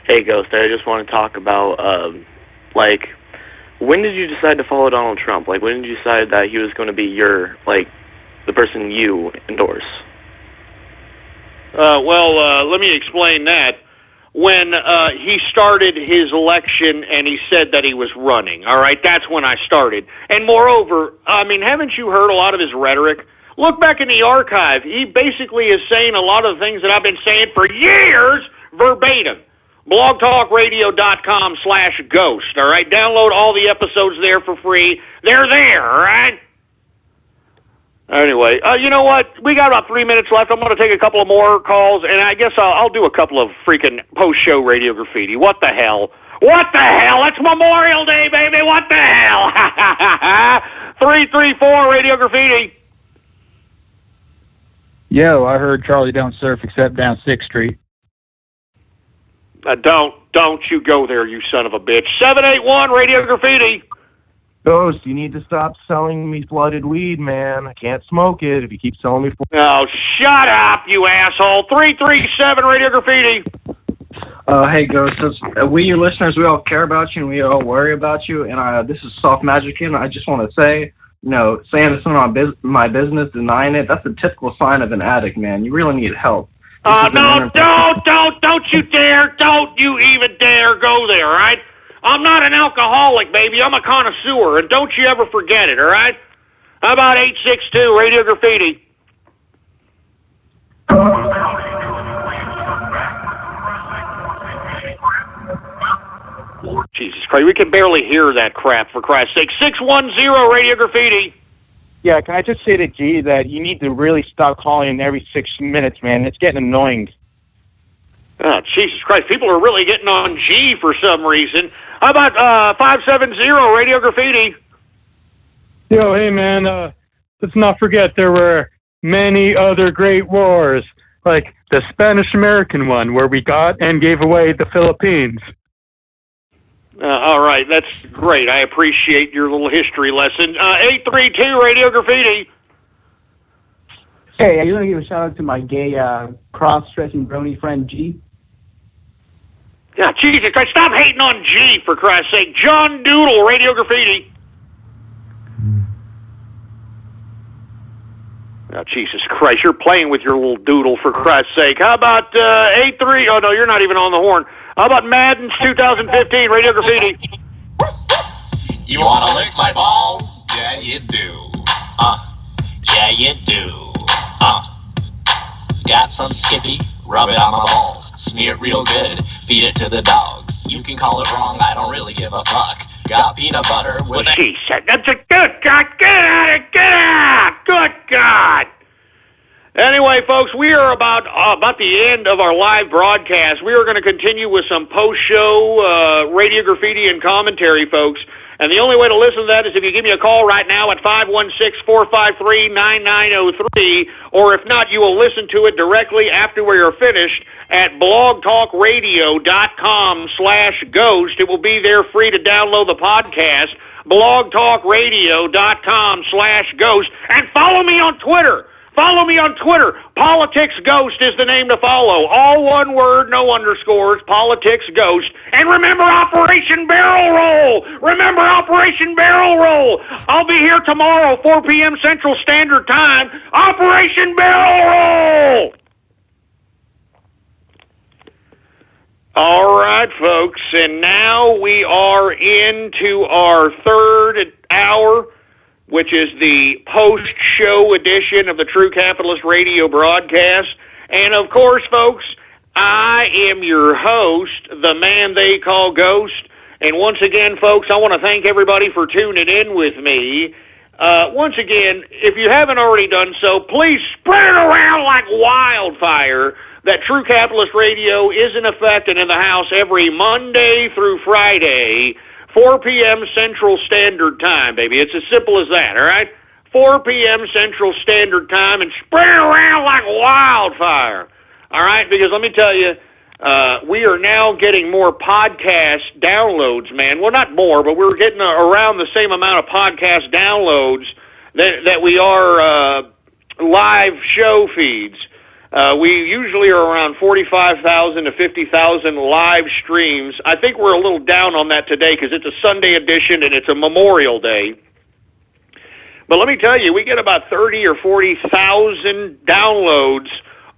Hey, Ghost, I just want to talk about, when did you decide to follow Donald Trump? Like, when did you decide that he was going to be your, the person you endorse? Let me explain that. When he started his election and he said that he was running, all right, that's when I started. And moreover, I mean, haven't you heard a lot of his rhetoric? Look back in the archive. He basically is saying a lot of the things that I've been saying for years verbatim. blogtalkradio.com/ghost, all right? Download all the episodes there for free. They're there, all right? Anyway, you know what? We got about 3 minutes left. I'm going to take a couple of more calls, and I guess I'll do a couple of freaking post-show Radio Graffiti. What the hell? What the hell? It's Memorial Day, baby. What the hell? 334 Radio Graffiti. Yo, I heard Charlie don't surf except down 6th Street. Don't you go there, you son of a bitch. 781 Radio Graffiti. Ghost, you need to stop selling me flooded weed, man. I can't smoke it if you keep selling me flooded. Oh, shut up, you asshole. 337 Radio Graffiti. Hey, Ghost, we, your listeners, we all care about you and we all worry about you. And this is Soft Magic, and I just want to say, saying it's not my business, denying it, that's a typical sign of an addict, man. You really need help. No, don't you dare, don't you even dare go there, all right? I'm not an alcoholic, baby. I'm a connoisseur, and don't you ever forget it, all right? How about 862 Radio Graffiti? Jesus Christ, we can barely hear that crap, for Christ's sake. 610 Radio Graffiti. Yeah, can I just say to G that you need to really stop calling every 6 minutes, man. It's getting annoying. Oh, Jesus Christ, people are really getting on G for some reason. How about 570 Radio Graffiti? Yo, hey, man, let's not forget there were many other great wars, like the Spanish-American one, where we got and gave away the Philippines. All right, that's great. I appreciate your little history lesson. 832 Radio Graffiti. Hey, I just want to give a shout out to my gay cross-dressing brony friend G. Yeah, Jesus Christ, stop hating on G, for Christ's sake. John Doodle, Radio Graffiti. Oh, Jesus Christ, you're playing with your little doodle, for Christ's sake. How about 83? Oh, no, you're not even on the horn. How about Madden's 2015, Radio Graffiti? You want to lick my balls? Yeah, you do. Yeah, you do. Got some Skippy? Rub it on my balls. Smear it real good. Feed it to the dogs. You can call it wrong. I don't really give a fuck. Got peanut butter with a... She said, that's a good God. Get out! Get out! Good God! Anyway, folks, we are about the end of our live broadcast. We are going to continue with some post-show Radio Graffiti and commentary, folks. And the only way to listen to that is if you give me a call right now at 516-453-9903, or if not, you will listen to it directly after we are finished at blogtalkradio.com/ghost. It will be there free to download the podcast, blogtalkradio.com/ghost, and follow me on Twitter. Follow me on Twitter. Politics Ghost is the name to follow. All one word, no underscores. Politics Ghost. And remember Operation Barrel Roll. Remember Operation Barrel Roll. I'll be here tomorrow, 4 p.m. Central Standard Time. Operation Barrel Roll. All right, folks, and now we are into our third hour, which is the post-show edition of the True Capitalist Radio broadcast. And, of course, folks, I am your host, the man they call Ghost. And once again, folks, I want to thank everybody for tuning in with me. Once again, if you haven't already done so, please spread it around like wildfire that True Capitalist Radio is in effect and in the house every Monday through Friday, 4 p.m. Central Standard Time, baby. It's as simple as that, all right? 4 p.m. Central Standard Time, and spread it around like wildfire, all right? Because let me tell you, we are now getting more podcast downloads, man. Well, not more, but we're getting around the same amount of podcast downloads that we are live show feeds. We usually are around 45,000 to 50,000 live streams. I think we're a little down on that today because it's a Sunday edition and it's a Memorial Day. But let me tell you, we get about 30 or 40,000 downloads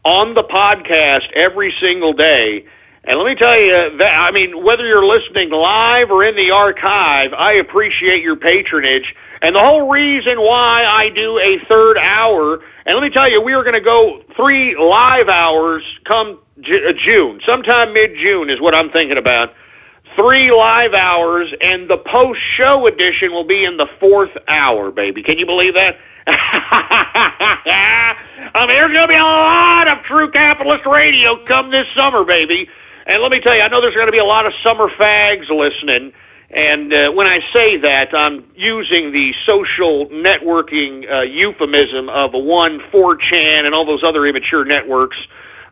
on the podcast every single day. And let me tell you, that, I mean, whether you're listening live or in the archive, I appreciate your patronage. And the whole reason why I do a third hour, and let me tell you, we are going to go 3 live hours come June. Sometime mid-June is what I'm thinking about. 3 live hours, and the post-show edition will be in the 4th hour, baby. Can you believe that? I mean, there's going to be a lot of True Capitalist Radio come this summer, baby. And let me tell you, I know there's going to be a lot of summer fags listening. And when I say that, I'm using the social networking euphemism of 4chan and all those other immature networks,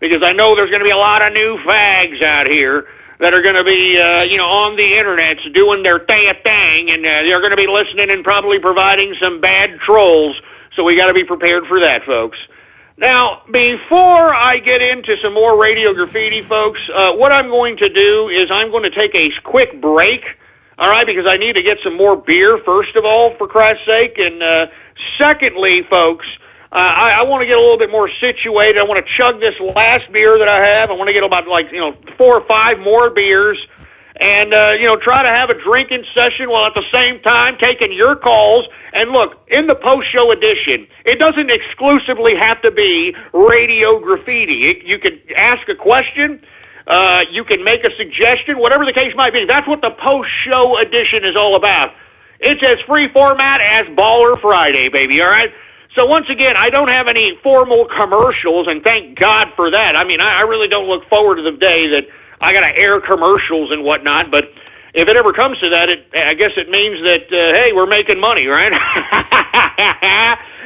because I know there's going to be a lot of new fags out here that are going to be, on the internet doing their thing, and they're going to be listening and probably providing some bad trolls. So we got to be prepared for that, folks. Now, before I get into some more Radio Graffiti, folks, what I'm going to do is I'm going to take a quick break. All right, because I need to get some more beer, first of all, for Christ's sake. And secondly, folks, I want to get a little bit more situated. I want to chug this last beer that I have. I want to get about 4 or 5 more beers and, try to have a drinking session while at the same time taking your calls. And look, in the post-show edition, it doesn't exclusively have to be Radio Graffiti. You could ask a question. You can make a suggestion, whatever the case might be. That's what the post-show edition is all about. It's as free format as Baller Friday, baby, all right? So once again, I don't have any formal commercials, and thank God for that. I mean, I really don't look forward to the day that I got to air commercials and whatnot, but if it ever comes to that, I guess it means that, hey, we're making money, right?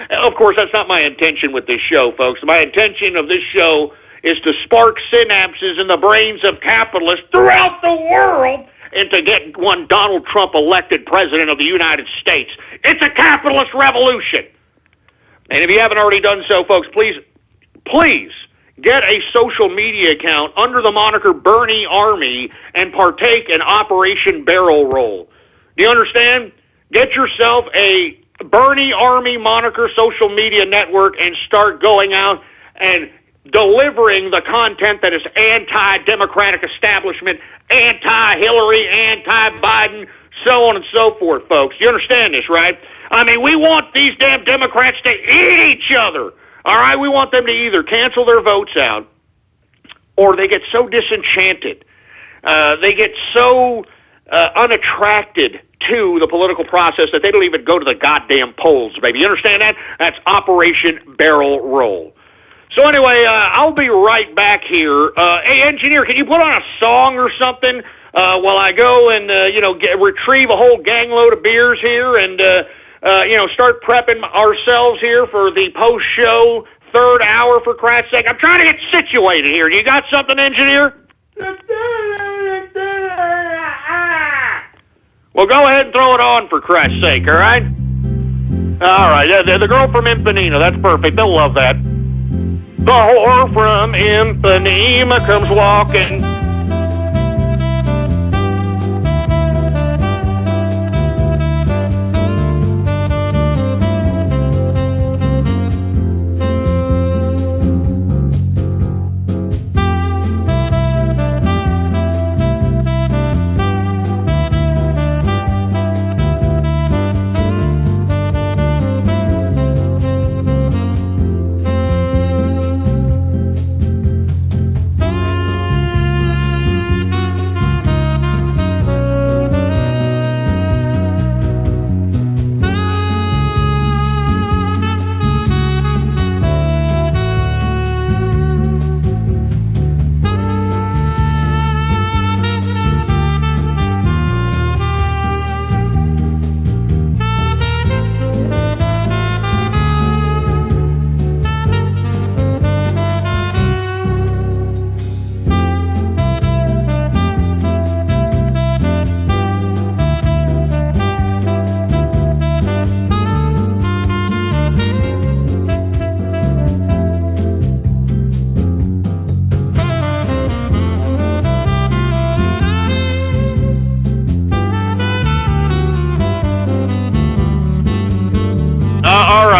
Of course, that's not my intention with this show, folks. My intention of this show is to spark synapses in the brains of capitalists throughout the world and to get one Donald Trump elected president of the United States. It's a capitalist revolution. And if you haven't already done so, folks, please get a social media account under the moniker Bernie Army and partake in Operation Barrel Roll. Do you understand? Get yourself a Bernie Army moniker social media network and start going out and delivering the content that is anti-democratic establishment, anti-Hillary, anti-Biden, so on and so forth, folks. You understand this, right? I mean, we want these damn Democrats to eat each other. All right, we want them to either cancel their votes out or they get so disenchanted, they get so unattracted to the political process that they don't even go to the goddamn polls, baby. You understand that? That's Operation Barrel Roll. So anyway, I'll be right back here. Hey, engineer, can you put on a song or something while I go and, retrieve a whole gangload of beers here and, start prepping ourselves here for the post-show third hour, for Christ's sake? I'm trying to get situated here. You got something, engineer? Well, go ahead and throw it on, for Christ's sake, all right? All right, the girl from Impanema, that's perfect. They'll love that. The whore from Impanema comes walking.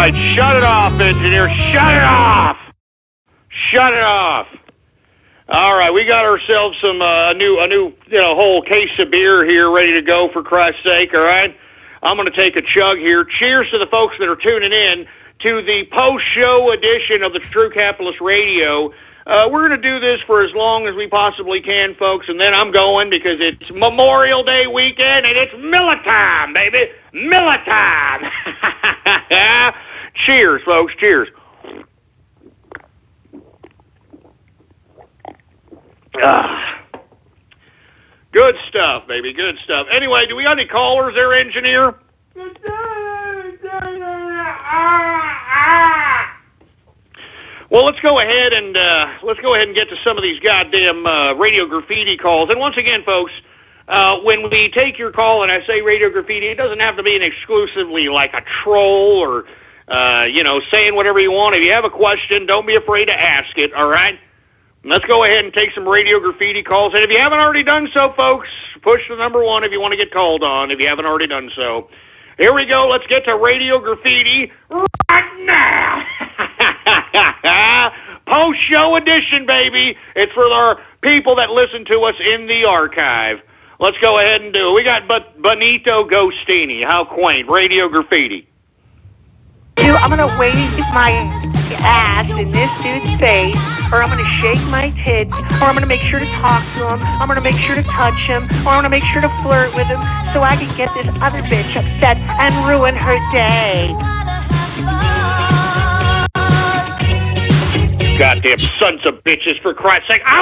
right, shut it off, engineer. Shut it off. Shut it off. All right, we got ourselves some a new whole case of beer here, ready to go. For Christ's sake, all right. I'm going to take a chug here. Cheers to the folks that are tuning in to the post-show edition of the True Capitalist Radio. We're going to do this for as long as we possibly can, folks, and then I'm going because it's Memorial Day weekend and it's Miller time, baby. Miller time. Cheers, folks. Cheers. Good stuff, baby. Good stuff. Anyway, do we got any callers there, engineer? Well, let's go ahead and get to some of these goddamn Radio Graffiti calls. And once again, folks, when we take your call and I say Radio Graffiti, it doesn't have to be an exclusively like a troll or saying whatever you want. If you have a question, don't be afraid to ask it. All right. Let's go ahead and take some Radio Graffiti calls. And if you haven't already done so, folks, push the number 1 if you want to get called on, if you haven't already done so. Here we go. Let's get to Radio Graffiti right now. Post-show edition, baby. It's for our people that listen to us in the archive. Let's go ahead and do it. We got Benito Gostini. How quaint. Radio Graffiti. Dude, I'm going to wave my ass in this dude's face, or I'm going to shake my tits, or I'm going to make sure to talk to him, I'm going to make sure to touch him, or I'm going to make sure to flirt with him so I can get this other bitch upset and ruin her day. Goddamn sons of bitches, for Christ's sake. I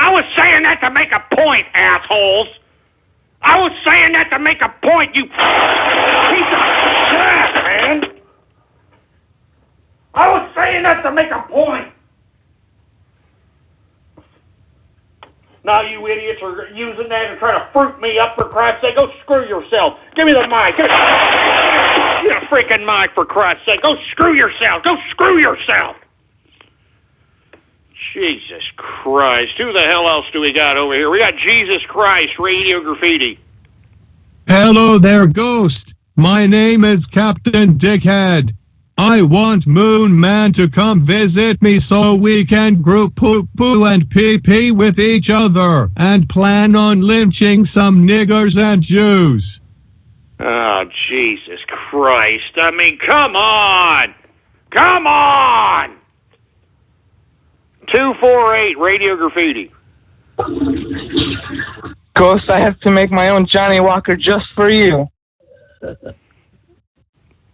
was saying that to make a point, assholes. I was saying that to make a point, you piece of crap, man. I was saying that to make a point. Now you idiots are using that and trying to fruit me up, for Christ's sake. Go screw yourself. Give me the mic. Give me the freaking mic, for Christ's sake. Go screw yourself. Go screw yourself. Jesus Christ. Who the hell else do we got over here? We got Jesus Christ, Radio Graffiti. Hello there, Ghost. My name is Captain Dickhead. I want Moon Man to come visit me so we can group poo-poo and pee-pee with each other and plan on lynching some niggers and Jews. Oh, Jesus Christ. I mean, come on. Come on. 248 Radio Graffiti. Ghost, I have to make my own Johnny Walker just for you.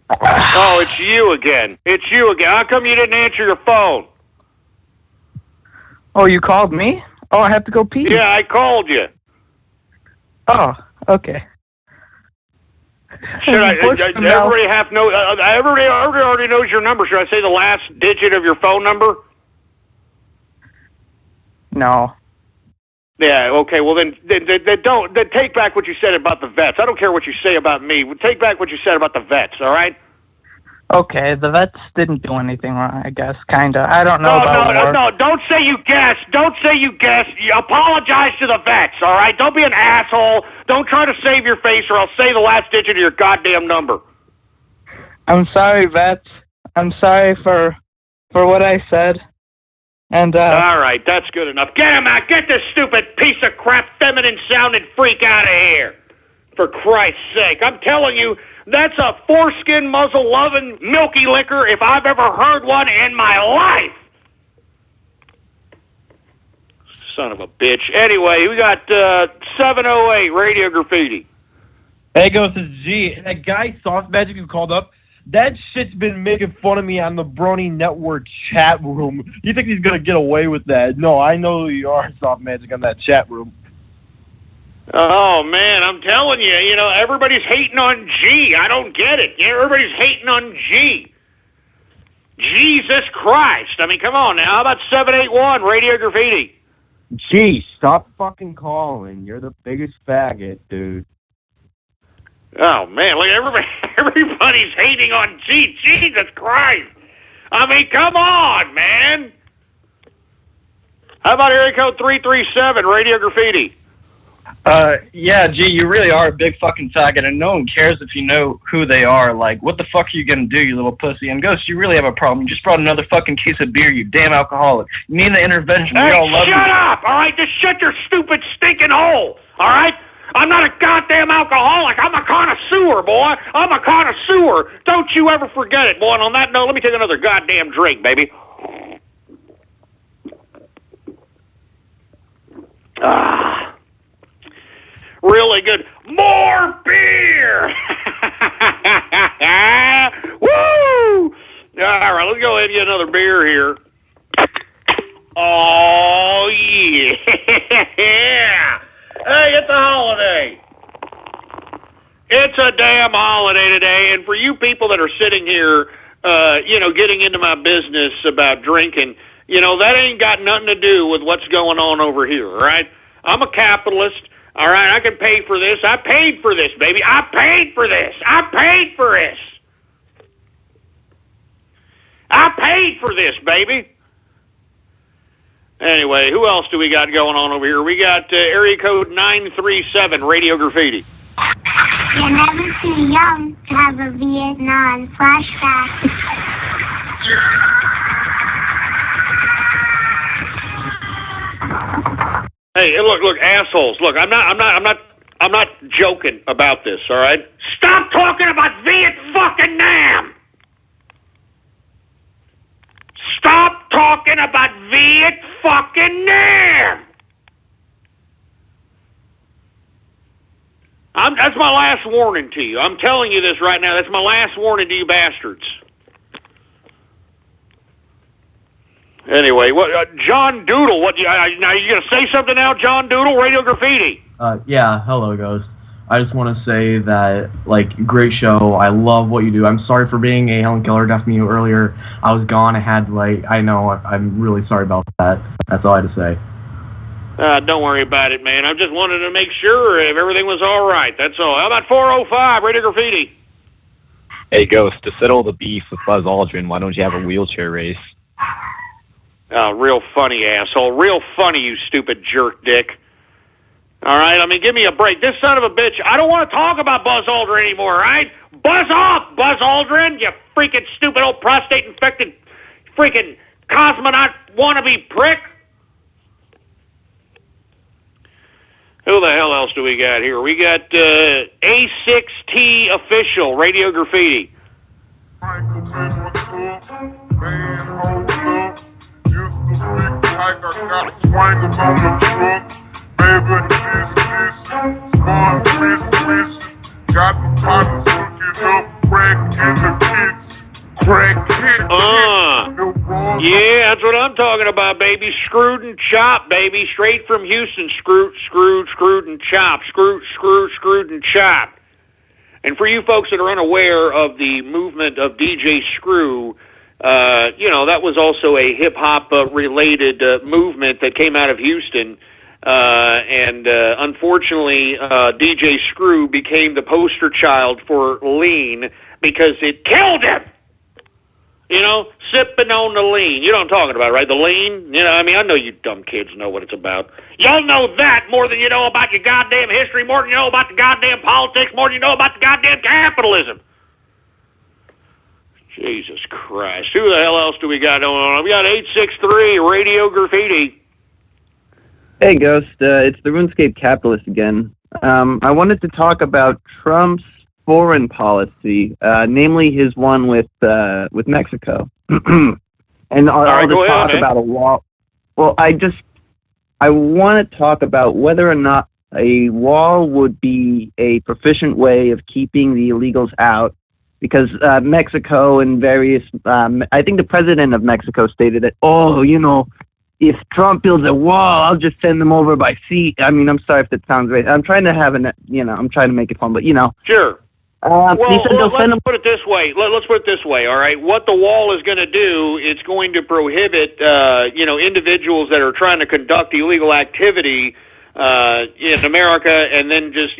Oh, it's you again. It's you again. How come you didn't answer your phone? Oh, you called me? Oh, I have to go pee. Yeah, I called you. Oh, okay. Should everybody have no? Everybody already knows your number. Should I say the last digit of your phone number? No. Yeah. Okay. Well, then take back what you said about the vets. I don't care what you say about me. Take back what you said about the vets. All right. Okay, the vets didn't do anything wrong, I guess, kinda. I don't know No, don't say you guessed. Don't say you guessed. You apologize to the vets, all right? Don't be an asshole. Don't try to save your face, or I'll say the last digit of your goddamn number. I'm sorry, vets. I'm sorry for what I said. And all right, that's good enough. Get him out. Get this stupid piece of crap, feminine-sounding freak out of here. For Christ's sake, I'm telling you, that's a foreskin muzzle-loving milky liquor if I've ever heard one in my life. Son of a bitch. Anyway, we got 708 Radio Graffiti. Hey, Ghost, it's G. That guy, Soft Magic, who called up, that shit's been making fun of me on the Brony Network chat room. You think he's going to get away with that? No, I know who you are, Soft Magic, on that chat room. Oh, man, I'm telling you, everybody's hating on G. I don't get it. Everybody's hating on G. Jesus Christ. I mean, come on now. How about 781 Radio Graffiti? G, stop fucking calling. You're the biggest faggot, dude. Oh, man, look, everybody's hating on G. Jesus Christ. I mean, come on, man. How about area code 337, Radio Graffiti? Yeah, gee, you really are a big fucking faggot, and no one cares if you know who they are. Like, what the fuck are you gonna do, you little pussy? And Ghost, you really have a problem. You just brought another fucking case of beer, you damn alcoholic. You need an intervention. Hey, We all love you. shut up, all right? Just shut your stupid stinking hole, all right? I'm not a goddamn alcoholic. I'm a connoisseur, boy. I'm a connoisseur. Don't you ever forget it, boy. And on that note, let me take another goddamn drink, baby. Ah, really good. More beer! Woo! All right, let's go ahead and get another beer here. Oh, yeah. Hey, it's a holiday. It's a damn holiday today. And for you people that are sitting here, getting into my business about drinking, that ain't got nothing to do with what's going on over here, all right? I'm a capitalist, all right? I can pay for this. I paid for this, baby. I paid for this. I paid for this. I paid for this, baby. Anyway, who else do we got going on over here? We got area code 937, Radio Graffiti. You're never too young to have a Vietnam flashback. Hey, look, assholes. Look, I'm not joking about this, all right? Stop talking about Viet-fucking-Nam! Stop talking about Viet-fucking-Nam! That's my last warning to you. I'm telling you this right now. That's my last warning to you bastards. Anyway, what, John Doodle, now you going to say something now, John Doodle, Radio Graffiti? Yeah, hello, Ghost. I just want to say that, great show. I love what you do. I'm sorry for being a Helen Keller deaf mute earlier. I was gone. I'm really sorry about that. That's all I had to say. Don't worry about it, man. I just wanted to make sure if everything was all right. That's all. How about 405, Radio Graffiti? Hey, Ghost, to settle the beef with Buzz Aldrin, why don't you have a wheelchair race? Real funny, asshole. Real funny, you stupid jerk dick. All right? I mean, give me a break. This son of a bitch, I don't want to talk about Buzz Aldrin anymore, all right? Buzz off, Buzz Aldrin, you freaking stupid old prostate-infected freaking cosmonaut wannabe prick. Who the hell else do we got here? We got A6T Official, Radio Graffiti. Yeah, that's what I'm talking about, baby. Screwed and chopped, baby. Straight from Houston. Screwed and chopped. Screwed and chopped. And for you folks that are unaware of the movement of DJ Screw, that was also a hip-hop related movement that came out of Houston. And unfortunately, DJ Screw became the poster child for lean because it killed him. Sipping on the lean. You know what I'm talking about, right? The lean? I know you dumb kids know what it's about. Y'all know that more than you know about your goddamn history, more than you know about the goddamn politics, more than you know about the goddamn capitalism. Jesus Christ. Who the hell else do we got going on? We got 863 Radio Graffiti. Hey, Ghost. It's the RuneScape Capitalist again. I wanted to talk about Trump's foreign policy, namely his one with Mexico. And I'll just talk about a wall. Well, I want to talk about whether or not a wall would be a proficient way of keeping the illegals out, because Mexico and various, I think the president of Mexico stated that, if Trump builds a wall, I'll just send them over by sea. I mean, I'm sorry if that sounds right. I'm trying to have I'm trying to make it fun, but Sure. Let's put it this way. Let's put it this way, all right? What the wall is going to do, it's going to prohibit, individuals that are trying to conduct illegal activity in America and then just,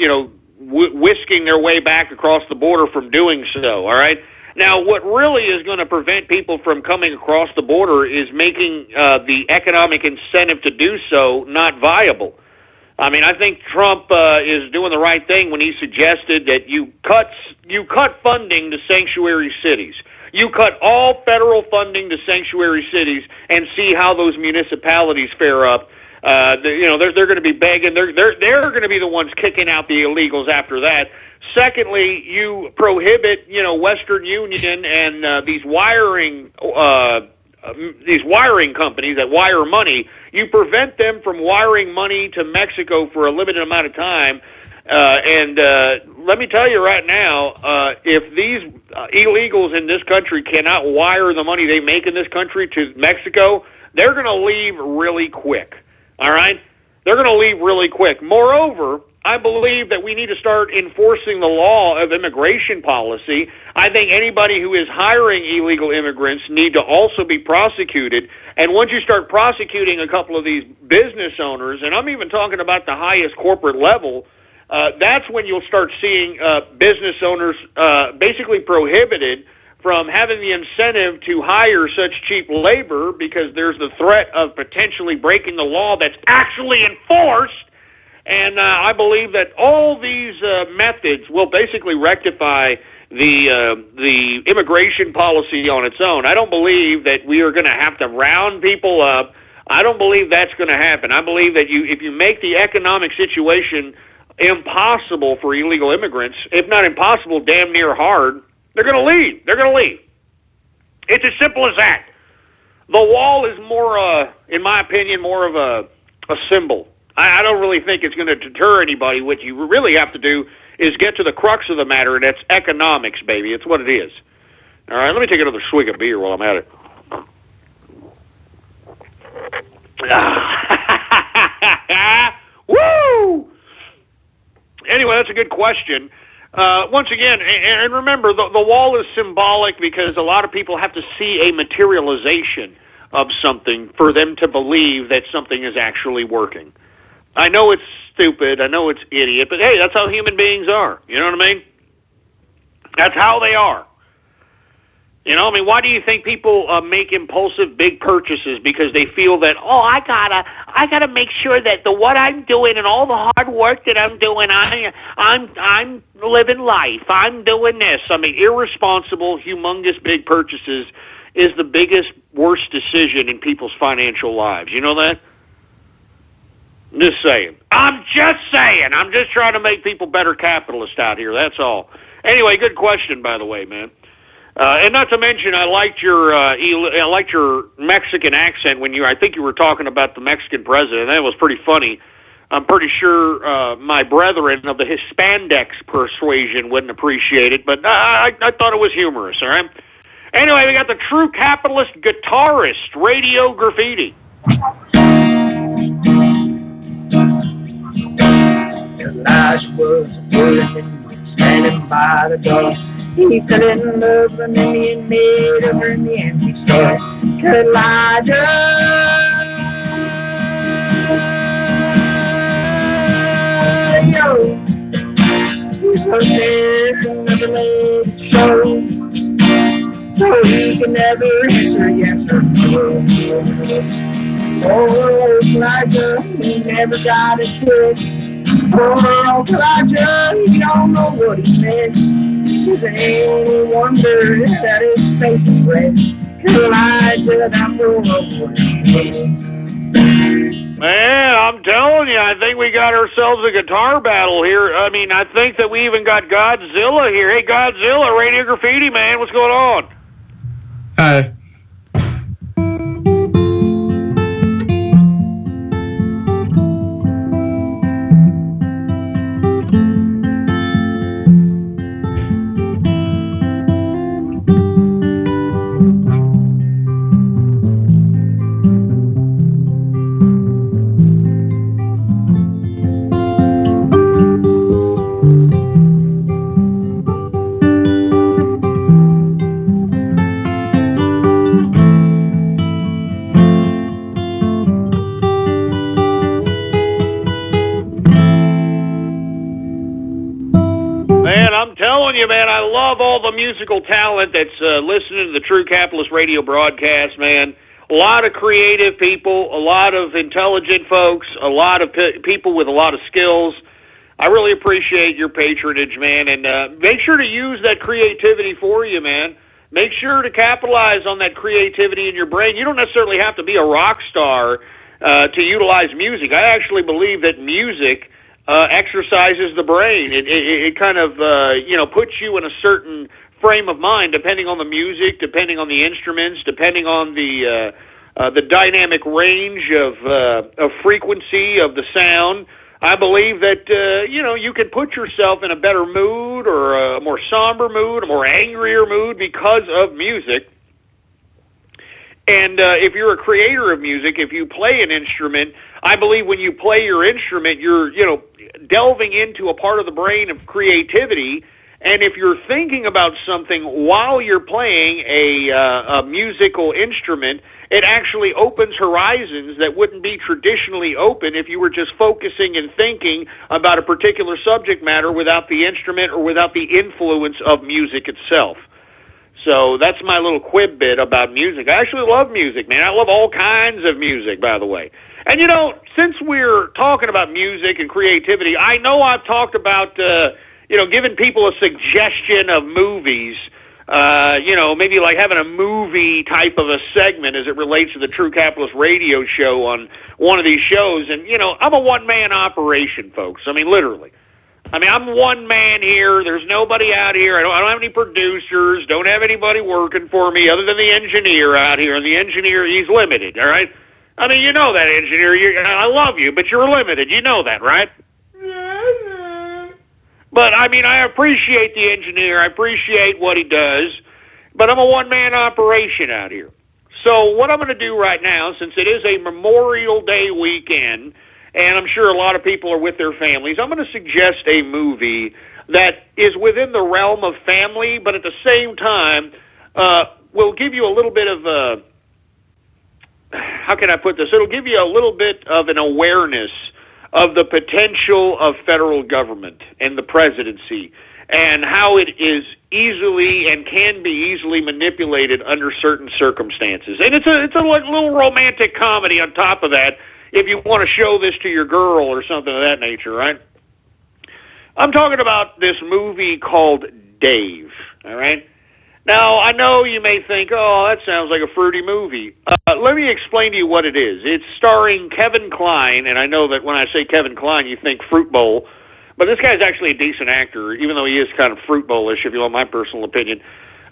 whisking their way back across the border from doing so, all right? Now, what really is going to prevent people from coming across the border is making the economic incentive to do so not viable. I mean, I think Trump is doing the right thing when he suggested that you cut funding to sanctuary cities. You cut all federal funding to sanctuary cities and see how those municipalities fare up. They're going to be begging. They're going to be the ones kicking out the illegals after that. Secondly, you prohibit, Western Union and these wiring companies that wire money. You prevent them from wiring money to Mexico for a limited amount of time. And let me tell you right now, if these illegals in this country cannot wire the money they make in this country to Mexico, they're going to leave really quick. All right? They're going to leave really quick. Moreover, I believe that we need to start enforcing the law of immigration policy. I think anybody who is hiring illegal immigrants need to also be prosecuted. And once you start prosecuting a couple of these business owners, and I'm even talking about the highest corporate level, that's when you'll start seeing business owners basically prohibited from having the incentive to hire such cheap labor because there's the threat of potentially breaking the law that's actually enforced. And I believe that all these methods will basically rectify the immigration policy on its own. I don't believe that we are going to have to round people up. I don't believe that's going to happen. I believe that if you make the economic situation impossible for illegal immigrants, if not impossible, damn near hard, they're going to leave. They're going to leave. It's as simple as that. The wall is more, in my opinion, more of a symbol. I don't really think it's going to deter anybody. What you really have to do is get to the crux of the matter, and that's economics, baby. It's what it is. All right, let me take another swig of beer while I'm at it. Woo! Anyway, that's a good question. Once again, and remember, the wall is symbolic because a lot of people have to see a materialization of something for them to believe that something is actually working. I know it's stupid, I know it's idiot, but hey, that's how human beings are. You know what I mean? That's how they are. Why do you think people make impulsive big purchases? Because they feel that, I gotta make sure that what I'm doing and all the hard work that I'm doing, I'm living life. I'm doing this. Irresponsible, humongous big purchases is the biggest, worst decision in people's financial lives. You know that? I'm just saying. I'm just trying to make people better capitalists out here. That's all. Anyway, good question, by the way, man. And not to mention, I liked your Mexican accent when I think you were talking about the Mexican president. That was pretty funny. I'm pretty sure my brethren of the Hispandex persuasion wouldn't appreciate it, but I thought it was humorous. All right. Anyway, we got the true capitalist guitarist, Radio Graffiti. Elijah was a virgin standing by the door. He fell in love with an Indian maid over in the empty store. Elijah, yo, he's so sick and never made it show. So he can never answer yes or no. Oh, Elijah, he never got a kiss. Oh, Elijah, he don't know what he missed. Is it any wonder that his face is red? Elijah, that's what he did. Man, I'm telling you, I think we got ourselves a guitar battle here. I think that we even got Godzilla here. Hey, Godzilla, Radio Graffiti, man, what's going on? Hi. Man, I love all the musical talent that's listening to the True Capitalist Radio broadcast, man. A lot of creative people, a lot of intelligent folks, a lot of people with a lot of skills. I really appreciate your patronage, man, and make sure to use that creativity for you, man. Make sure to capitalize on that creativity in your brain. You don't necessarily have to be a rock star to utilize music. I actually believe that music exercises the brain. It kind of puts you in a certain frame of mind, depending on the music, depending on the instruments, depending on the dynamic range of frequency of the sound. I believe that you can put yourself in a better mood, or a more somber mood, a more angrier mood because of music. And if you're a creator of music, if you play an instrument, I believe when you play your instrument, you're delving into a part of the brain of creativity. And if you're thinking about something while you're playing a musical instrument, it actually opens horizons that wouldn't be traditionally open if you were just focusing and thinking about a particular subject matter without the instrument or without the influence of music itself. So that's my little quib bit about music. I actually love music, man. I love all kinds of music, by the way. And, since we're talking about music and creativity, I know I've talked about, giving people a suggestion of movies, maybe like having a movie type of a segment as it relates to the True Capitalist radio show on one of these shows. And, I'm a one-man operation, folks. I mean, literally. I'm one man here. There's nobody out here. I don't have any producers. Don't have anybody working for me other than the engineer out here. And the engineer, he's limited, all right? You know that, engineer. I love you, but you're limited. You know that, right? But, I appreciate the engineer. I appreciate what he does. But I'm a one-man operation out here. So what I'm going to do right now, since it is a Memorial Day weekend, and I'm sure a lot of people are with their families, I'm going to suggest a movie that is within the realm of family, but at the same time will give you a little bit of how can I put this? It'll give you a little bit of an awareness of the potential of federal government and the presidency and how it is easily and can be easily manipulated under certain circumstances. And it's a little romantic comedy on top of that, if you want to show this to your girl or something of that nature, right? I'm talking about this movie called Dave, all right? Now, I know you may think, oh, that sounds like a fruity movie. Let me explain to you what it is. It's starring Kevin Kline, and I know that when I say Kevin Kline, you think Fruit Bowl, but this guy's actually a decent actor, even though he is kind of Fruit Bowl-ish, if you want my personal opinion.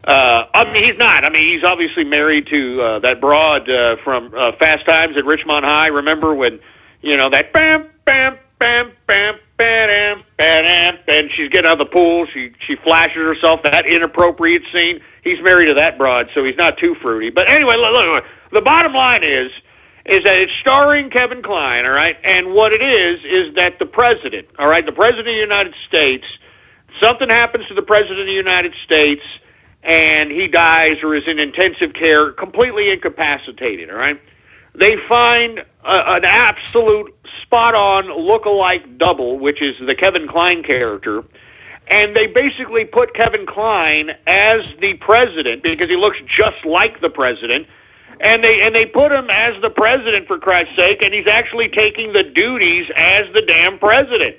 He's not. He's obviously married to that broad from Fast Times at Richmond High. Remember when, that bam, bam, bam, bam, bam, bam, and she's getting out of the pool, she flashes herself, that inappropriate scene. He's married to that broad, so he's not too fruity. But anyway, look, the bottom line is that it's starring Kevin Kline, all right? And what it is that the president, all right, the president of the United States, something happens to the president of the United States, and he dies or is in intensive care, completely incapacitated, all right? They find an absolute spot-on look-alike double, which is the Kevin Kline character, and they basically put Kevin Kline as the president because he looks just like the president, and they put him as the president, for Christ's sake, and he's actually taking the duties as the damn president.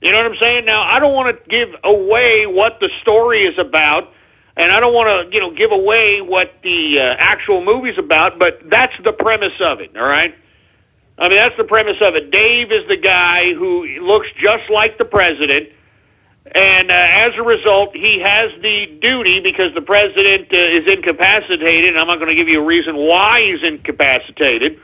You know what I'm saying? Now, I don't want to give away what the story is about, and I don't want to, give away what the actual movie's about, but that's the premise of it, all right? That's the premise of it. Dave is the guy who looks just like the president, and as a result, he has the duty, because the president is incapacitated, and I'm not going to give you a reason why he's incapacitated,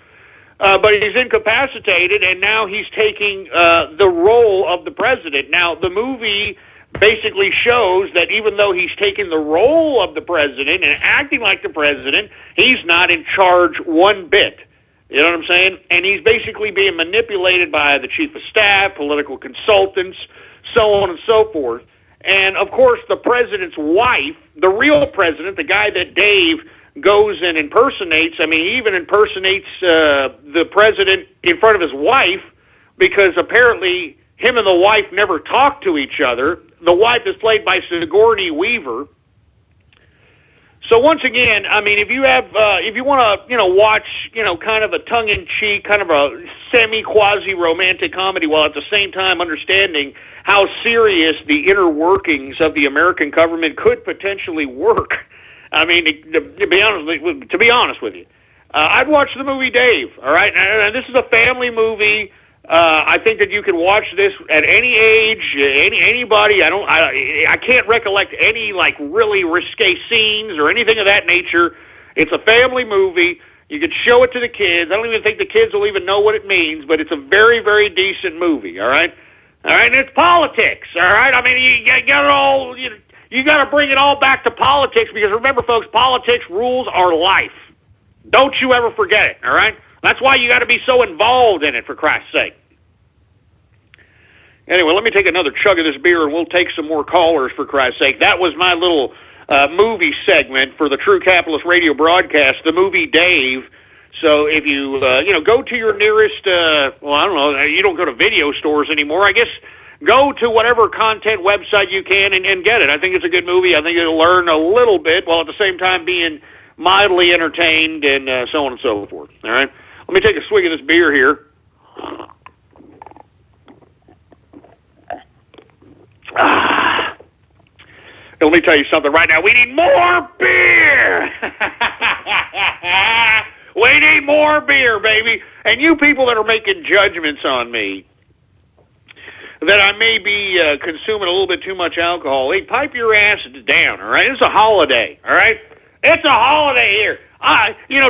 but he's incapacitated, and now he's taking the role of the president. Now, the movie basically shows that even though he's taking the role of the president and acting like the president, he's not in charge one bit. You know what I'm saying? And he's basically being manipulated by the chief of staff, political consultants, so on and so forth. And, of course, the president's wife, the real president, the guy that Dave goes and impersonates, he even impersonates the president in front of his wife, because apparently him and the wife never talk to each other. The wife is played by Sigourney Weaver. So once again, I mean, if you want to, watch, kind of a tongue-in-cheek, kind of a semi-quasi-romantic comedy, while at the same time understanding how serious the inner workings of the American government could potentially work. I mean, to be honest with you, I'd watch the movie Dave. All right, and this is a family movie. I think that you can watch this at any age, anybody. I can't recollect any like really risque scenes or anything of that nature. It's a family movie. You could show it to the kids. I don't even think the kids will even know what it means, but it's a very, very decent movie. All right, and it's politics. All right, I mean you got it all. You got to bring it all back to politics because remember, folks, politics rules our life. Don't you ever forget it. All right. That's why you got to be so involved in it, for Christ's sake. Anyway, let me take another chug of this beer, and we'll take some more callers, for Christ's sake. That was my little movie segment for the True Capitalist Radio broadcast, the movie Dave. So if you, go to your nearest, I don't know, you don't go to video stores anymore. I guess go to whatever content website you can and get it. I think it's a good movie. I think you'll learn a little bit while at the same time being mildly entertained and so on and so forth. All right? Let me take a swig of this beer here. Let me tell you something right now. We need more beer! We need more beer, baby. And you people that are making judgments on me that I may be consuming a little bit too much alcohol, hey, pipe your asses down, all right? It's a holiday, all right? It's a holiday here.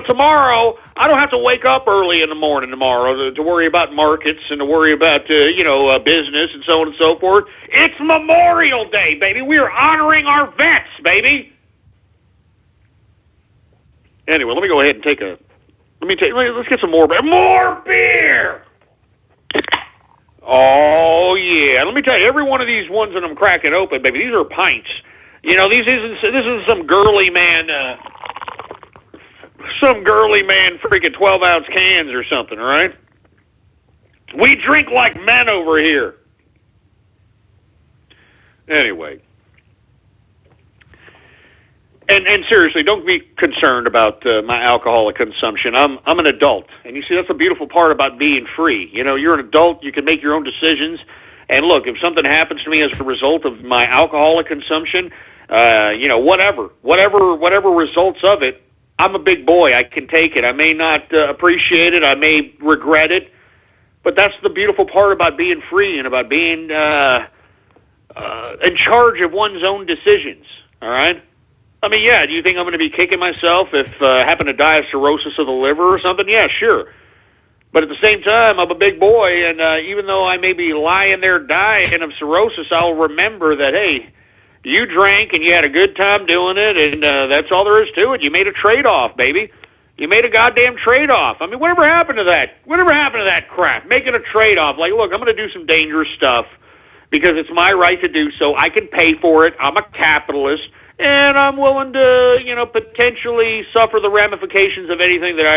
Tomorrow, I don't have to wake up early in the morning tomorrow to worry about markets and to worry about, business and so on and so forth. It's Memorial Day, baby. We are honoring our vets, baby. Anyway, let me go ahead and let's get some more beer. More beer! Oh, yeah. Let me tell you, every one of these ones that I'm cracking open, baby, these are pints. This isn't some girly man, freaking 12-ounce cans or something, all right? We drink like men over here. Anyway. And seriously, don't be concerned about my alcoholic consumption. I'm an adult. And you see, that's the beautiful part about being free. You're an adult. You can make your own decisions. And look, if something happens to me as a result of my alcoholic consumption, whatever results of it, I'm a big boy. I can take it. I may not appreciate it. I may regret it. But that's the beautiful part about being free and about being in charge of one's own decisions. All right? I mean, yeah, do you think I'm going to be kicking myself if I happen to die of cirrhosis of the liver or something? Yeah, sure. But at the same time, I'm a big boy, and even though I may be lying there dying of cirrhosis, I'll remember that, hey, you drank and you had a good time doing it, and that's all there is to it. You made a trade-off, baby. You made a goddamn trade-off. I mean, whatever happened to that? Whatever happened to that crap? Making a trade-off. Like, look, I'm going to do some dangerous stuff because it's my right to do so. I can pay for it. I'm a capitalist. And I'm willing to, potentially suffer the ramifications of anything that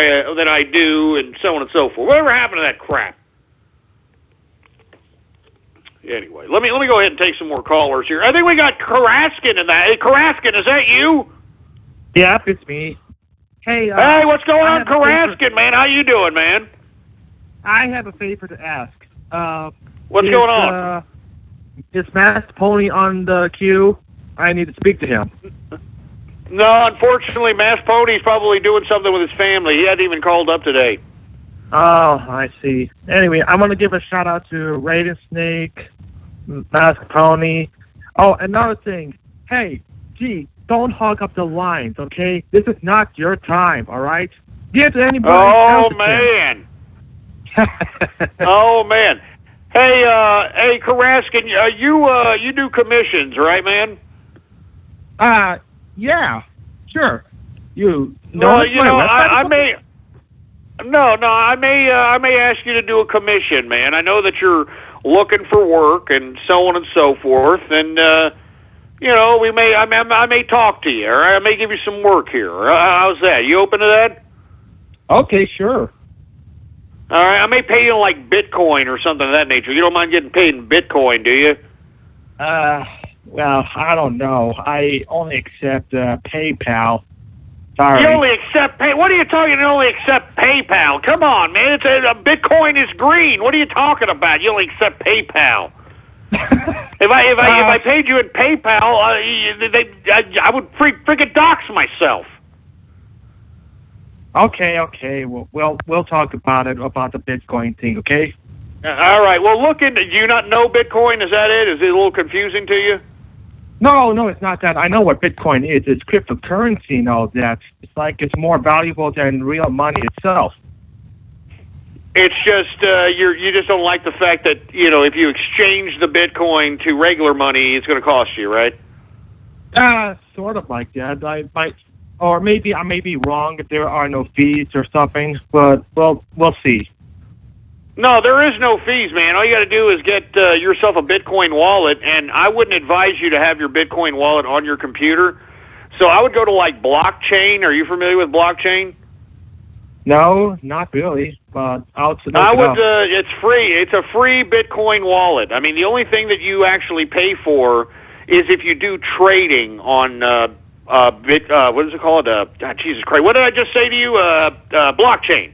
I do, and so on and so forth. Whatever happened to that crap? Anyway, let me go ahead and take some more callers here. I think we got Karaskin in that. Hey, Karaskin, is that you? Yeah, it's me. Hey, what's going on, Karaskin, man? How you doing, man? I have a favor to ask. What's going on? Is Masked Pony on the queue? I need to speak to him. No, unfortunately, Masked Pony's probably doing something with his family. He hadn't even called up today. Oh, I see. Anyway, I'm going to give a shout-out to Raiden Snake, Masked Pony. Oh, another thing. Hey, gee, don't hog up the lines, okay? This is not your time, all right? Give anybody else a chance. Oh, man. Hey, Karaskin, you do commissions, right, man? Yeah, sure. I may ask you to do a commission, man. I know that you're looking for work and so on and so forth, and I may talk to you, or I may give you some work here. How's that? You open to that? Okay, sure. All right, I may pay you like Bitcoin or something of that nature. You don't mind getting paid in Bitcoin, do you? Well, I don't know. I only accept PayPal. Sorry. You only accept pay. What are you talking? You only accept PayPal. Come on, man. It's a Bitcoin is green. What are you talking about? You only accept PayPal. If I paid you in PayPal, I would freaking dox myself. Okay. We'll talk about the Bitcoin thing. Okay. All right. Well, look into. Do you not know Bitcoin? Is that it? Is it a little confusing to you? No, it's not that. I know what Bitcoin is. It's cryptocurrency and all that. It's like it's more valuable than real money itself. It's just you just don't like the fact that if you exchange the Bitcoin to regular money, it's going to cost you, right? Sort of like that. I might, or maybe I may be wrong if there are no fees or something. But we'll see. No, there is no fees, man. All you got to do is get yourself a Bitcoin wallet, and I wouldn't advise you to have your Bitcoin wallet on your computer. So I would go to like blockchain. Are you familiar with blockchain? No, not really, but it's free. It's a free Bitcoin wallet. I mean, the only thing that you actually pay for is if you do trading on what is it called? Jesus Christ! What did I just say to you? Blockchain.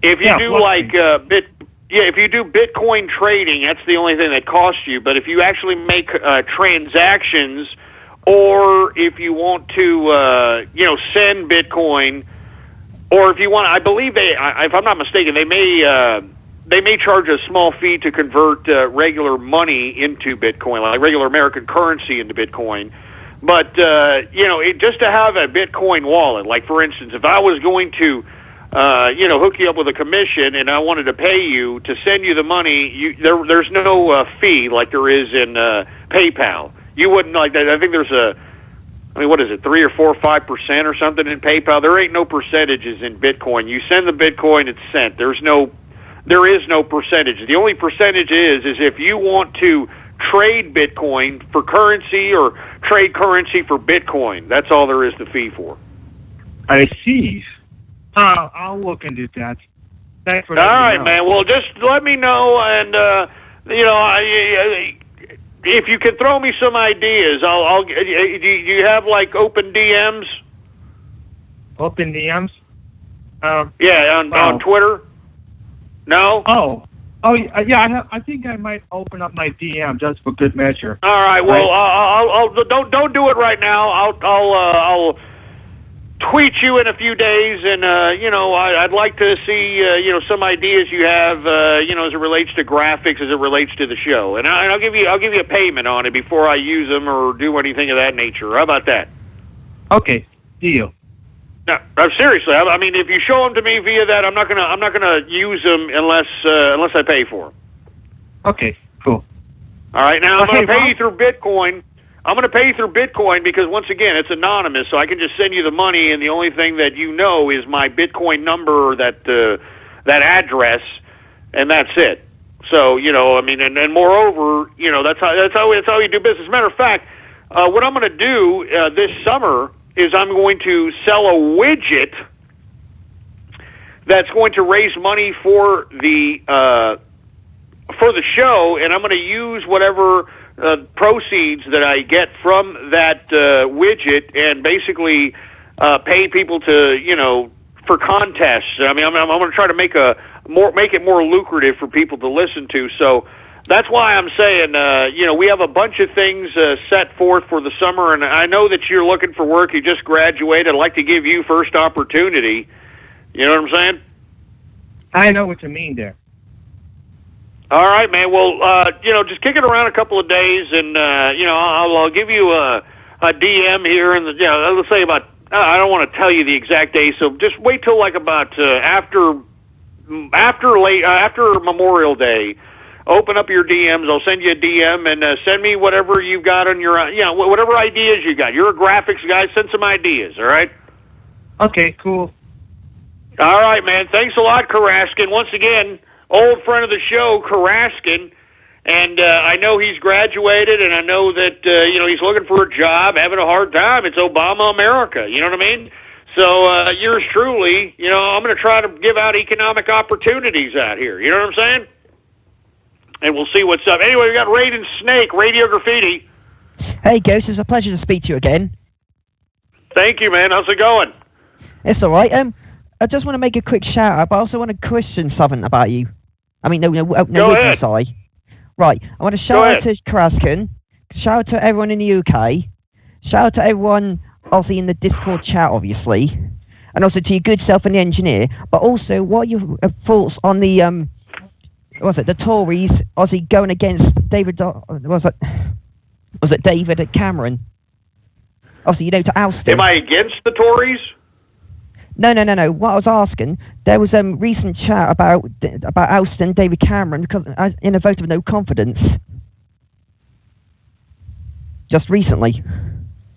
If you do blockchain. If you do Bitcoin trading, that's the only thing that costs you. But if you actually make transactions, or if you want to, send Bitcoin. Or if you want, I believe if I'm not mistaken, they may charge a small fee to convert regular money into Bitcoin, like regular American currency into Bitcoin. But just to have a Bitcoin wallet, like for instance, if I was going to, hook you up with a commission and I wanted to pay you to send you the money, there's no fee like there is in PayPal. You wouldn't like that. I think there's what is it, 3 or 4 or 5% or something in PayPal? There ain't no percentages in Bitcoin. You send the Bitcoin, it's sent. There is no percentage. The only percentage is if you want to trade Bitcoin for currency or trade currency for Bitcoin. That's all there is the fee for. I see. I'll look into that. Thanks for all right, man. Well, just let me know, and if you can throw me some ideas, I'll. Do you have like open DMs? Open DMs? On Twitter. No. Oh, yeah. I think I might open up my DM just for good measure. All right. Well, I'll don't do it right now. I'll tweet you in a few days, and I'd like to see some ideas you have as it relates to graphics, as it relates to the show, and I'll give you a payment on it before I use them or do anything of that nature. How about that? Okay, deal. No, seriously. I mean, if you show them to me via that, I'm not gonna use them unless I pay for them. Okay, cool. All right, now I'm gonna pay you through Bitcoin. I'm going to pay you through Bitcoin because, once again, it's anonymous, so I can just send you the money, and the only thing that you know is my Bitcoin number, that address, and that's it. So, and moreover, that's how you do business. As a matter of fact, what I'm going to do this summer is I'm going to sell a widget that's going to raise money for the show, and I'm going to use whatever proceeds that I get from that widget and basically pay people to, for contests. I mean, I'm going to try to make it more lucrative for people to listen to. So that's why I'm saying, we have a bunch of things set forth for the summer, and I know that you're looking for work. You just graduated. I'd like to give you first opportunity. You know what I'm saying? I know what you mean there. All right, man. Well, just kick it around a couple of days, and I'll give you a DM here, and let's say about. I don't want to tell you the exact day, so just wait till like about after Memorial Day. Open up your DMs. I'll send you a DM, and send me whatever you've got on your whatever ideas you got. You're a graphics guy. Send some ideas. All right. Okay. Cool. All right, man. Thanks a lot, Karaskin. Once again. Old friend of the show, Karaskin, and I know he's graduated, and I know that he's looking for a job, having a hard time. It's Obama America, you know what I mean? So yours truly, I'm going to try to give out economic opportunities out here. You know what I'm saying? And we'll see what's up. Anyway, we got Raiden Snake, Radio Graffiti. Hey, Ghost, it's a pleasure to speak to you again. Thank you, man. How's it going? It's all right. I just want to make a quick shout out, but I also want to question something about you. I mean, no, Go ahead. sorry. Right, I want to shout out to Kraskin, shout out to everyone in the UK, shout out to everyone, obviously, in the Discord chat, obviously, and also to your good self and the engineer, but also, what are your thoughts on the, the Tories, obviously, going against David Cameron? Obviously, to oust him. Am I against the Tories? No. What I was asking, there was recent chat about ousting David Cameron because in a vote of no confidence. Just recently.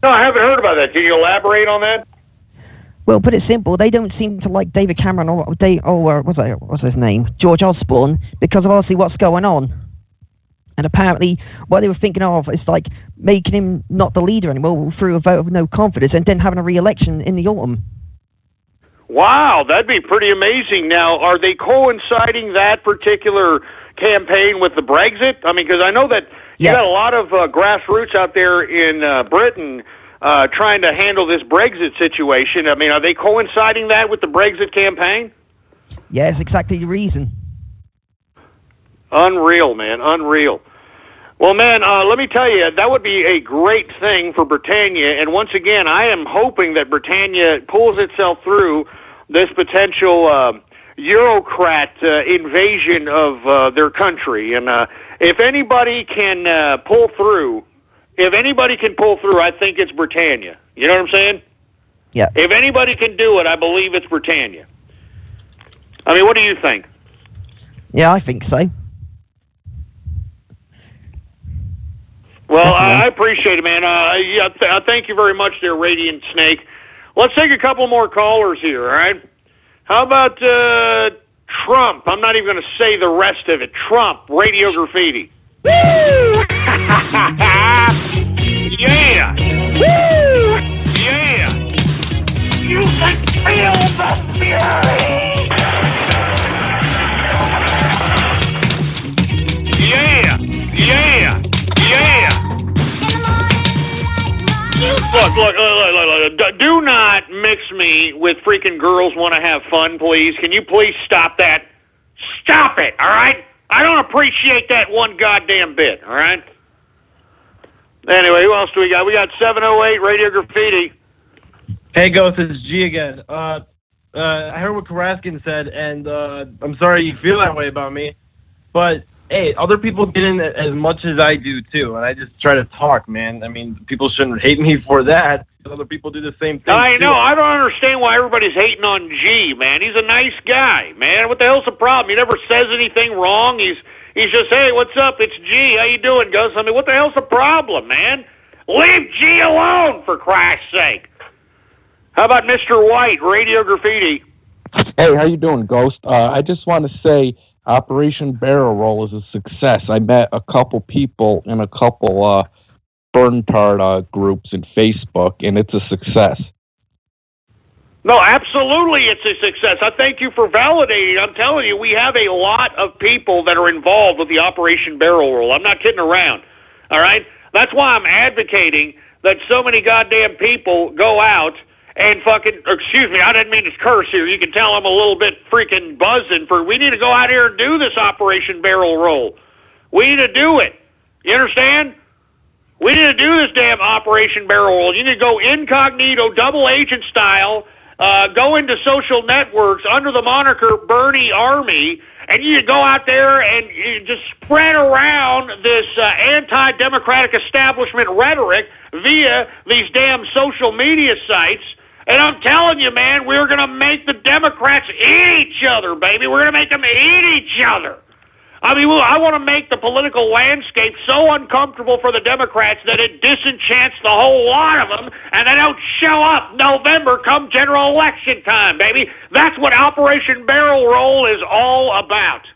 No, I haven't heard about that. Can you elaborate on that? Well, put it simple, they don't seem to like David Cameron or what's his name, George Osborne, because of obviously what's going on. And apparently, what they were thinking of is like making him not the leader anymore through a vote of no confidence, and then having a re-election in the autumn. Wow, that'd be pretty amazing. Now, are they coinciding that particular campaign with the Brexit? I mean, because I know that you got a lot of grassroots out there in Britain trying to handle this Brexit situation. I mean, are they coinciding that with the Brexit campaign? Yes, exactly the reason. Unreal, man, unreal. Well, man, let me tell you, that would be a great thing for Britannia. And once again, I am hoping that Britannia pulls itself through this potential Eurocrat invasion of their country. And if anybody can pull through, I think it's Britannia. You know what I'm saying? Yeah. If anybody can do it, I believe it's Britannia. I mean, what do you think? Yeah, I think so. Well, I appreciate it, man. Thank you very much there, Radiant Snake. Let's take a couple more callers here, all right? How about Trump? I'm not even going to say the rest of it. Trump, Radio Graffiti. Woo! Yeah! Woo! Yeah! You can feel the fury! Yeah! Yeah! Yeah! Look, do not mix me with freaking girls want to have fun, please. Can you please stop that? Stop it, all right? I don't appreciate that one goddamn bit, all right? Anyway, who else do we got? We got 708 Radio Graffiti. Hey, Ghost, it's G again. I heard what Karaskin said, and I'm sorry you feel that way about me, but hey, other people get in as much as I do, too, and I just try to talk, man. I mean, people shouldn't hate me for that. Other people do the same thing, I too. know. I don't understand why everybody's hating on G, man. He's a nice guy, man. What the hell's the problem? He never says anything wrong. He's just, hey, what's up? It's G. How you doing, Gus? I mean, what the hell's the problem, man? Leave G alone, for Christ's sake. How about Mr. White, Radio Graffiti? Hey, how you doing, Ghost? I just want to say Operation Barrel Roll is a success. I met a couple people in a couple Burntard groups in Facebook, and it's a success. No, absolutely it's a success. I thank you for validating. I'm telling you, we have a lot of people that are involved with the Operation Barrel Roll. I'm not kidding around, all right? That's why I'm advocating that so many goddamn people go out and fucking, excuse me, I didn't mean to curse here. You can tell I'm a little bit freaking buzzing we need to go out here and do this Operation Barrel Roll. We need to do it. You understand? We need to do this damn Operation Barrel Roll. You need to go incognito, double agent style, go into social networks under the moniker Bernie Army, and you go out there and you just spread around this anti-democratic establishment rhetoric via these damn social media sites. And I'm telling you, man, we're going to make the Democrats eat each other, baby. We're going to make them eat each other. I mean, I want to make the political landscape so uncomfortable for the Democrats that it disenchants the whole lot of them, and they don't show up November come general election time, baby. That's what Operation Barrel Roll is all about.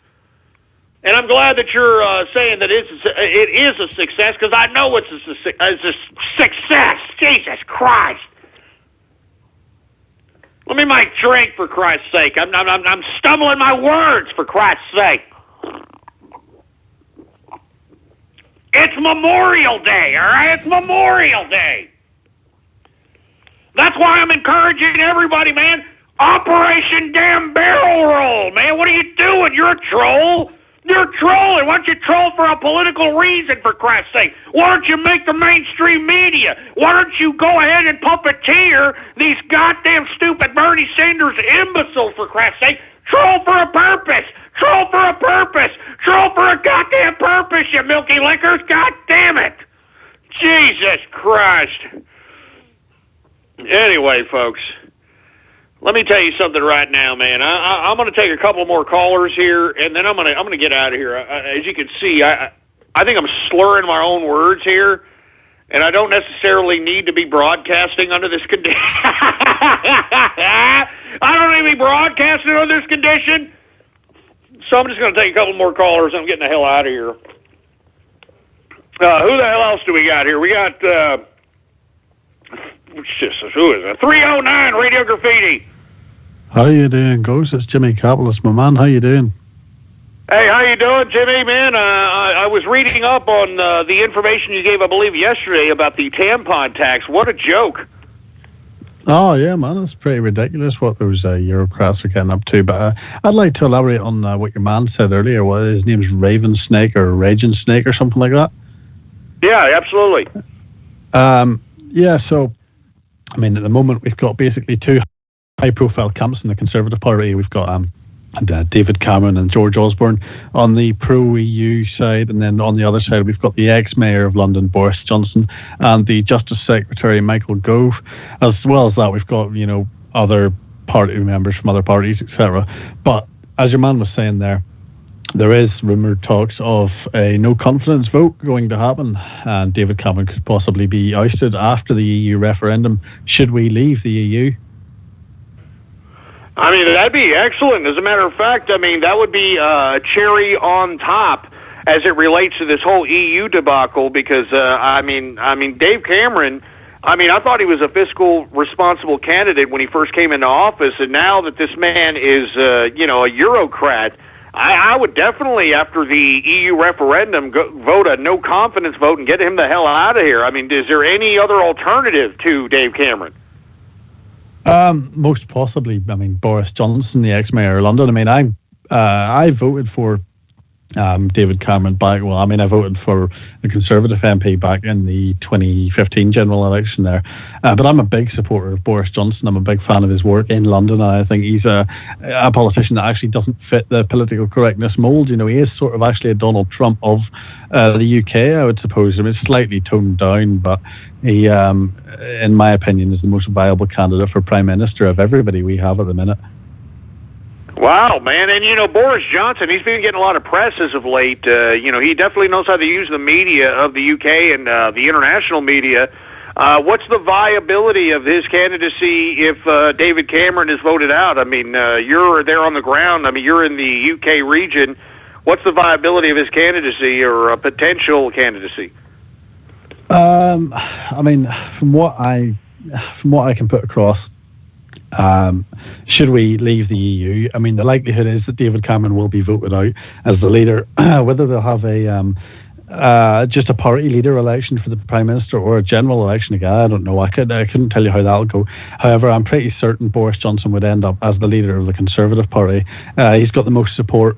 And I'm glad that you're saying that it is a success, because I know it's a success. Jesus Christ. Let me make drink, for Christ's sake. I'm stumbling my words, for Christ's sake. It's Memorial Day, all right? It's Memorial Day. That's why I'm encouraging everybody, man. Operation damn barrel roll, man. What are you doing? You're a troll. You're trolling. Why don't you troll for a political reason, for Christ's sake? Why don't you make the mainstream media? Why don't you go ahead and puppeteer these goddamn stupid Bernie Sanders imbeciles, for Christ's sake? Troll for a purpose. Troll for a purpose. Troll for a goddamn purpose, you milky lickers. God damn it. Jesus Christ. Anyway, folks, let me tell you something right now, man. I'm going to take a couple more callers here, and then I'm going to get out of here. As you can see, I think I'm slurring my own words here, and I don't necessarily need to be broadcasting under this condition. I don't need to be broadcasting under this condition. So I'm just going to take a couple more callers. I'm getting the hell out of here. Who the hell else do we got here? We got, who is it? 309 Radio Graffiti. How you doing, Ghost? It's Jimmy Capitalist, my man. How you doing? Hey, how you doing, Jimmy, man? I was reading up on the information you gave, I believe, yesterday about the tampon tax. What a joke. Oh, yeah, man. It's pretty ridiculous what those Eurocrats are getting up to. But I'd like to elaborate on what your man said earlier. What, his name's Raven Snake or Raging Snake or something like that? Yeah, absolutely. Yeah, so, I mean, at the moment, we've got basically two high-profile camps in the Conservative Party. We've got David Cameron and George Osborne on the pro-EU side, and then on the other side, we've got the ex-mayor of London, Boris Johnson, and the Justice Secretary, Michael Gove. As well as that, we've got, you know, other party members from other parties, etc. But, as your man was saying there is rumoured talks of a no-confidence vote going to happen, and David Cameron could possibly be ousted after the EU referendum, should we leave the EU. I mean, that'd be excellent. As a matter of fact, I mean, that would be a cherry on top as it relates to this whole EU debacle, because, I mean, Dave Cameron, I mean, I thought he was a fiscal responsible candidate when he first came into office, and now that this man is, you know, a Eurocrat, I would definitely, after the EU referendum, vote a no-confidence vote and get him the hell out of here. I mean, is there any other alternative to Dave Cameron? Most possibly, I mean, Boris Johnson, the ex-mayor of London. I mean, I voted for David Cameron back. Well, I mean, I voted for the Conservative MP back in the 2015 general election there. But I'm a big supporter of Boris Johnson. I'm a big fan of his work in London. And I think he's a politician that actually doesn't fit the political correctness mold. You know, he is sort of actually a Donald Trump of the UK, I would suppose. I mean, it's slightly toned down, but he, in my opinion, is the most viable candidate for Prime Minister of everybody we have at the minute. Wow, man. And, you know, Boris Johnson, he's been getting a lot of press as of late. You know, he definitely knows how to use the media of the UK and the international media. What's the viability of his candidacy if David Cameron is voted out? I mean, you're there on the ground. I mean, you're in the UK region. What's the viability of his candidacy or a potential candidacy? I mean, from what I can put across, should we leave the EU? I mean, the likelihood is that David Cameron will be voted out as the leader. Whether they'll have a just a party leader election for the Prime Minister or a general election again, I don't know. I couldn't tell you how that'll go. However, I'm pretty certain Boris Johnson would end up as the leader of the Conservative Party. He's got the most support.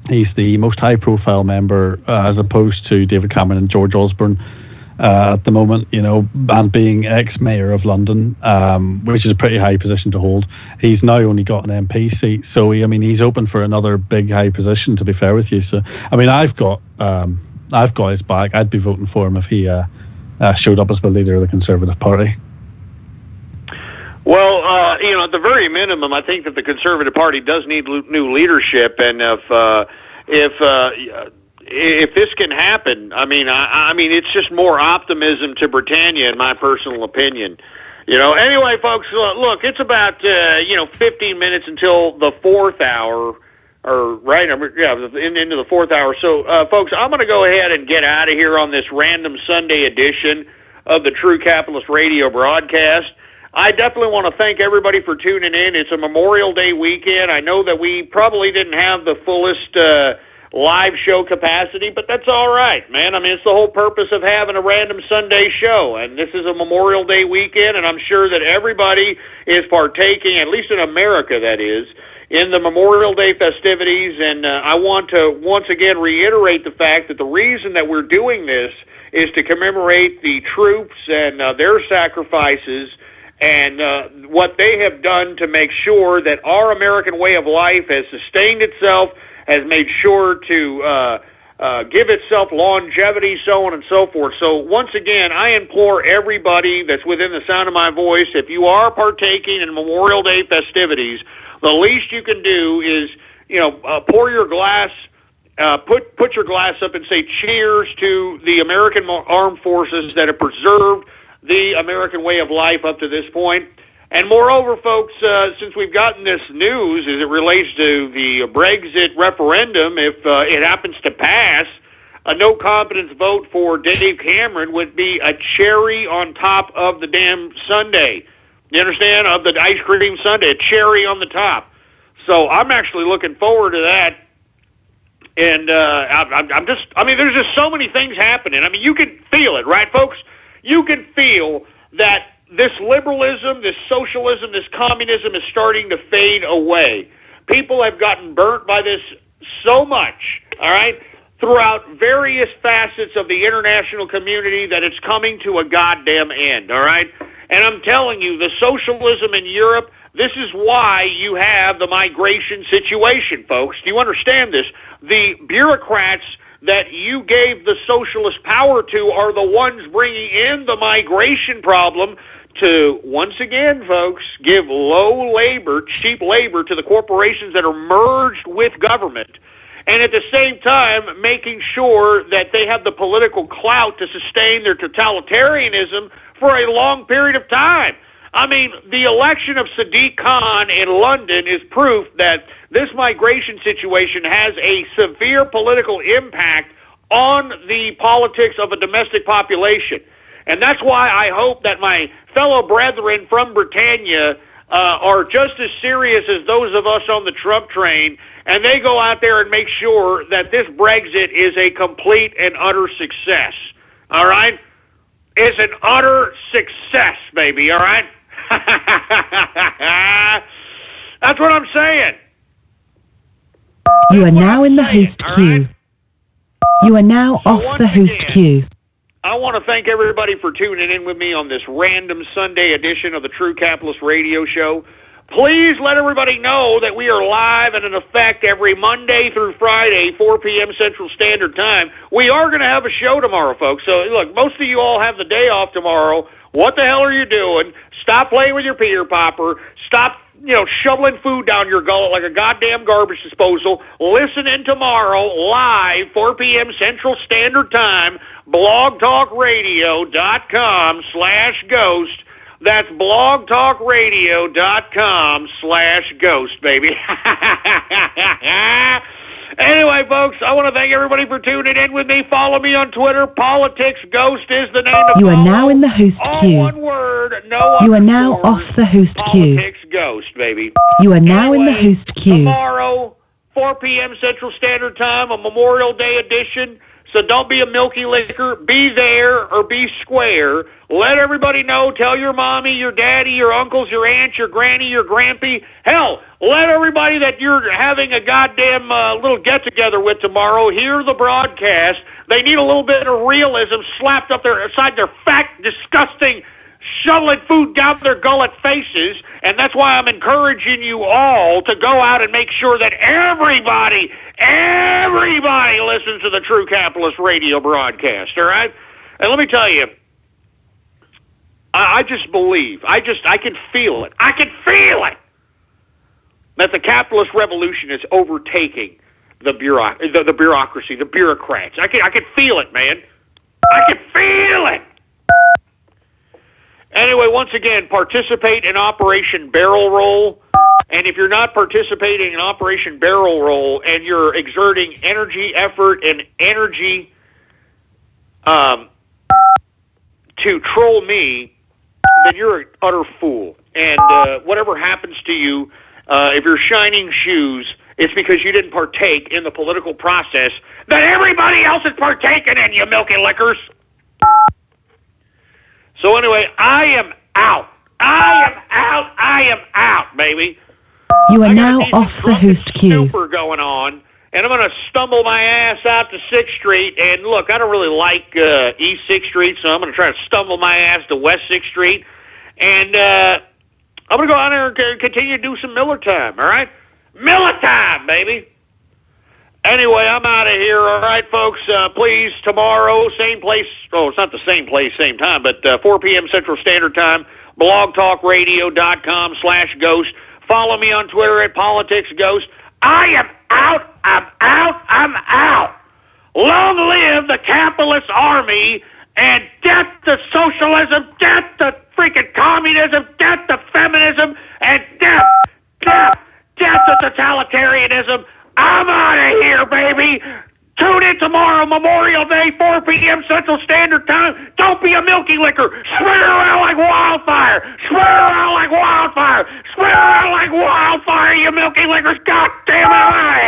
He's the most high-profile member, as opposed to David Cameron and George Osborne. At the moment, you know, and being ex-mayor of London, which is a pretty high position to hold, he's now only got an MP seat, so he's open for another big high position, to be fair with you. So, I mean, I've got his back. I'd be voting for him if he showed up as the leader of the Conservative Party. Well, you know, at the very minimum, I think that the Conservative Party does need new leadership, and if this can happen, I mean, it's just more optimism to Britannia, in my personal opinion. You know. Anyway, folks, look, it's about 15 minutes until the 4th hour, or right, into the 4th hour. So, folks, I'm going to go ahead and get out of here on this random Sunday edition of the True Capitalist Radio broadcast. I definitely want to thank everybody for tuning in. It's a Memorial Day weekend. I know that we probably didn't have the fullest live show capacity, but that's all right, man. I mean, it's the whole purpose of having a random Sunday show, and this is a Memorial Day weekend, and I'm sure that everybody is partaking, at least in America, that is, in the Memorial Day festivities, and I want to once again reiterate the fact that the reason that we're doing this is to commemorate the troops and their sacrifices and what they have done to make sure that our American way of life has sustained itself, has made sure to give itself longevity, so on and so forth. So once again, I implore everybody that's within the sound of my voice, if you are partaking in Memorial Day festivities, the least you can do is, pour your glass, put your glass up and say cheers to the American armed forces that have preserved the American way of life up to this point. And moreover, folks, since we've gotten this news as it relates to the Brexit referendum, if it happens to pass, a no-confidence vote for Dave Cameron would be a cherry on top of the damn sundae. You understand? Of the ice cream sundae, a cherry on the top. So I'm actually looking forward to that. And there's just so many things happening. I mean, you can feel it, right, folks? You can feel that this liberalism, this socialism, this communism is starting to fade away. People have gotten burnt by this so much, all right, throughout various facets of the international community that it's coming to a goddamn end, all right? And I'm telling you, the socialism in Europe, this is why you have the migration situation, folks. Do you understand this? The bureaucrats that you gave the socialist power to are the ones bringing in the migration problem to, once again, folks, give low labor, cheap labor to the corporations that are merged with government, and at the same time making sure that they have the political clout to sustain their totalitarianism for a long period of time. I mean, the election of Sadiq Khan in London is proof that this migration situation has a severe political impact on the politics of a domestic population. And that's why I hope that my fellow brethren from Britannia are just as serious as those of us on the Trump train, and they go out there and make sure that this Brexit is a complete and utter success. All right? It's an utter success, baby, all right? That's what I'm saying. You are now in the host queue. You are now off the host queue. I want to thank everybody for tuning in with me on this random Sunday edition of the True Capitalist Radio Show. Please let everybody know that we are live and in effect every Monday through Friday, 4 p.m. Central Standard Time. We are going to have a show tomorrow, folks. So, look, most of you all have the day off tomorrow. What the hell are you doing? Stop playing with your peter popper. Stop, shoveling food down your gullet like a goddamn garbage disposal. Listen in tomorrow, live, 4 p.m. Central Standard Time, blogtalkradio.com/ghost. That's blogtalkradio.com/ghost, baby. Anyway, folks, I want to thank everybody for tuning in with me. Follow me on Twitter. Politics Ghost is the name to follow. You are now in the host queue. All one word, no You are now off the host queue. Politics Ghost, baby. You are now in the host queue. Tomorrow, 4 p.m. Central Standard Time, a Memorial Day edition. So don't be a milky licker. Be there or be square. Let everybody know. Tell your mommy, your daddy, your uncles, your aunts, your granny, your grampy. Hell, let everybody that you're having a goddamn little get-together with tomorrow hear the broadcast. They need a little bit of realism slapped up inside their fat, disgusting, shoveling food down their gullet faces, and that's why I'm encouraging you all to go out and make sure that everybody listens to the True Capitalist Radio broadcast, all right? And let me tell you, I just believe, I can feel it. I can feel it that the capitalist revolution is overtaking the bureaucracy, the bureaucrats. I can feel it, man. I can feel it. Anyway, once again, participate in Operation Barrel Roll. And if you're not participating in Operation Barrel Roll and you're exerting energy, effort, and energy to troll me, then you're an utter fool. And whatever happens to you, if you're shining shoes, It's because you didn't partake in the political process that everybody else is partaking in, you milky lickers. So anyway, I am out. I am out, baby. You are now off the host queue. Super going on, and I'm going to stumble my ass out to 6th Street. And look, I don't really like East 6th Street, so I'm going to try to stumble my ass to West 6th Street. And I'm going to go out there and continue to do some Miller time, all right? Miller time, baby. Anyway, I'm out of here, all right, folks? Please, tomorrow, same place. Oh, it's not the same place, same time, but 4 p.m. Central Standard Time, blogtalkradio.com/ghost. Follow me on Twitter at PoliticsGhost. I am out. I'm out. Long live the capitalist army, and death to socialism, death to freaking communism, death to feminism, and death to totalitarianism. I'm out of here, baby. Tune in tomorrow, Memorial Day, 4 p.m. Central Standard Time. Don't be a milky licker. Spread it around like wildfire. You milky lickers. God damn it, I'm out of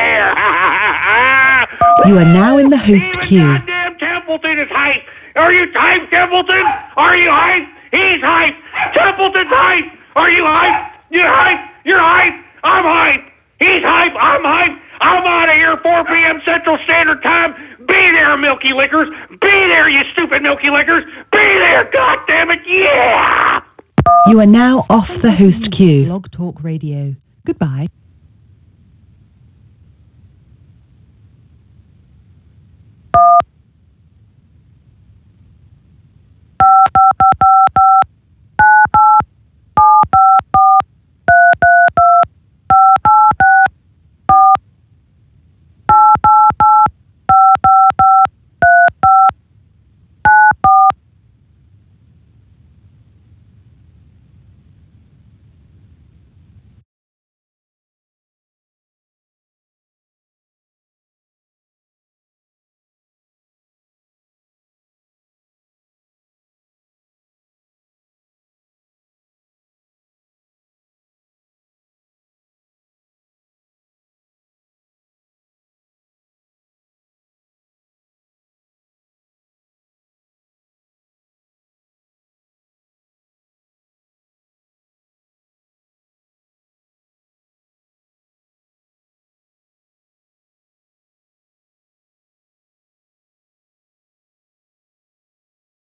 here. You are now in the host queue. Goddamn Templeton is hype. Are you hype, Templeton? Are you hype? He's hype. Templeton's hype. Are you hype? You're hype. You're hype. I'm hype. He's hype. I'm hype. I'm out of here, 4 p.m. Central Standard Time. Be there, milky lickers. Be there, you stupid milky lickers. Be there, God damn it, yeah! You are now off the host queue. Blog Talk Radio. Goodbye.